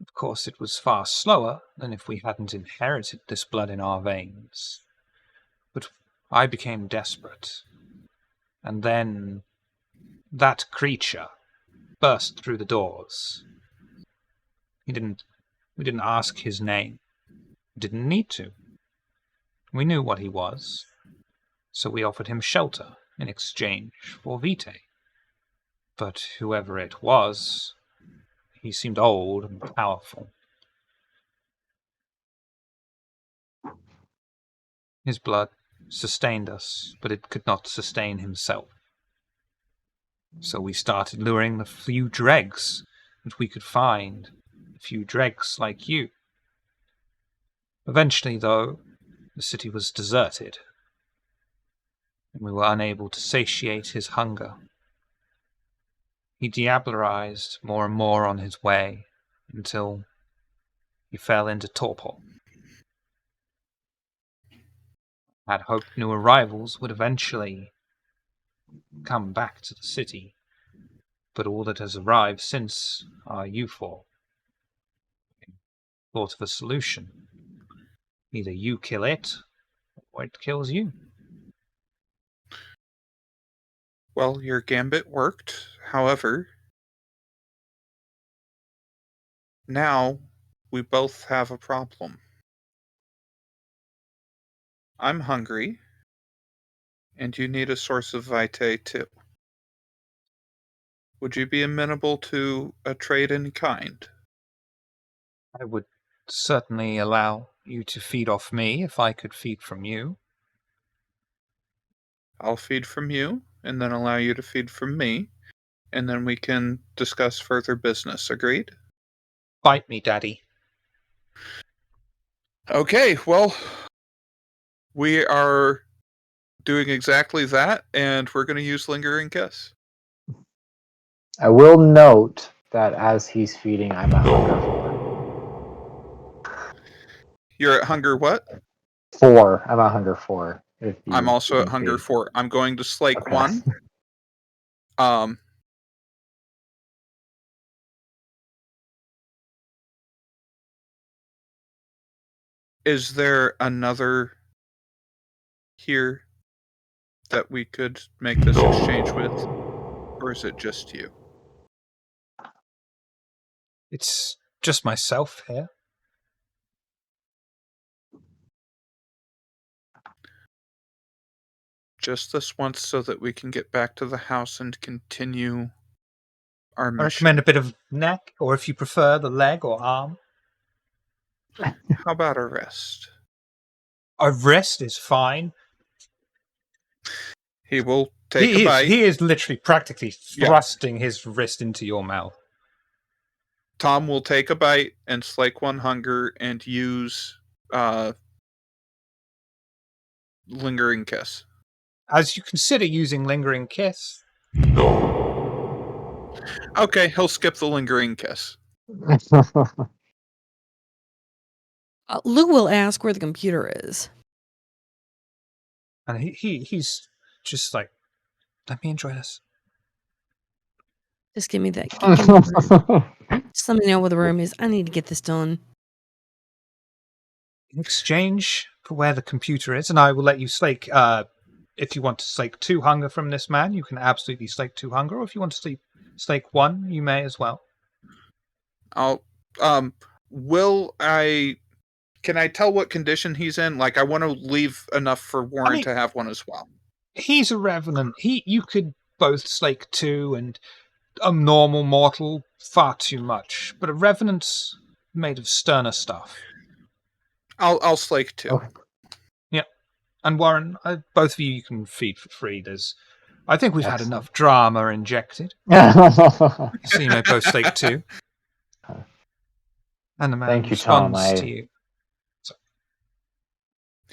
Of course, it was far slower than if we hadn't inherited this blood in our veins. But I became desperate. And then that creature burst through the doors. We didn't ask his name. We didn't need to. We knew what he was, so we offered him shelter in exchange for vitae. But whoever it was, he seemed old and powerful. His blood sustained us, but it could not sustain himself. So we started luring the few dregs that we could find a few dregs like you. Eventually, though, the city was deserted, and we were unable to satiate his hunger. He diablerized more and more on his way until he fell into torpor. I had hoped new arrivals would eventually come back to the city, but all that has arrived since are you four. Thought of a solution. Either you kill it, or it kills you. Well, your gambit worked. However, now we both have a problem. I'm hungry, and you need a source of vitae too. Would you be amenable to a trade in kind? I would certainly allow you to feed off me if I could feed from you. I'll feed from you, and then allow you to feed from me, and then we can discuss further business. Agreed? Bite me, Daddy. Okay, well, we are doing exactly that, and we're going to use Lingering Kiss. I will note that as he's feeding, I'm at hunger You're at hunger what? 4. I'm at hunger 4. If you I'm also at can hunger feed. 4. I'm going to slake Okay. 1. Is there another here that we could make this exchange with? Or is it just you? It's just myself here. Just this once so that we can get back to the house and continue our I mission. recommend a bit of neck, or if you prefer, the leg or arm. How about a rest? A wrist is fine. He will take a bite. He is literally practically Yeah. thrusting his wrist into your mouth. Tom will take a bite and slake 1 hunger and use Lingering Kiss. As you consider using Lingering Kiss, No. Okay, he'll skip the Lingering Kiss. Lou will ask where the computer is. and he's just like, let me enjoy this. Just give me that. Give me the room. Just let me know where the room is. I need to get this done. In exchange for where the computer is, and I will let you slake, if you want to slake 2 hunger from this man, you can absolutely slake 2 hunger, or if you want to slake 1, you may as well. Can I tell what condition he's in? Like, I want to leave enough for Warren to have one as well. He's a revenant. You could both slake 2, and a normal mortal, far too much. But a revenant's made of sterner stuff. I'll slake 2. Oh. Yeah. And Warren, both of you can feed for free. I think we've had Excellent. enough drama injected. So you may both slake 2. And the man Thank you, Tom. responds to you.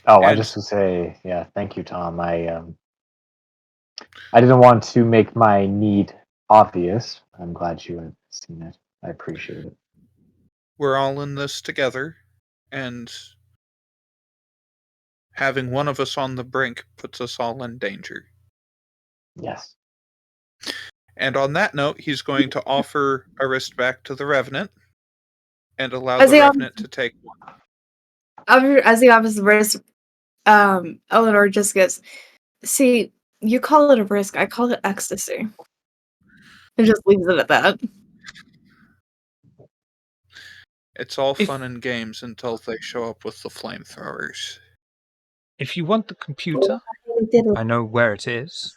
I just would say, yeah, thank you, Tom. I didn't want to make my need obvious. I'm glad you have seen it. I appreciate it. We're all in this together, and having one of us on the brink puts us all in danger. Yes. And on that note, he's going to offer a wrist back to the Revenant and allow As the he Revenant to take one. As he offers the wrist, Eleanor just goes, see, you call it a risk, I call it ecstasy. And just leaves it at that. It's all fun and games until they show up with the flamethrowers. If you want the computer, I know where it is.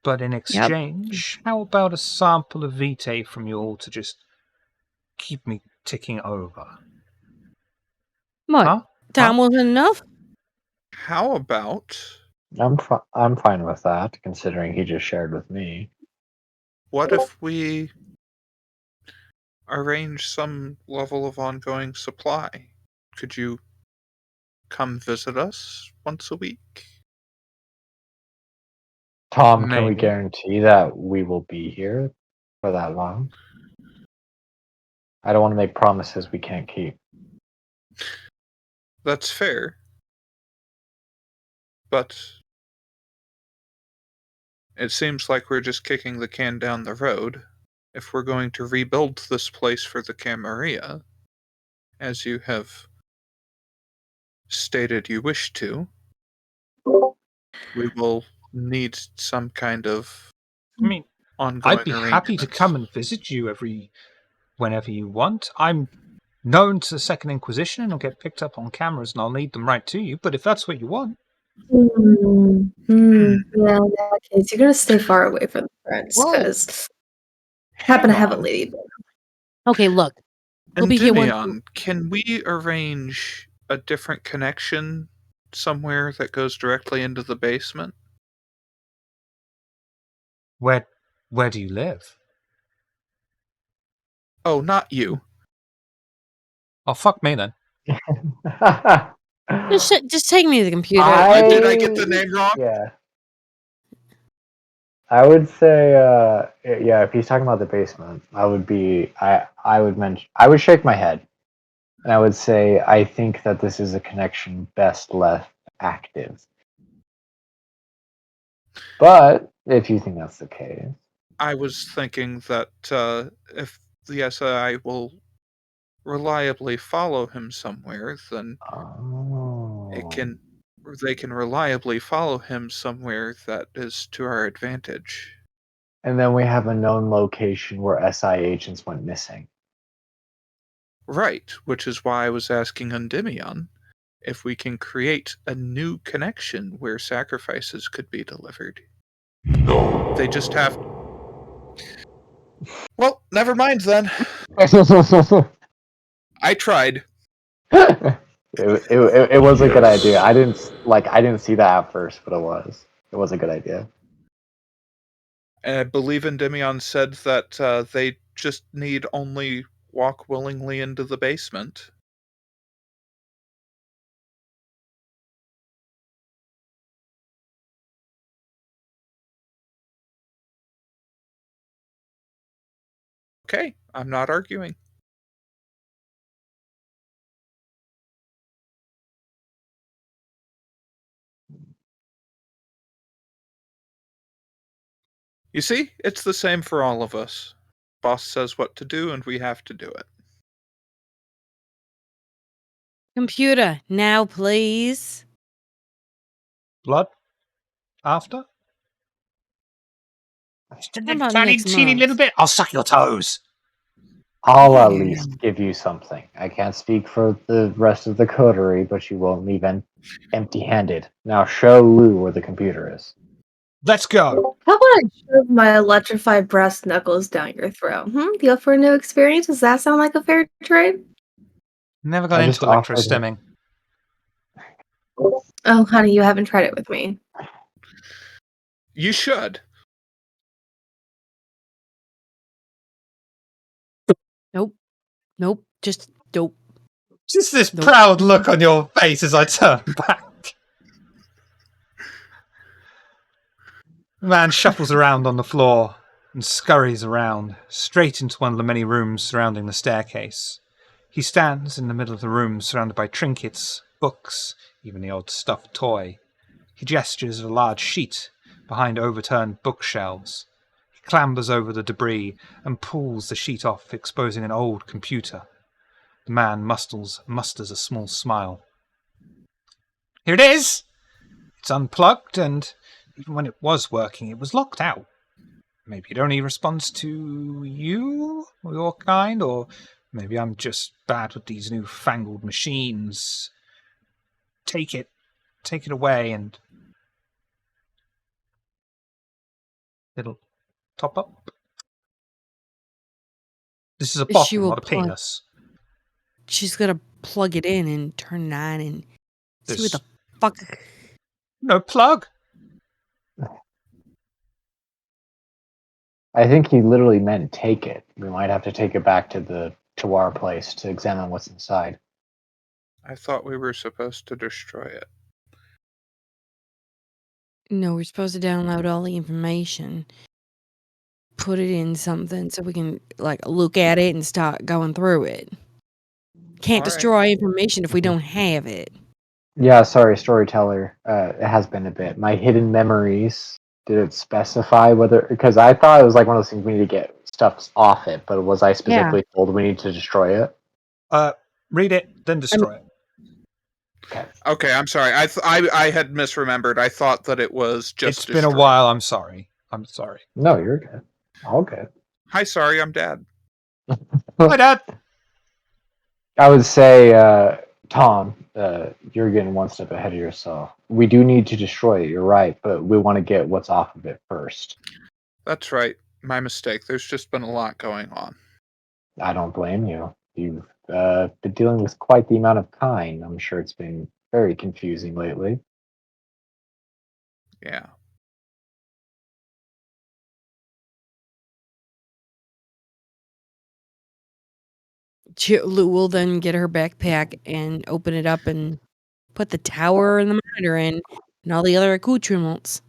But in exchange, how about a sample of vitae from you all to just keep me ticking over? What? Huh? Time wasn't enough? How about... I'm fine with that, considering he just shared with me. What if we arrange some level of ongoing supply. Could you come visit us once a week? Tom, can we Maybe. guarantee that we will be here for that long? I don't want to make promises we can't keep. That's fair. But it seems like we're just kicking the can down the road. If we're going to rebuild this place for the Camarilla, as you have stated you wish to, we will need some kind of I mean, ongoing I'd be happy to arrangements. come and visit you whenever you want. I'm known to the Second Inquisition and I'll get picked up on cameras and I'll lead them right to you, but if that's what you want. Yeah, in that case, you're gonna stay far away from the friends, Whoa. because happen to Hang have a on. lady. Okay, look. We'll be here Endymion, can we arrange a different connection somewhere that goes directly into the basement? Where do you live? Oh, not you. Oh, fuck me then. Just take me to the computer. Did I get the name wrong? Yeah. I would say, yeah, if he's talking about the basement, I would shake my head. And I would say, I think that this is a connection best left active. But if you think that's the case. I was thinking that if the SI will reliably follow him somewhere, then they can reliably follow him somewhere that is to our advantage. And then we have a known location where SI agents went missing. Right, which is why I was asking Endymion if we can create a new connection where sacrifices could be delivered. No. They just have. Well, never mind then. I tried. It was a good idea. I didn't see that at first, but it was a good idea. And I believe Endymion said that they just need only walk willingly into the basement. Okay, I'm not arguing. You see, it's the same for all of us. Boss says what to do, and we have to do it. Computer, now please. Blood? After? Just How a about tiny, next teeny month? little bit. I'll suck your toes. I'll at least give you something. I can't speak for the rest of the coterie, but you won't leave empty-handed. Now show Lou where the computer is. Let's go. How about I shove my electrified brass knuckles down your throat? Go for a new experience? Does that sound like a fair trade? Never got I into just offered electrostimming. Oh, honey, you haven't tried it with me. You should. Nope. Just dope. Just this Nope. proud look on your face as I turn back. The man shuffles around on the floor and scurries around, straight into one of the many rooms surrounding the staircase. He stands in the middle of the room, surrounded by trinkets, books, even the odd stuffed toy. He gestures at a large sheet behind overturned bookshelves. He clambers over the debris and pulls the sheet off, exposing an old computer. The man musters a small smile. Here it is! It's unplugged, and even when it was working, it was locked out. Maybe it only responds to you or your kind, or maybe I'm just bad with these newfangled machines. Take it away, and it'll top up. This is a She bottle, will not a plug. penis. She's gonna plug it in and turn it on and see what the fuck. No plug. I think he literally meant take it. We might have to take it back to our place to examine what's inside. I thought we were supposed to destroy it. No, we're supposed to download all the information, put it in something so we can like look at it and start going through it. Can't All right. destroy information if we don't have it. Yeah, sorry, storyteller. It has been a bit. My hidden memories. Did it specify whether? Because I thought it was like one of those things we need to get stuff off it, but was I specifically told we need to destroy it? Read it, then destroy it. Okay, I'm sorry. I had misremembered. I thought that it was just. It's been a destroy. while. I'm sorry. No, you're good. All good. Hi, sorry, I'm Dad. Hi, Dad. I would say, Tom, you're getting one step ahead of yourself. We do need to destroy it. You're right, but we want to get what's off of it first. That's right. My mistake. There's just been a lot going on. I don't blame you. You've been dealing with quite the amount of kind. I'm sure it's been very confusing lately. Yeah. Lou will then get her backpack and open it up and put the tower and the monitor in and all the other accoutrements.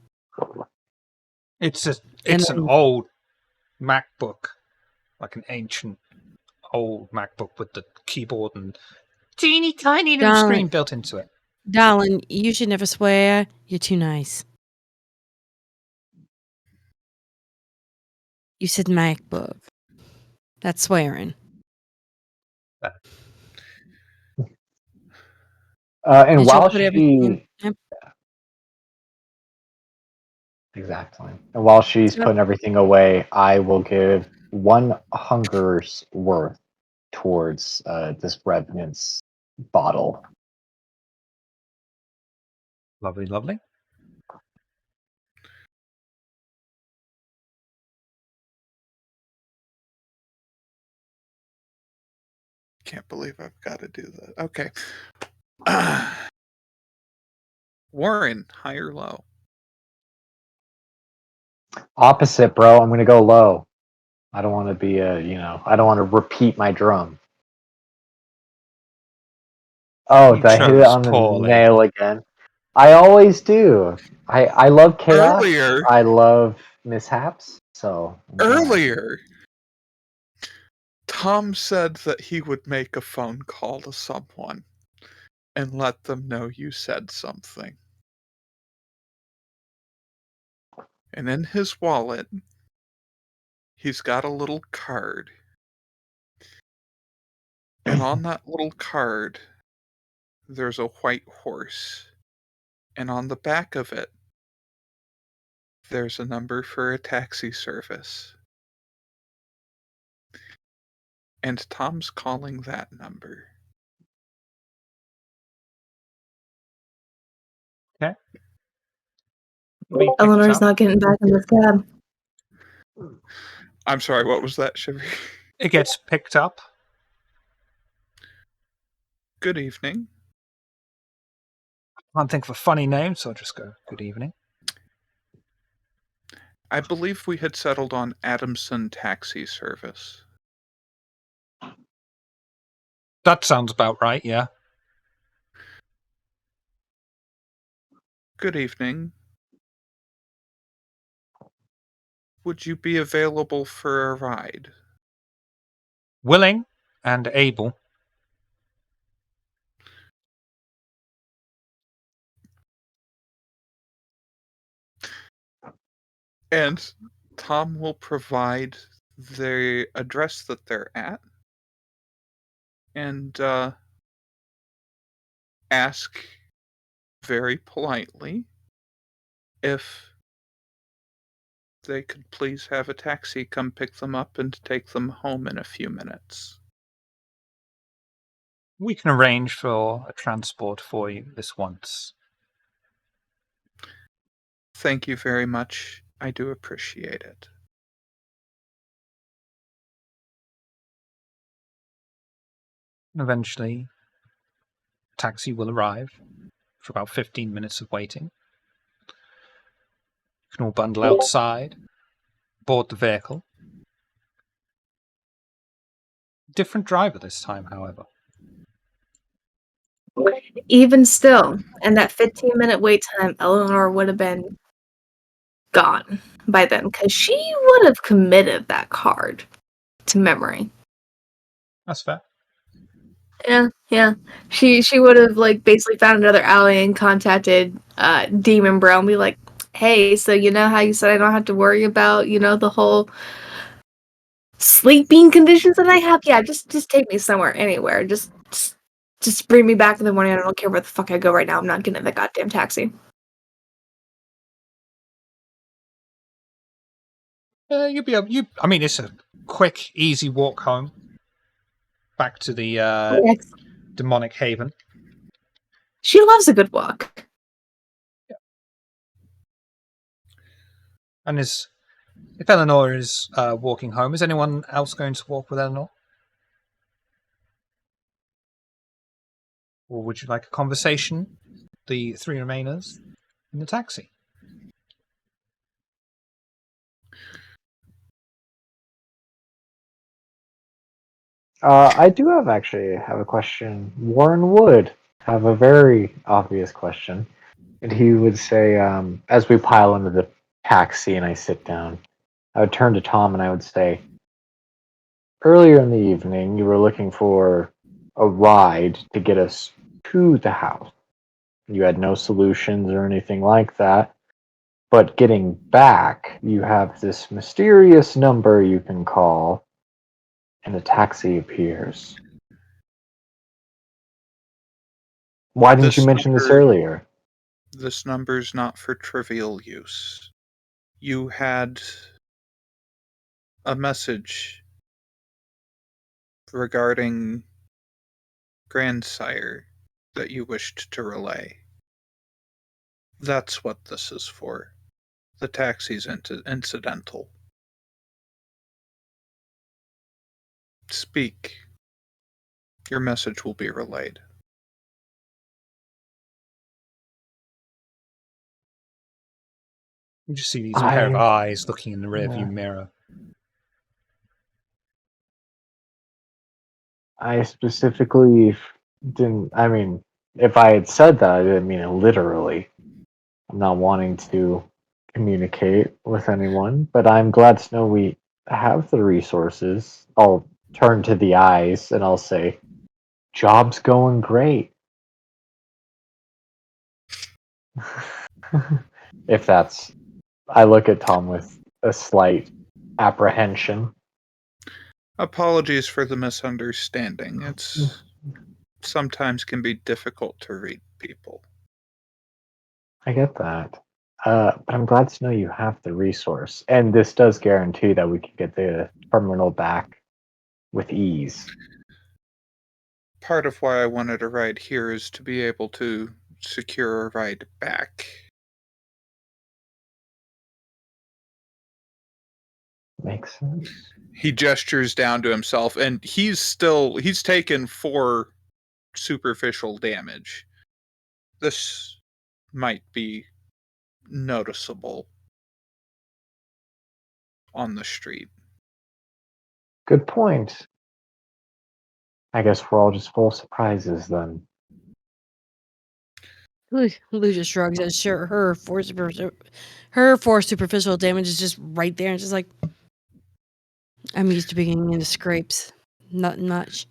It's an then- old MacBook, like an ancient old MacBook with the keyboard and teeny tiny little Darling. screen built into it. Darling, you should never swear. You're too nice. You said MacBook. That's swearing. And Did you while put everything in? she Yep. exactly, and while she's Yep. putting everything away, I will give 1 hunger's worth towards this revenant's bottle. Lovely, lovely. Can't believe I've got to do that. Okay. Warren, high or low? Opposite, bro. I'm gonna go low. I don't want to be I don't want to repeat my drum. Oh, You did I hit it chose on the poorly. nail again? I always do. I love chaos. Earlier. I love mishaps. So I'm glad. Earlier, Tom said that he would make a phone call to someone and let them know you said something. And in his wallet, he's got a little card. And on that little card, there's a white horse. And on the back of it, there's a number for a taxi service. And Tom's calling that number. Okay. It'll be picked Eleanor's up. not getting back in this cab. I'm sorry, what was that, Shiver? It gets picked up. Good evening. Can't think of a funny name, so I'll just go, good evening. I believe we had settled on Adamson Taxi Service. That sounds about right, yeah. Good evening. Would you be available for a ride? Willing and able. And Tom will provide the address that they're at and ask very politely if they could please have a taxi come pick them up and take them home in a few minutes. We can arrange for a transport for you this once. Thank you very much. I do appreciate it. And eventually, a taxi will arrive for about 15 minutes of waiting. You can all bundle outside. board the vehicle. Different driver this time, however. Even still, in that 15-minute wait time, Eleanor would have been gone by then because she would have committed that card to memory. That's fair. Yeah. She would have like basically found another alley and contacted Demon Bro and be like, "Hey, so you know how you said I don't have to worry about the whole sleeping conditions that I have? Yeah, just take me somewhere, anywhere. Just bring me back in the morning. I don't care where the fuck I go right now. I'm not getting in the goddamn taxi." You'll be able. I mean, it's a quick, easy walk home. Back to the Yes. demonic haven. She loves a good walk. And if Eleanor is walking home, is anyone else going to walk with Eleanor? Or would you like a conversation? The three remainers in the taxi. I do have a question. Warren would have a very obvious question, and he would say, as we pile into the taxi and I sit down, I would turn to Tom and I would say, earlier in the evening, you were looking for a ride to get us to the house. You had no solutions or anything like that. But getting back, you have this mysterious number you can call, and a taxi appears. Why didn't you mention this earlier? This number's not for trivial use. You had a message regarding grandsire that you wished to relay. That's what this is for. The taxi's incidental. Speak. Your message will be relayed. You just see these pair of eyes looking in the rearview mirror. I specifically didn't. I mean, if I had said that, I didn't mean it literally. I'm not wanting to communicate with anyone, but I'm glad to know we have the resources. I'll turn to the eyes and I'll say, "Job's going great." If that's, I look at Tom with a slight apprehension. Apologies for the misunderstanding. It's sometimes can be difficult to read people. I get that. But I'm glad to know you have the resource. And this does guarantee that we can get the terminal back with ease. Part of why I wanted a ride here is to be able to secure a ride back. Makes sense. He gestures down to himself, and he's taken 4 superficial damage. This might be noticeable on the street. Good point. I guess we're all just full surprises then. Lou just shrugs at her four superficial damage is just right there and just like, I'm used to being into scrapes. Not much.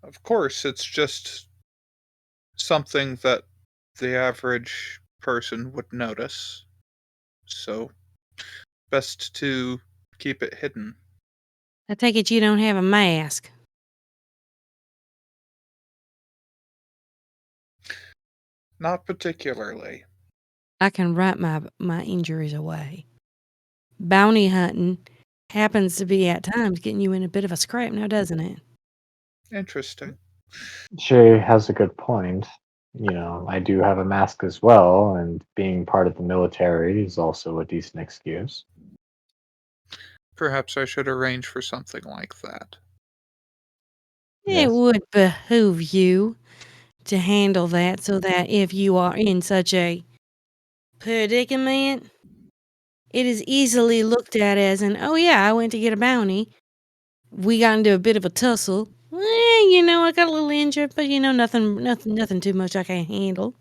Of course, it's just something that the average person would notice. So, best to keep it hidden. I take it you don't have a mask. Not particularly. I can write my injuries away. Bounty hunting happens to be at times getting you in a bit of a scrape now, doesn't it? Interesting. She has a good point. You know, I do have a mask as well, and being part of the military is also a decent excuse. Perhaps I should arrange for something like that. It would behoove you to handle that so that if you are in such a predicament, it is easily looked at as an, oh yeah, I went to get a bounty. We got into a bit of a tussle. I got a little injured, but nothing too much I can't handle.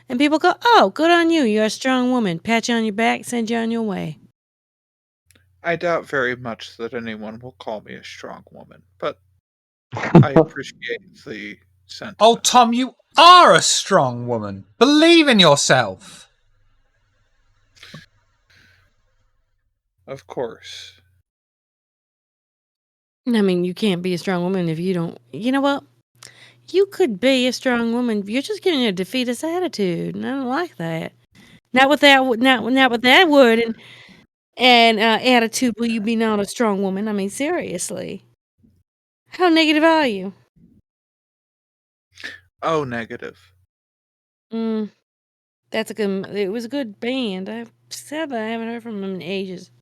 And people go, oh, good on you. You're a strong woman. Pat you on your back, send you on your way. I doubt very much that anyone will call me a strong woman, but I appreciate the sentiment. Oh, Tom, you are a strong woman. Believe in yourself. Of course. I mean, you can't be a strong woman if you don't. You know what? You could be a strong woman. You're just getting a defeatist attitude, and I don't like that. Not with that. Not with that word and attitude. Will you be not a strong woman? I mean, seriously. How negative are you? Oh, negative. That's a good. It was a good band. I've said that I haven't heard from them in ages.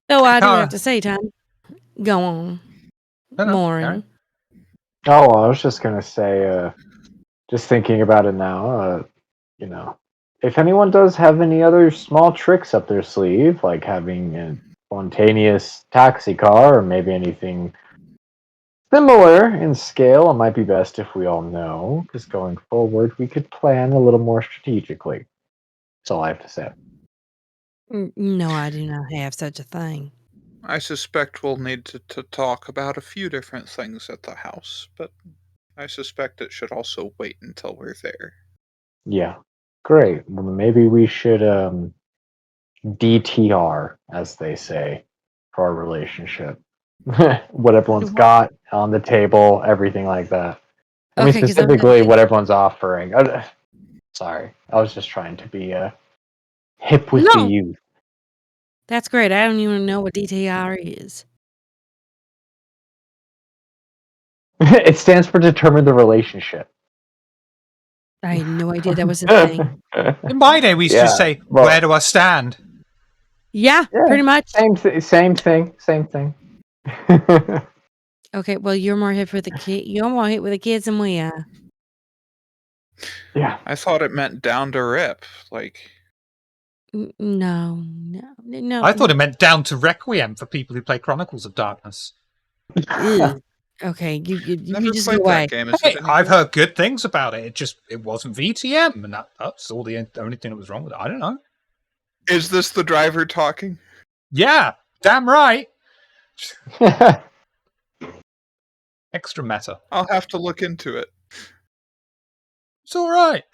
Though I do have to say, Tom, go on. No, Morin. Oh, I was just gonna say, just thinking about it now, if anyone does have any other small tricks up their sleeve, like having a spontaneous taxi car or maybe anything similar in scale, it might be best if we all know, because going forward, we could plan a little more strategically. That's all I have to say. No, I do not have such a thing. I suspect we'll need to talk about a few different things at the house, but I suspect it should also wait until we're there. Yeah, great. Well, maybe we should DTR, as they say, for our relationship. What everyone's got on the table, everything like that. I mean, Okay, 'cause specifically what everyone's offering. Sorry, I was just trying to be hip with the No. youth. That's great. I don't even know what DTR is. It stands for determine the relationship. I had no idea that was a thing. In my day, we used to just say, where do I stand? Yeah, pretty much. Same thing. Okay, well, you're more hip with the kid. You're more hip with the kids than we are. Yeah. I thought it meant down to rip, like. No. I thought it meant down to Requiem for people who play Chronicles of Darkness. Ew. Okay, you Never just played go that away. game. Is Hey, it any I've good? heard good things about it. It wasn't VTM, and that's all the only thing that was wrong with it. I don't know. Is this the driver talking? Yeah, damn right. Extra meta. I'll have to look into it. It's all right.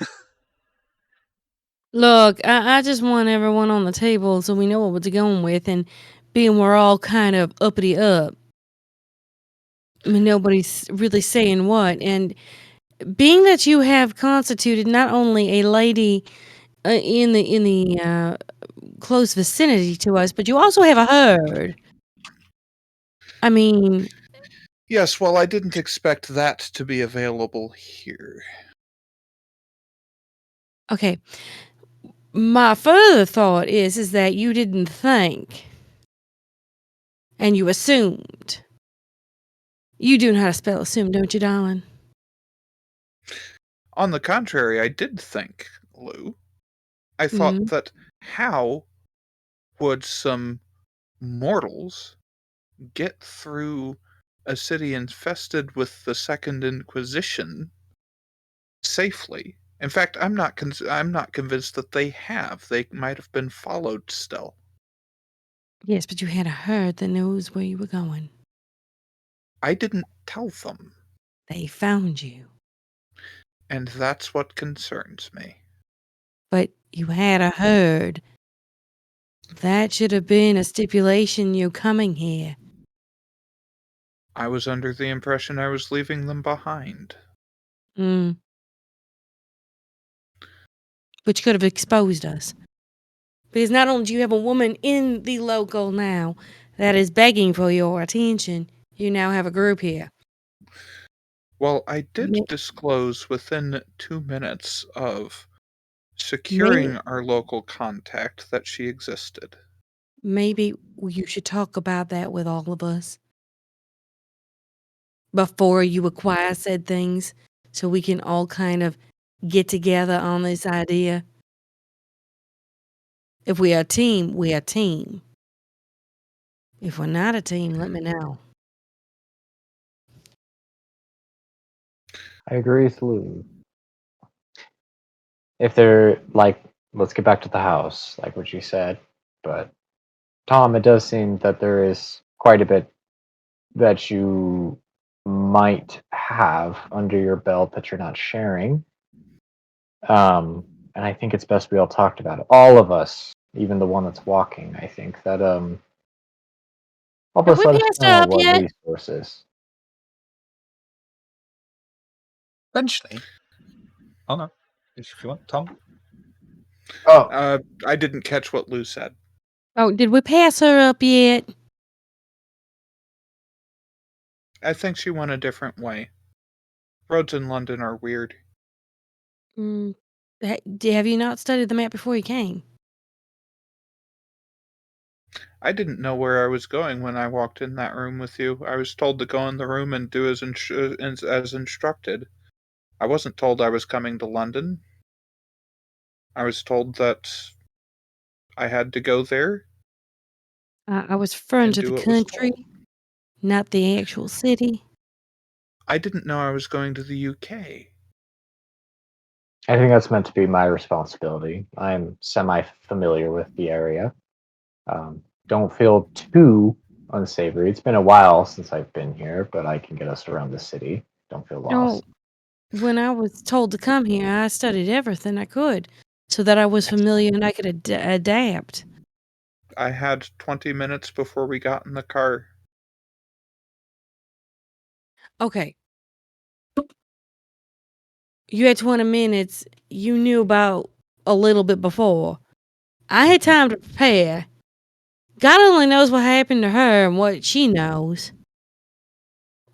Look, I just want everyone on the table so we know what we're going with, and being we're all kind of uppity up. I mean, nobody's really saying what, and being that you have constituted not only a lady in the close vicinity to us, but you also have a herd. I mean, Yes, well, I didn't expect that to be available here. okay. My further thought is that you didn't think, and you assumed. You do know how to spell assume, don't you, darling? On the contrary, I did think, Lou. I thought that how would some mortals get through a city infested with the Second Inquisition safely? In fact, I'm not convinced that they have. They might have been followed still. Yes, but you had a herd that knows where you were going. I didn't tell them. They found you. And that's what concerns me. But you had a herd. That should have been a stipulation you coming here. I was under the impression I was leaving them behind. Which could have exposed us. Because not only do you have a woman in the local now that is begging for your attention, you now have a group here. Well, I did disclose within 2 minutes of securing our local contact that she existed. Maybe you should talk about that with all of us before you acquire said things, so we can all kind of get together on this idea? If we are a team, we are a team. If we're not a team, let me know. I agree with Lou. If they're like, let's get back to the house, like what you said. But Tom, it does seem that there is quite a bit that you might have under your belt that you're not sharing. And I think it's best we all talked about it. All of us, even the one that's walking, I think that help Have us we let us passed know up what yet? resources. Eventually. Oh no. If you want, Tom. Oh, I didn't catch what Lou said. Oh, did we pass her up yet? I think she went a different way. Roads in London are weird. Mm, have you not studied the map before you came? I didn't know where I was going when I walked in that room with you. I was told to go in the room and do as instructed. I wasn't told I was coming to London. I was told that I had to go there I was referring and to the do what was country, told. not the actual city. I didn't know I was going to the UK. I think that's meant to be my responsibility. I'm semi-familiar with the area. Don't feel too unsavory. It's been a while since I've been here, but I can get us around the city. Don't feel Oh, lost. when I was told to come here, I studied everything I could so that I was familiar and I could adapt. I had 20 minutes before we got in the car. Okay. You had 20 minutes. You knew about a little bit before. I had time to prepare. God only knows what happened to her and what she knows.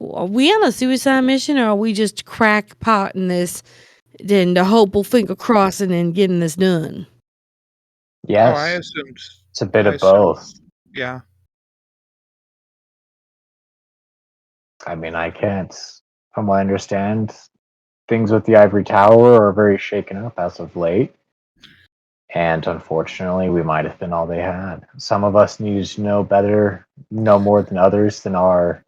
Are we on a suicide mission or are we just crackpotting this and the hopeful finger crossing and getting this done? Oh, I Yes, assumed. it's a bit I of assumed. both. Yeah. I mean, I can't, from what I understand, things with the Ivory Tower are very shaken up as of late. And unfortunately, we might have been all they had. Some of us needed to know better, know more than others than our,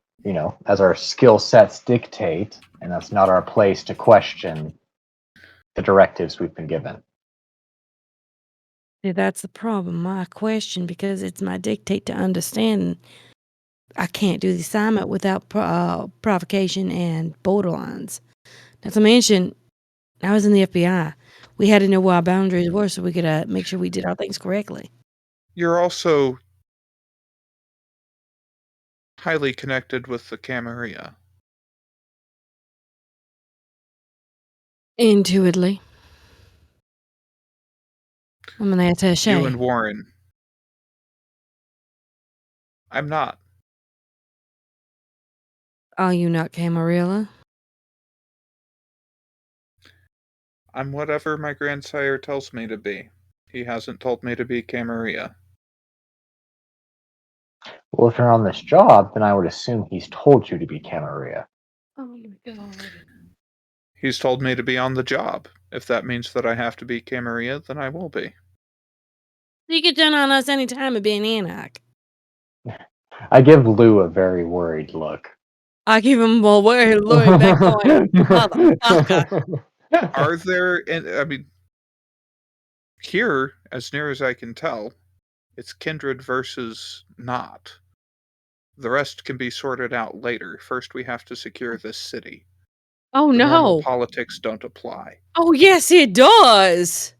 as our skill sets dictate. And that's not our place to question the directives we've been given. Yeah, that's the problem. My question, because it's my dictate to understand. I can't do the assignment without provocation and borderlines. Not to mention, I was in the FBI. We had to know where our boundaries were so we could make sure we did our things correctly. You're also highly connected with the Camarilla. Intuitively. I'm an You attaché. and Warren. I'm not. Are you not Camarilla? I'm whatever my grandsire tells me to be. He hasn't told me to be Camarilla. Well, if you're on this job, then I would assume he's told you to be Camarilla. Oh my god. He's told me to be on the job. If that means that I have to be Camarilla, then I will be. You could turn on us any time and be an anarch. I give Lou a very worried look. I give him a word looking back going, motherfucker. Are there, I mean, here, as near as I can tell, it's kindred versus not. The rest can be sorted out later. First, we have to secure this city. Oh The normal no. politics don't apply. Oh yes, it does.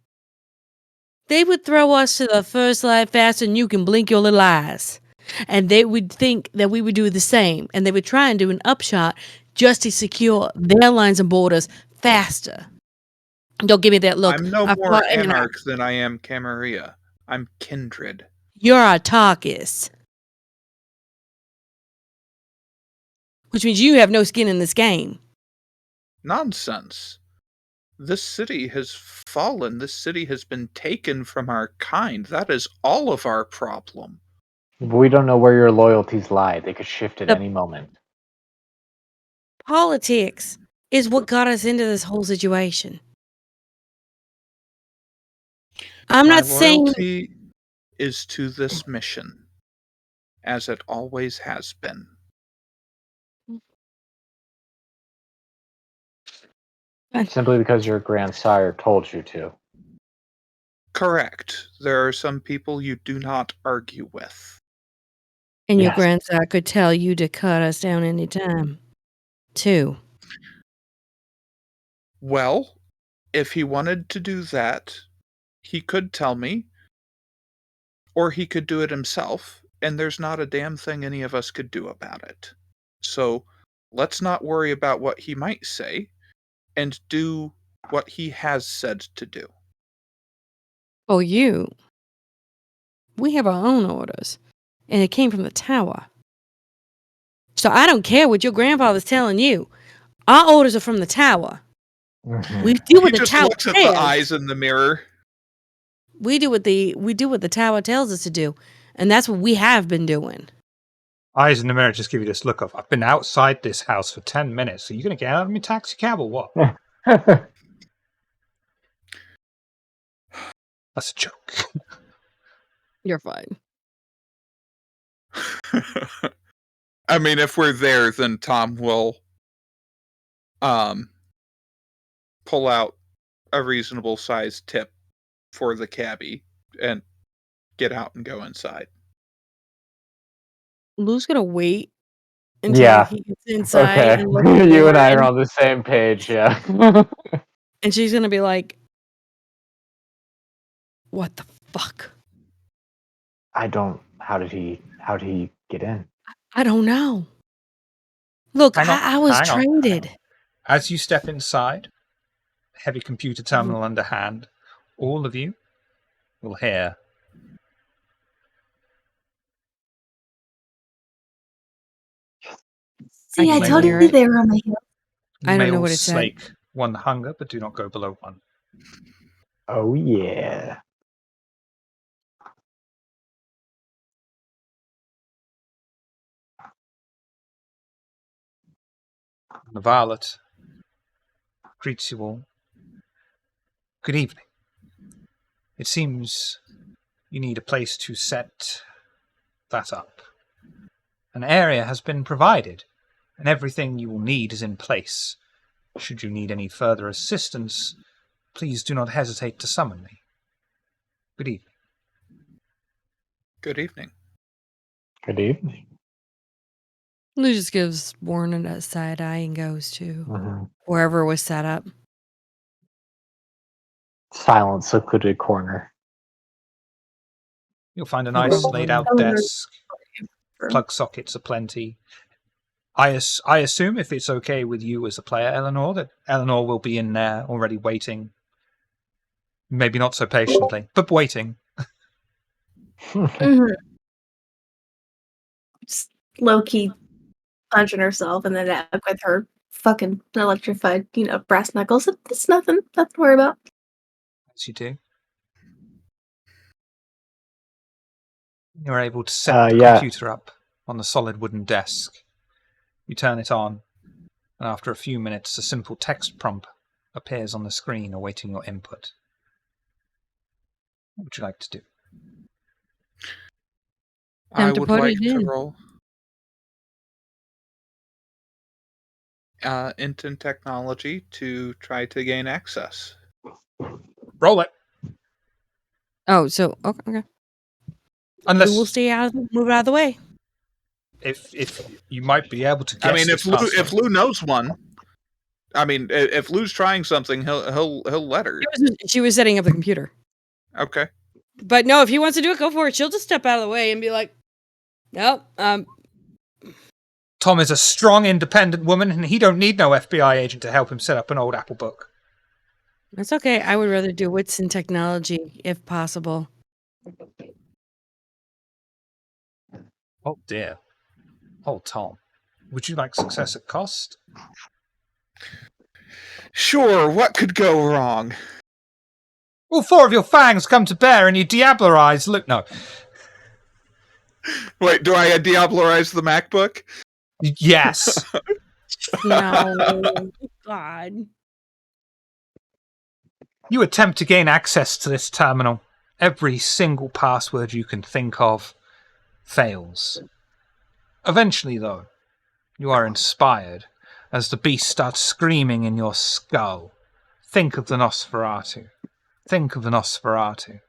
They would throw us to the Firstlight faster than you can blink your little eyes. And they would think that we would do the same. And they would try and do an upshot just to secure their lines and borders faster. Don't give me that look. I'm no I more fought anarch than I am Camarilla. I'm kindred. You're a Tarkus. Which means you have no skin in this game. Nonsense. This city has fallen. This city has been taken from our kind. That is all of our problem. We don't know where your loyalties lie. They could shift at The any moment. politics is what got us into this whole situation. I'm My not saying loyalty is to this mission, as it always has been. Simply because your grandsire told you to. Correct. There are some people you do not argue with. and your Yes. grandson could tell you to cut us down anytime, too. Well, if he wanted to do that, he could tell me, or he could do it himself, and there's not a damn thing any of us could do about it. So let's not worry about what he might say, and do what he has said to do. Oh, we have our own orders, and it came from the tower. So I don't care what your grandfather's telling you. Our orders are from the tower. Mhm. We do what He the just tower looks at the says. eyes in the mirror. We do what the tower tells us to do, and that's what we have been doing. Eyes in the mirror just give you this look of, I've been outside this house for 10 minutes. Are you going to get out of me taxi cab or what? That's a joke. You're fine. I mean, if we're there, then Tom will pull out a reasonable sized tip for the cabbie and get out and go inside. Lou's gonna wait until Yeah. he gets inside Okay. and looks at You and I are Lauren, on the same page, yeah. and she's gonna be like, "What the fuck? How did he get in? I don't know. Look, Hang on, I was hang on, traded." hang on. As you step inside, heavy computer terminal under hand, all of you will hear. See, I can't told hear you it. they were on my heel. I don't know Male what it said. slake 1 hunger, but do not go below 1. Oh yeah. The varlet greets you all. Good evening. It seems you need a place to set that up. An area has been provided, and everything you will need is in place. Should you need any further assistance, please do not hesitate to summon me. Good evening. Good evening. Good evening. Lou just gives Warren a side eye and goes to Mhm. wherever was set up. Silent, secluded corner. You'll find a nice laid-out desk. Plug sockets aplenty. I assume, if it's okay with you as a player, Eleanor, that Eleanor will be in there already waiting. Maybe not so patiently, but waiting. Mm-hmm. Just low key punching herself in the neck with her fucking electrified, brass knuckles. It's nothing to worry about. As you do. You're able to set the Yeah. computer up on the solid wooden desk. You turn it on, and after a few minutes, a simple text prompt appears on the screen awaiting your input. What would you like to do? Time I to would put like it to in. roll into technology to try to gain access. Roll it. Oh, so okay. Unless Lou will move out of the way. if you might be able to guess I mean, this if Lou knows one, I mean, if Lou's trying something, he'll let her. She was setting up the computer. Okay. But no, if he wants to do it, go for it. She'll just step out of the way and be like, "Nope, Tom is a strong, independent woman, and he don't need no FBI agent to help him set up an old Apple book. that's okay. I would rather do wits and technology if possible." Oh dear. Oh, Tom. Would you like success at cost? Sure, what could go wrong? All 4 of your fangs come to bear, and you diablerize Luke. No. Wait, do I diablerize the MacBook? Yes. No. God. You attempt to gain access to this terminal. Every single password you can think of fails. Eventually, though, you are inspired as the beast starts screaming in your skull. Think of the Nosferatu. Think of the Nosferatu.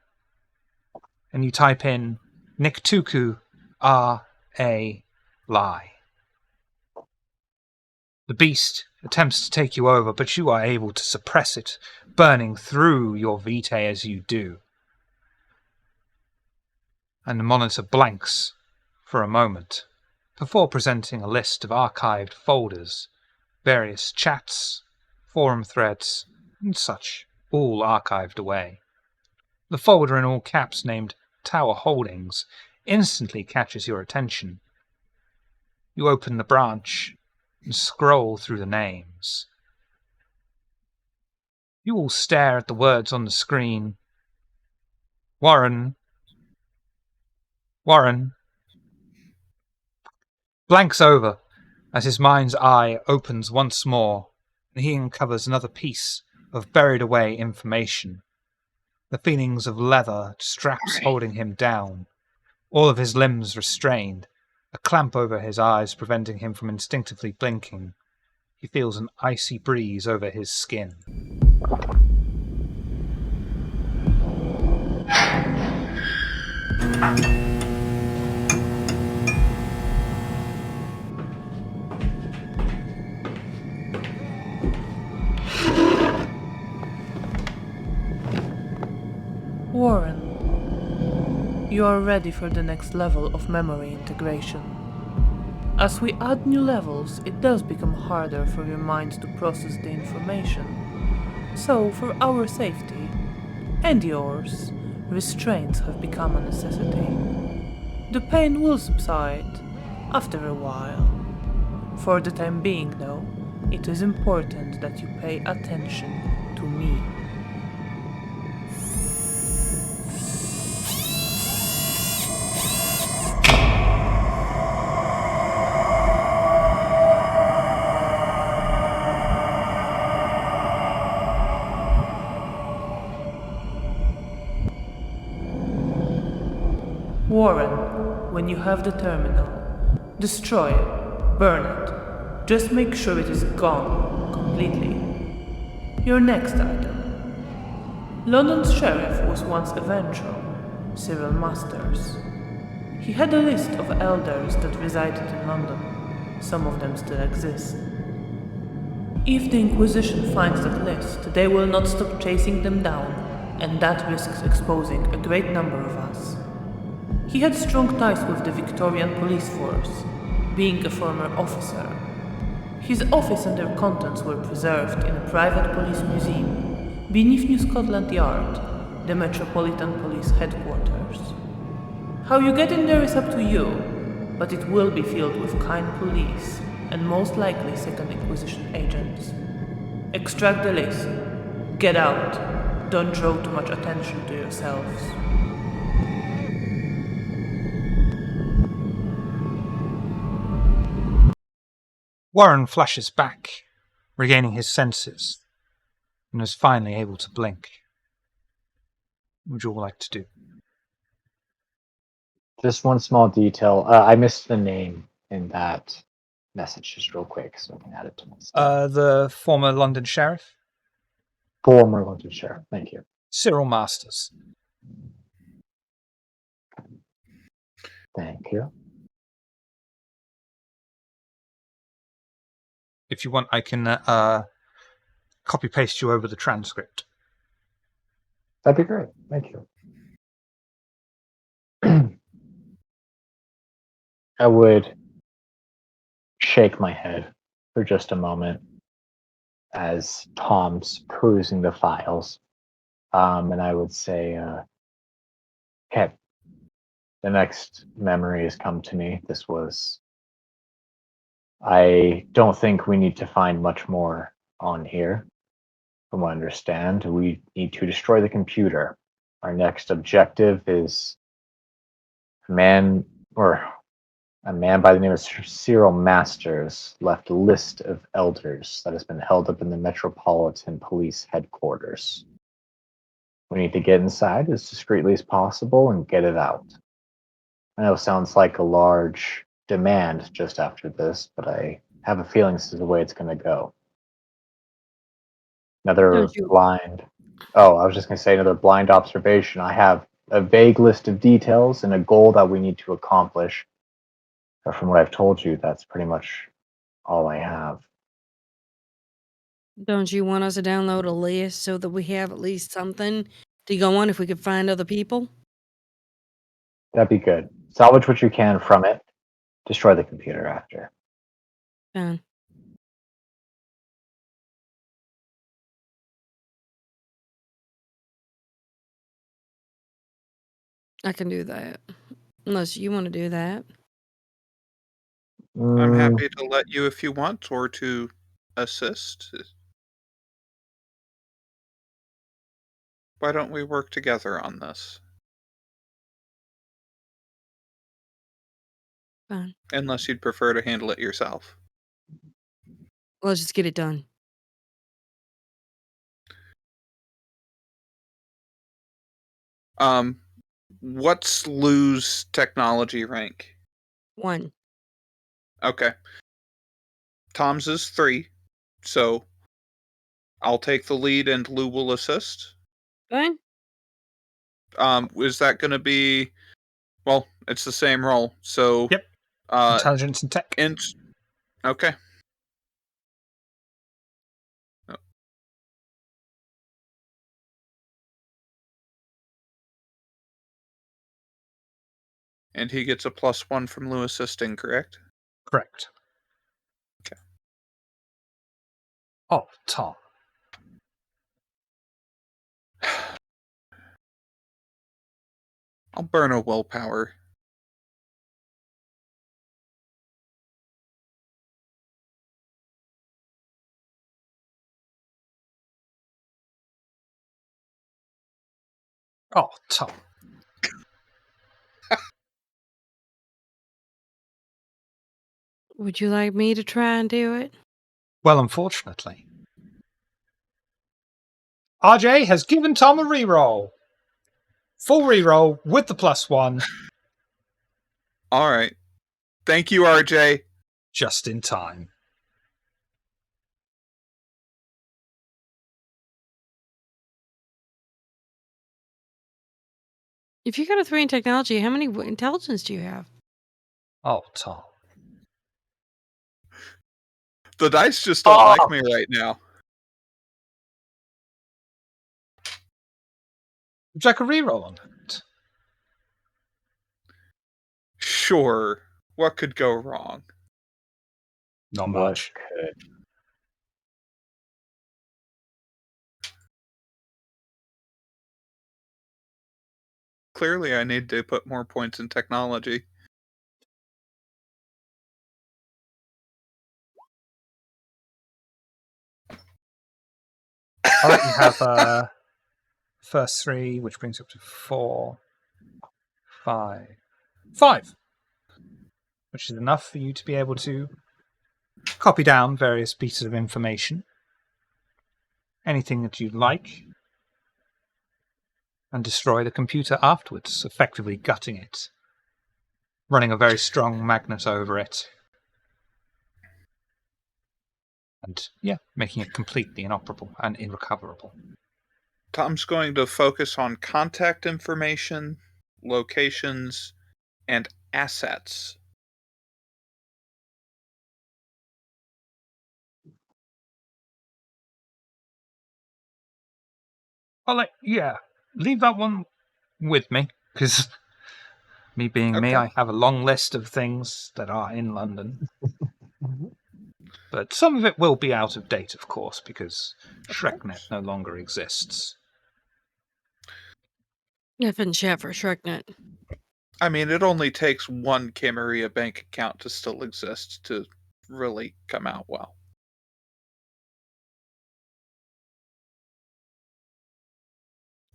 And you type in Niktuku R-A lie. The beast attempts to take you over, but you are able to suppress it, burning through your vitae as you do. And the monitor blanks for a moment before presenting a list of archived folders, various chats, forum threads, and such, all archived away. The folder in all caps named Tower Holdings instantly catches your attention. You open the branch and scroll through the names. You all stare at the words on the screen. Warren. Blanks over as his mind's eye opens once more and he uncovers another piece of buried away information. The feelings of leather straps holding him down, all of his limbs restrained, a clamp over his eyes preventing him from instinctively blinking. He feels an icy breeze over his skin. Warren, you are ready for the next level of memory integration. As we add new levels, it does become harder for your mind to process the information. So, for our safety, and yours, restraints have become a necessity. The pain will subside after a while. For the time being, though, it is important that you pay attention to me. Warren, when you have the terminal, destroy it, burn it. Just make sure it is gone completely. Your next item. London's sheriff was once a vengeful, Cyril Masters. He had a list of elders that resided in London. Some of them still exist. If the Inquisition finds that list, they will not stop chasing them down, and that risks exposing a great number of us. He had strong ties with the Victorian police force, being a former officer. His office and their contents were preserved in a private police museum beneath New Scotland Yard, the Metropolitan Police headquarters. How you get in there is up to you, but it will be filled with kind police and most likely Second Inquisition agents. Extract the list. Get out. Don't draw too much attention to yourselves. Warren flashes back, regaining his senses, and is finally able to blink. What would you all like to do? Just one small detail. I missed the name in that message, just real quick, so I can add it to my stuff. The former London sheriff, Former London Sheriff. Thank you. Cyril Masters. Thank you. If you want, I can copy paste you over the transcript. That'd be great. Thank you. I would shake my head for just a moment as Tom's perusing the files. And I would say, okay, the next memory has come to me. I don't think we need to find much more on here. From what I understand, we need to destroy the computer. Our next objective is A man by the name of Cyril Masters left a list of elders that has been held up in the Metropolitan Police headquarters. We need to get inside as discreetly as possible and get it out. I know it sounds like a large demand just after this, but I have a feeling this is the way it's going to go. Another Don't you- blind. Oh, I was just going to say another blind observation. I have a vague list of details and a goal that we need to accomplish. But from what I've told you, that's pretty much all I have. Don't you want us to download a list so that we have at least something to go on if we could find other people? That'd be good. Salvage what you can from it. Destroy the computer after. Fine. I can do that. Unless you want to do that. I'm Mm, happy to let you if you want, or to assist. Why don't we work together on this? Fine. Unless you'd prefer to handle it yourself. Let's just get it done. What's Lou's technology rank? 1. Okay. Tom's is 3, so I'll take the lead and Lou will assist. Fine. Is that going to be? Well, it's the same role. So. Yep. Intelligence and tech. Okay. Oh. And he gets a +1 from Lou assisting, correct? Correct. Okay. Oh, Tom. I'll burn a willpower. Oh, Tom. Would you like me to try and do it? Well, unfortunately, RJ has given Tom a reroll. Full reroll with the +1. All right. Thank you, RJ. Just in time. If you got a 3 in technology, how many intelligence do you have? Oh, Tom. The dice just don't like me right now. Would you like a reroll on that? Sure. What could go wrong? Not what much. could? Clearly, I need to put more points in technology. I'll let you have first 3, which brings you up to 4, 5. 5! Which is enough for you to be able to copy down various pieces of information. Anything that you like. And destroy the computer afterwards, effectively gutting it. Running a very strong magnet over it. And, yeah, making it completely inoperable and irrecoverable. Tom's going to focus on contact information, locations, and assets. Leave that one with me, because me being me, Okay. I have a long list of things that are in London. But some of it will be out of date, of course, because ShrekNet no longer exists. F and chat for ShrekNet. I mean, it only takes one Camarilla bank account to still exist to really come out well.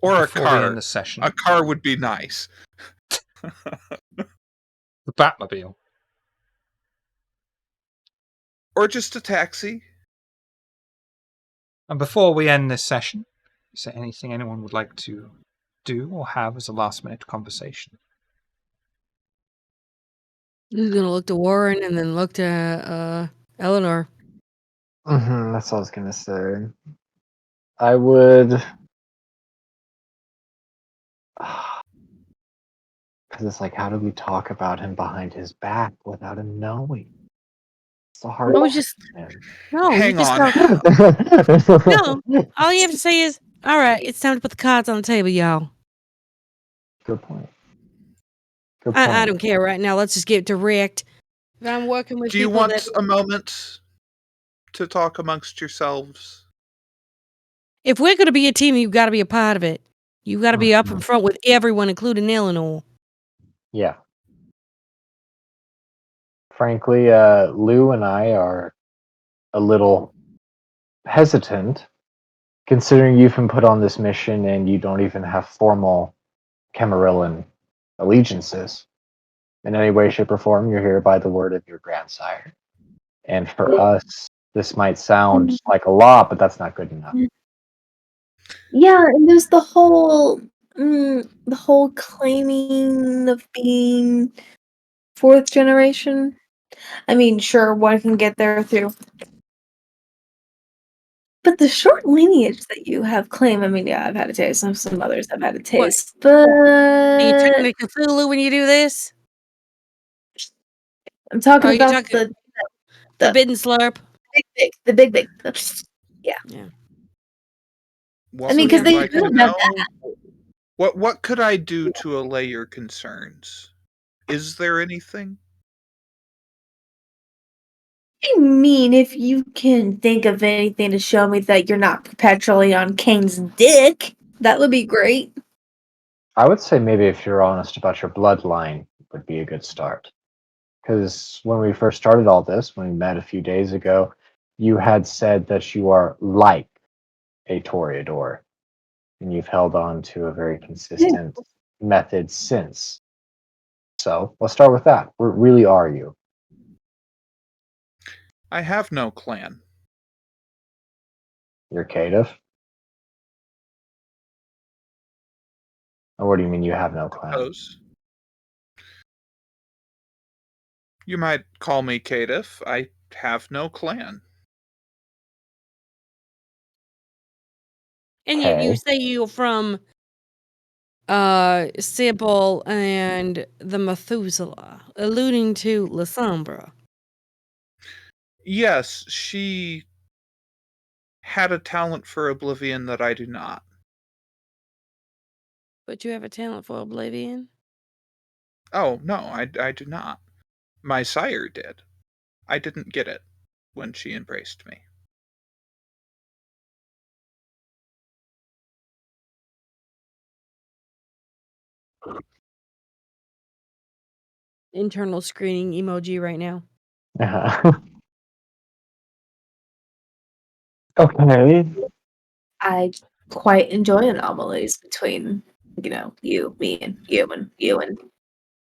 Or Before we end the session, A car would be nice. the Batmobile. Or just a taxi. And before we end this session, is there anything anyone would like to do or have as a last-minute conversation? Who's gonna look to Warren and then look to Eleanor? That's what I was gonna say. I would, because it's like, how do we talk about him behind his back without him knowing? It's a hard I was just question. no. You Hang just on. no. All you have to say is, "All right, it's time to put the cards on the table, y'all." Good point. Good point. I don't care right now. Let's just get direct. If I'm working with Do you people want that a moment to talk amongst yourselves? if we're gonna be a team, you've got to be a part of it. You've got to be up in Mhm. front with everyone, including Eleanor. Yeah. Frankly, Lou and I are a little hesitant, considering you've been put on this mission and you don't even have formal Camarillan allegiances in any way, shape, or form. You're here by the word of your grandsire. And for us, this might sound like a lot, but that's not good enough. Yeah, and there's the whole claiming of being fourth generation. I mean, sure, one can get there through, but the short lineage that you have claim. I mean, yeah, I've had a taste. Some others have had a What? taste, Are you but talking to Cthulhu when you do this? I'm Or talking are you about talking the forbidden slurp? the big big. Yeah, Yeah. What I mean, would because you yeah. they like do to have know? that. What could I do to allay your concerns? Is there anything? I mean, if you can think of anything to show me that you're not perpetually on Kane's dick, that would be great. I would say maybe if you're honest about your bloodline would be a good start. Because when we first started all this, when we met a few days ago, you had said that you are like a Toreador, and you've held on to a very consistent method since. So let's start with that. Where really are you? I have no clan. You're caitiff? Or what do you mean you have no clan? Suppose. You might call me caitiff. I have no clan. And yet you Okay. say you're from Sybil and the Methuselah, alluding to Lasombra. Yes, she had a talent for oblivion that I do not. But you have a talent for oblivion? Oh, no, I do not. My sire did. I didn't get it when she embraced me. Internal screening emoji right now. Okay. I quite enjoy anomalies between, you, me, and you and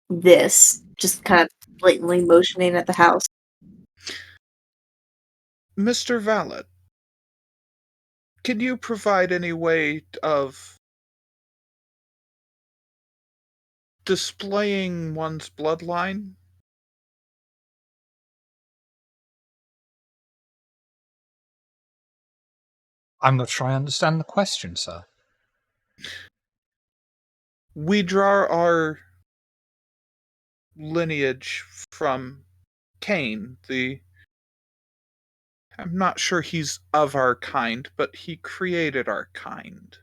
this. Just kind of blatantly motioning at the house. Mr. Valet, can you provide any way of displaying one's bloodline? I'm not sure I understand the question, sir. We draw our lineage from Cain, I'm not sure he's of our kind, but he created our kind.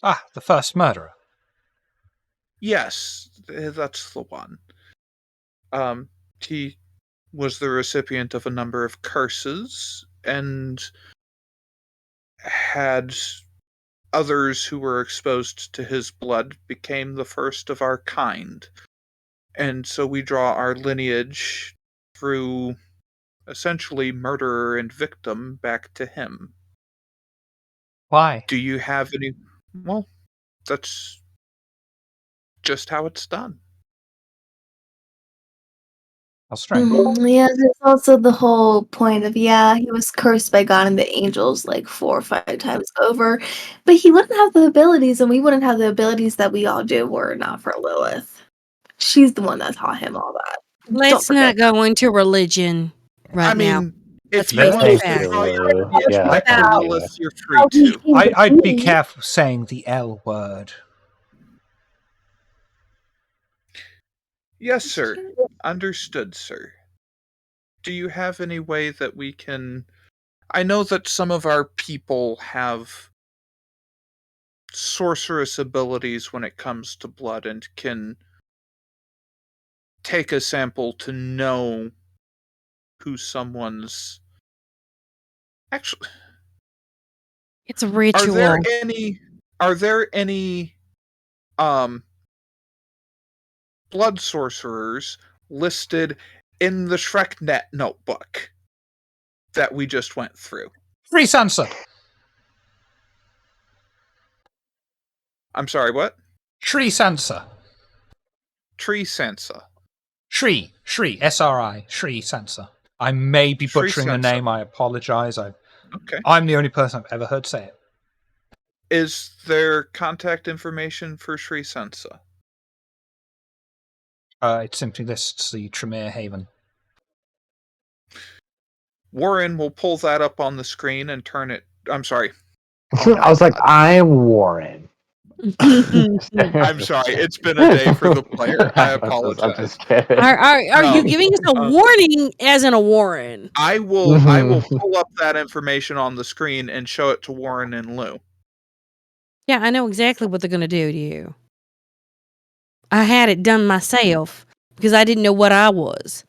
Ah, the first murderer. Yes, that's the one. He was the recipient of a number of curses and had others who were exposed to his blood became the first of our kind. And so we draw our lineage through essentially murderer and victim back to him. Why? Do you have any? Well, that's just how it's done. How strange. Yeah, there's also the whole point of, yeah, he was cursed by God and the angels like 4 or 5 times over, but he wouldn't have the abilities, and we wouldn't have the abilities that we all do were it not for Lilith. She's the one that taught him all that. Don't Let's forget not go into religion right I now. mean, Let's if you face want the Thank to you, facts. draw your Lou. lineage Yeah, back to thank you. Lilith, you're free how he to. came to I'd be be. careful saying the L word. Yes, sir. Understood, sir. Do you have any way that we can... I know that some of our people have sorceress abilities when it comes to blood and can take a sample to know who someone's... Actually, It's a are there ritual. any um blood sorcerers listed in the ShrekNet notebook that we just went through? Free Sansa. I'm sorry, what? Shri Sansa. Tree Sansa. Shri. S-R-I. Shri Sansa. I may be Shri butchering the Sansa. name. I apologize. Okay. I'm the only person I've ever heard say it. Is there contact information for Shri Sansa? It simply lists the Tremere Haven. Warren will pull that up on the screen and turn it... I'm sorry. I was like, I'm Warren. I'm sorry. It's been a day for the player. I I'm apologize. just kidding. Are No, you giving us a warning as in a Warren? I will pull up that information on the screen and show it to Warren and Lou. Yeah, I know exactly what they're going to do to you. I had it done myself because I didn't know what I was.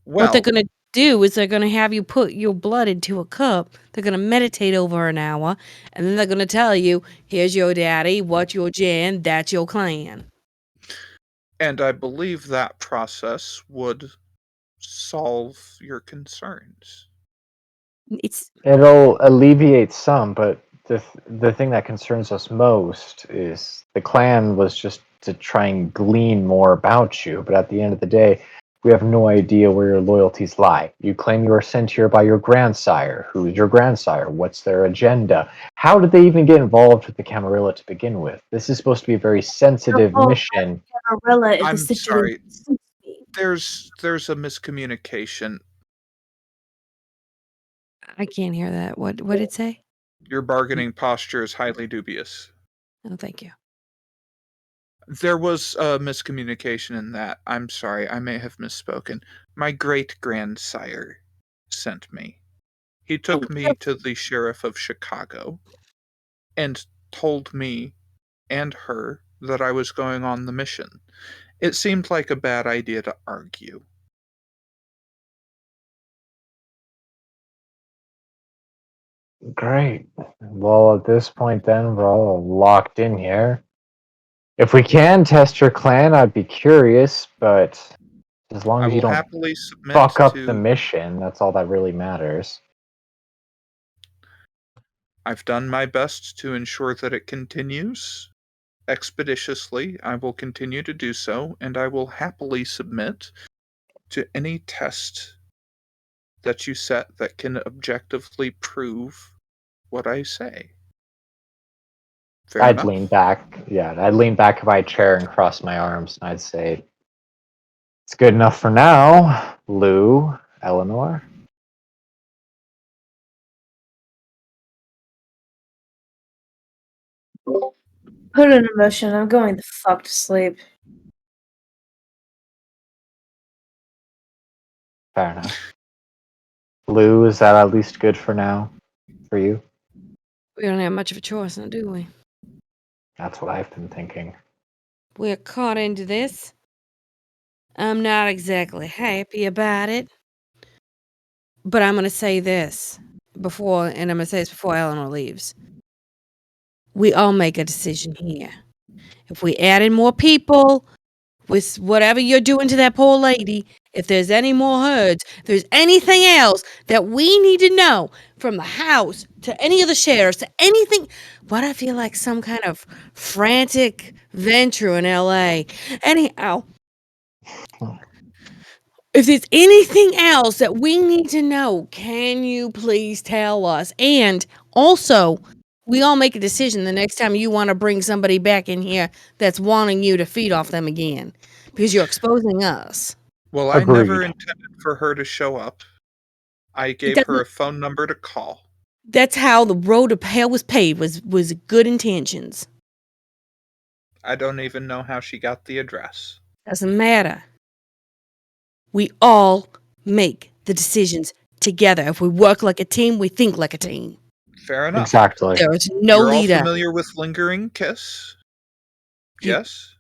What they're Well, going to do is they're going to have you put your blood into a cup. They're going to meditate over an hour, and then they're going to tell you, here's your daddy, what's your gen, that's your clan. and I believe that process would solve your concerns. It'll alleviate some, but the thing that concerns us most is the clan was just to try and glean more about you, but at the end of the day, we have no idea where your loyalties lie. You claim you were sent here by your grandsire. Who's your grandsire? What's their agenda? How did they even get involved with the Camarilla to begin with? This is supposed to be a very sensitive mission. Camarilla if the I'm situation sorry. suits me. There's a miscommunication. I can't hear that. What did it say? Your bargaining posture is highly dubious. Oh, thank you. There was a miscommunication in that. I'm sorry, I may have misspoken. My great-grandsire sent me. He took me to the sheriff of Chicago and told me and her that I was going on the mission. It seemed like a bad idea to argue. Great. Well, at this point, then, we're all locked in here. If we can test your clan, I'd be curious, but as long I as you will don't happily submit fuck up to... the mission, that's all that really matters. I've done my best to ensure that it continues expeditiously. I will continue to do so, and I will happily submit to any test that you set that can objectively prove what I say. Fair I'd enough? lean back. Yeah, I'd lean back in my chair and cross my arms, and I'd say, it's good enough for now, Lou, Eleanor. Put it in motion. I'm going the fuck to sleep. Fair enough. Lou, is that at least good for now for you? We don't have much of a choice now, do we? That's what I've been thinking. We're caught into this. I'm not exactly happy about it. But I'm going to say this before, and I'm going to say this before Eleanor leaves. We all make a decision here. If we add in more people with whatever you're doing to that poor lady, if there's any more herds, if there's anything else that we need to know from the house to any of the sheriffs to anything, what I feel like some kind of frantic venture in LA. Anyhow, If there's anything else that we need to know, can you please tell us? And also, we all make a decision the next time you want to bring somebody back in here that's wanting you to feed off them again, because you're exposing us. Well, I never Agreed. intended for her to show up. I gave doesn't- her a phone number to call. That's how the road to hell was paved, was good intentions. I don't even know how she got the address. Doesn't matter. We all make the decisions together. If we work like a team, we think like a team. Fair enough. Exactly. There is no You're leader. all familiar with Lingering Kiss? You- Yes?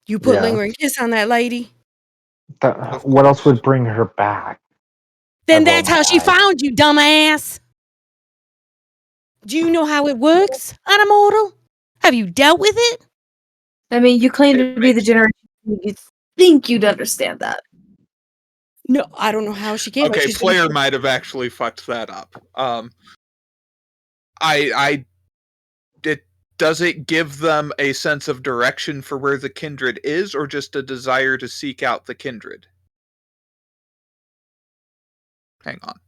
You put Yeah. lingering kiss on that lady, Of What else course. would bring her back? then Everyone that's how she died. found you, dumbass. Do you know how it works, Unimortal? Have you dealt with it? I mean, you claim It to be the makes- generation. You'd think you'd understand that. No, I don't know how she came. Okay, Player might have actually fucked that up. Does it give them a sense of direction for where the kindred is, or just a desire to seek out the kindred? Hang on.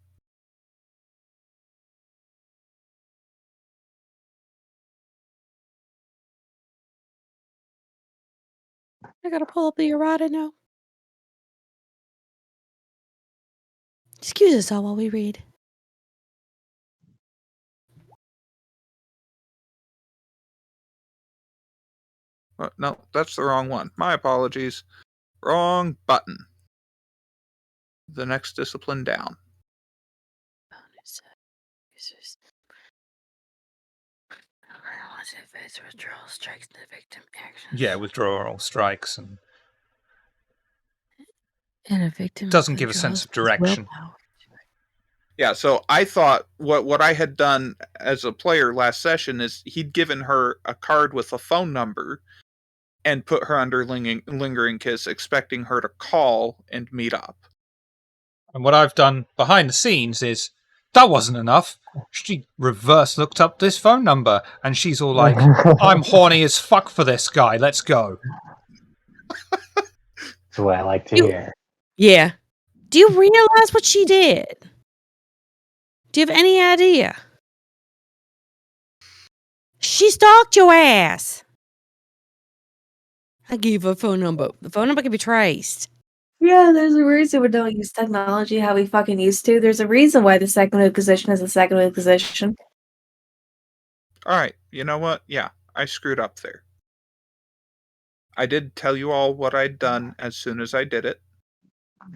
I gotta pull up the errata now. Excuse us all while we read. No, that's the wrong one. My apologies. Wrong button. The next discipline down. Yeah, withdrawal strikes and a victim doesn't give a sense of direction. Yeah, so I thought what I had done as a player last session is he'd given her a card with a phone number and put her under Lingering Kiss, expecting her to call and meet up. And what I've done behind the scenes is, that wasn't enough. She reverse looked up this phone number, and she's all like, I'm horny as fuck for this guy, let's go. That's what I like to You- hear. Yeah. Do you realize what she did? Do you have any idea? She stalked your ass. I gave her a phone number. The phone number can be traced. Yeah, there's a reason we don't use technology how we fucking used to. There's a reason why the second Inquisition is the second Inquisition. Alright, you know what? Yeah, I screwed up there. I did tell you all what I'd done as soon as I did it.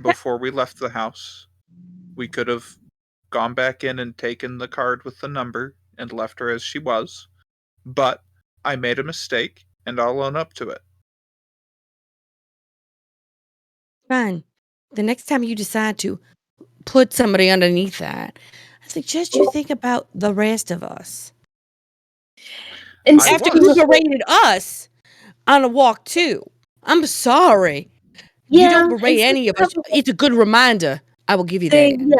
Before we left the house. We could have gone back in and taken the card with the number and left her as she was. But I made a mistake, and I'll own up to it. Fine. The next time you decide to put somebody underneath that, I suggest you think about the rest of us. And I After was. you berated us on a walk too. I'm sorry. You don't berate any of us. It's a good reminder. I will give you that. Yeah,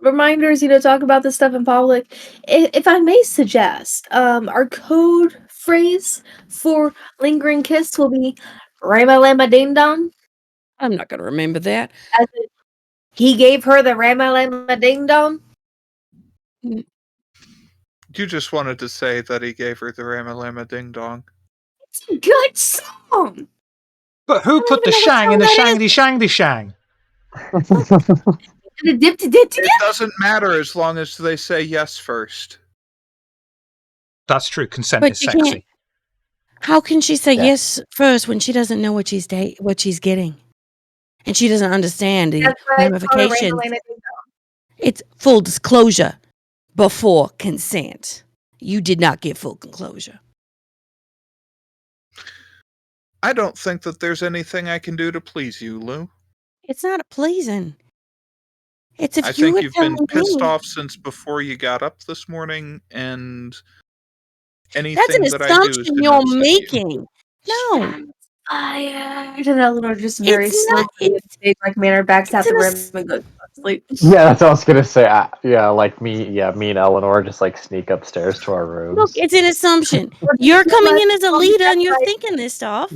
reminders, talk about this stuff in public. If I may suggest, our code phrase for lingering kiss will be Rama Lama Ding Dong. I'm not going to remember that. As in, he gave her the Rama Lama Ding Dong. You just wanted to say that he gave her the Rama Lama Ding Dong. It's a good song. But who put the even know what shang in the song that shangdy shang? The dip to dip to It dip. doesn't matter as long as they say yes first. That's true, consent But is you sexy. can't- How can she say Yeah. yes first when she doesn't know what she's getting? And she doesn't understand the That's why it's called a Rama ramifications. Lama Ding Dong. It's full disclosure before consent. You did not get full disclosure. I don't think that there's anything I can do to please you, Lou. It's not pleasing. It's if I you think were you've been telling pissed me- off since before you got up this morning, and anything That's an that I do is assumption gonna you're upset you. making. No, Fired. And Eleanor just very It's not- slowly, in a big manner, backs out it's the an room ass- and goes to sleep. Yeah, that's what I was gonna say. Me and Eleanor just like sneak upstairs to our rooms. look, it's an assumption. You're coming in as a leader and you're thinking this stuff.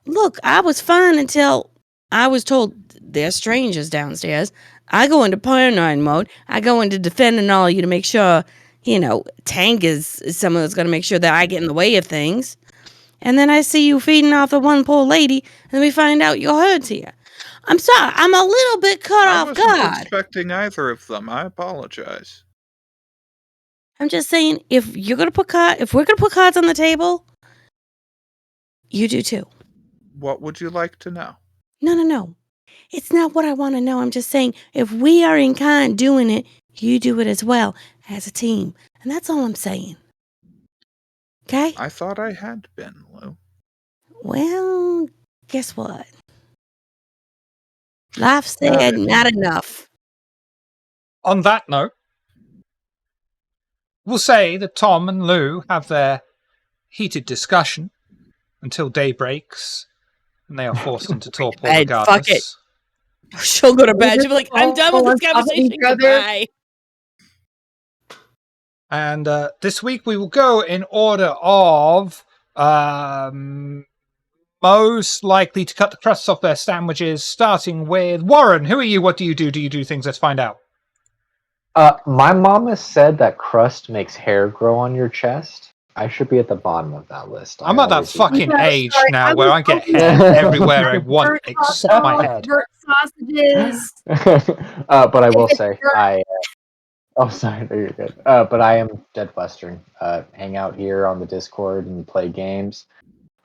Look, I was fine until I was told there's strangers downstairs. I go into paranoid mode. I go into defending all of you to make sure, Tank is someone that's going to make sure that I get in the way of things. And then I see you feeding off the one poor lady, and we find out your herd's here. I'm sorry, I'm a little bit caught I off wasn't guard. expecting either of them. I apologize. I'm just saying, if we're gonna put cards on the table, you do too. What would you like to know? No. It's not what I want to know. I'm just saying, if we are in kind doing it, you do it as well as a team. And that's all I'm saying. Okay? I thought I had been, Lou. Well, guess what? Life Not said it. not enough. On that note, we'll say that Tom and Lou have their heated discussion until day breaks, and they are forced into torpor Bed, fuck regardless. She'll go to bed. She'll be like, I'm done with All this on top of conversation. each other. Goodbye. And this week we will go in order of most likely to cut the crusts off their sandwiches, starting with Warren. Who are you? What do you do? Do you do things? Let's find out. My mama said that crust makes hair grow on your chest. I should be at the bottom of that list. I'm at that always eat- fucking Yeah, age sorry, now I where was I get hoping hair that- everywhere I want Burnt except hot my dog, head. burnt sausages. but I will say, oh, sorry, no, you're good. But I am dead Western. Hang out here on the Discord and play games.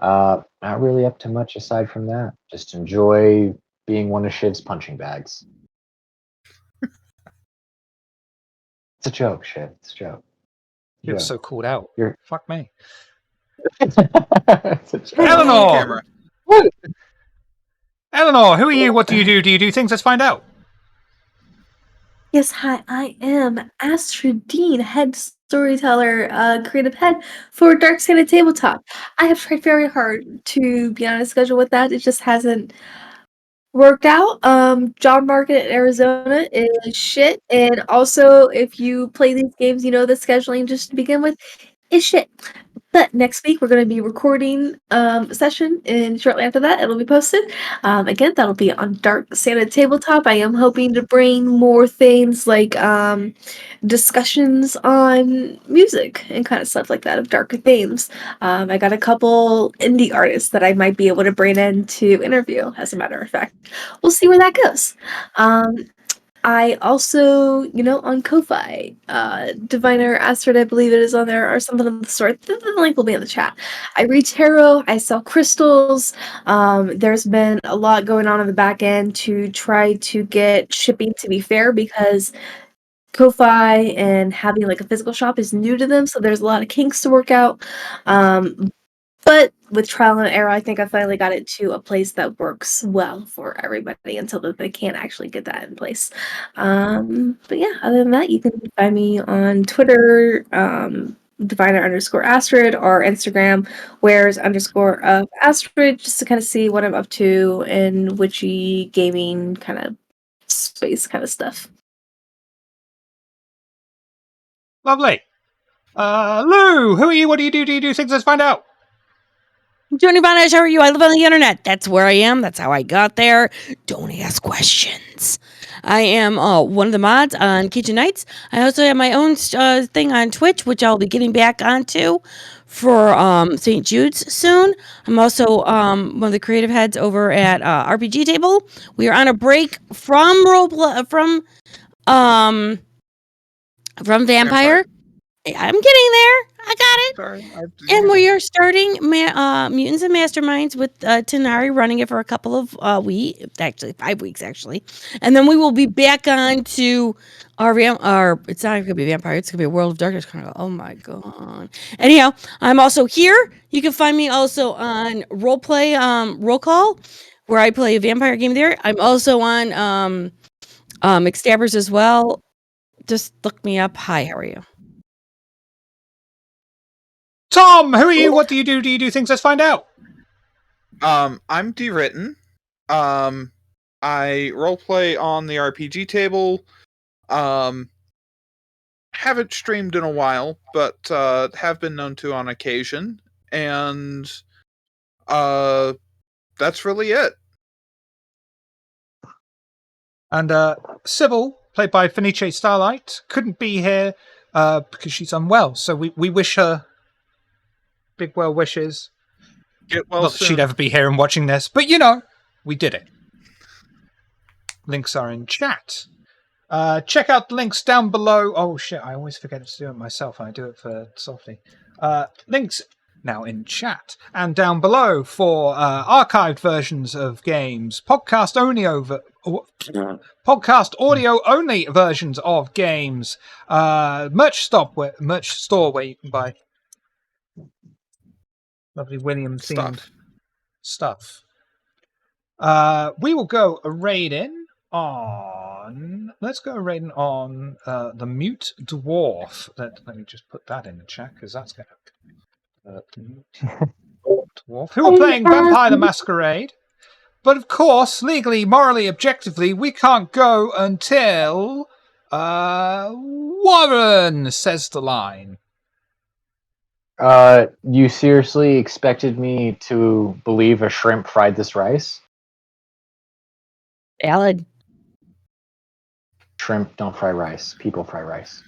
Not really up to much aside from that. Just enjoy being one of Shiv's punching bags. It's a joke, Shiv. It's a joke. You're so called out. You're- Fuck me. It's a joke. Eleanor! Camera. Eleanor, who are you? What do you do? Do you do things? Let's find out. Yes, hi, I am Astrid Dean, head storyteller, creative head for Dark Side of Tabletop. I have tried very hard to be on a schedule with that. It just hasn't worked out. Job market in Arizona is shit. And also, if you play these games, you know the scheduling just to begin with is shit. But next week we're going to be recording a session, and shortly after that it'll be posted. Again, that'll be on Dark Santa Tabletop. I am hoping to bring more things like discussions on music and kind of stuff like that of darker themes. I got a couple indie artists that I might be able to bring in to interview, as a matter of fact. We'll see where that goes. I also, on Ko-Fi, Diviner Astrid, I believe it is on there, or something of the sort. The link will be in the chat. I read tarot, I sell crystals. There's been a lot going on the back end to try to get shipping to be fair, because Ko-Fi and having like a physical shop is new to them, so there's a lot of kinks to work out. But with trial and error, I think I finally got it to a place that works well for everybody until they can't actually get that in place. But yeah, other than that, you can find me on Twitter, Diviner_Astrid, or Instagram, where's_Astrid, just to kind of see what I'm up to in witchy gaming kind of space kind of stuff. Lovely. Lou, who are you? What do you do? Do you do things? Let's find out. Joni Bonish, how are you? I live on the internet. That's where I am. That's how I got there. Don't ask questions. I am one of the mods on Kitchen Nights. I also have my own thing on Twitch, which I'll be getting back onto for St. Jude's soon. I'm also one of the creative heads over at RPG Table. We are on a break from Vampire. I'm getting there. I got it. Sorry. And we are starting Mutants and Masterminds with Tanari running it for a couple of weeks, actually 5 weeks, actually. And then we will be back on to our it's not going to be Vampire, it's going to be a World of Darkness. Oh my God. Anyhow, I'm also here. You can find me also on Roleplay Roll Call, where I play a vampire game there. I'm also on McStabbers as well. Just look me up. Hi, how are you? Tom, who are you? What do you do? Do you do things? Let's find out. I'm DeWritten. I roleplay on the RPG Table. Haven't streamed in a while, but have been known to on occasion. And that's really it. And Sybil, played by Fenice Starlight, couldn't be here because she's unwell. So we wish her big well wishes. Get well Not that soon. she'd ever be here and watching this, but we did it. Links are in chat. Check out the links down below. Oh shit, I always forget to do it myself. I do it for softly. Links now in chat and down below for archived versions of games, podcast audio only versions of games, merch store where you can buy lovely William themed stuff. We will go a raiding on. Let's go a raiding on the Mute Dwarf. Let me just put that in the chat because that's going to. Dwarf, who are playing Vampire the Masquerade. But of course, legally, morally, objectively, we can't go until Warren says the line. You seriously expected me to believe a shrimp fried this rice? Valid. Shrimp don't fry rice. People fry rice.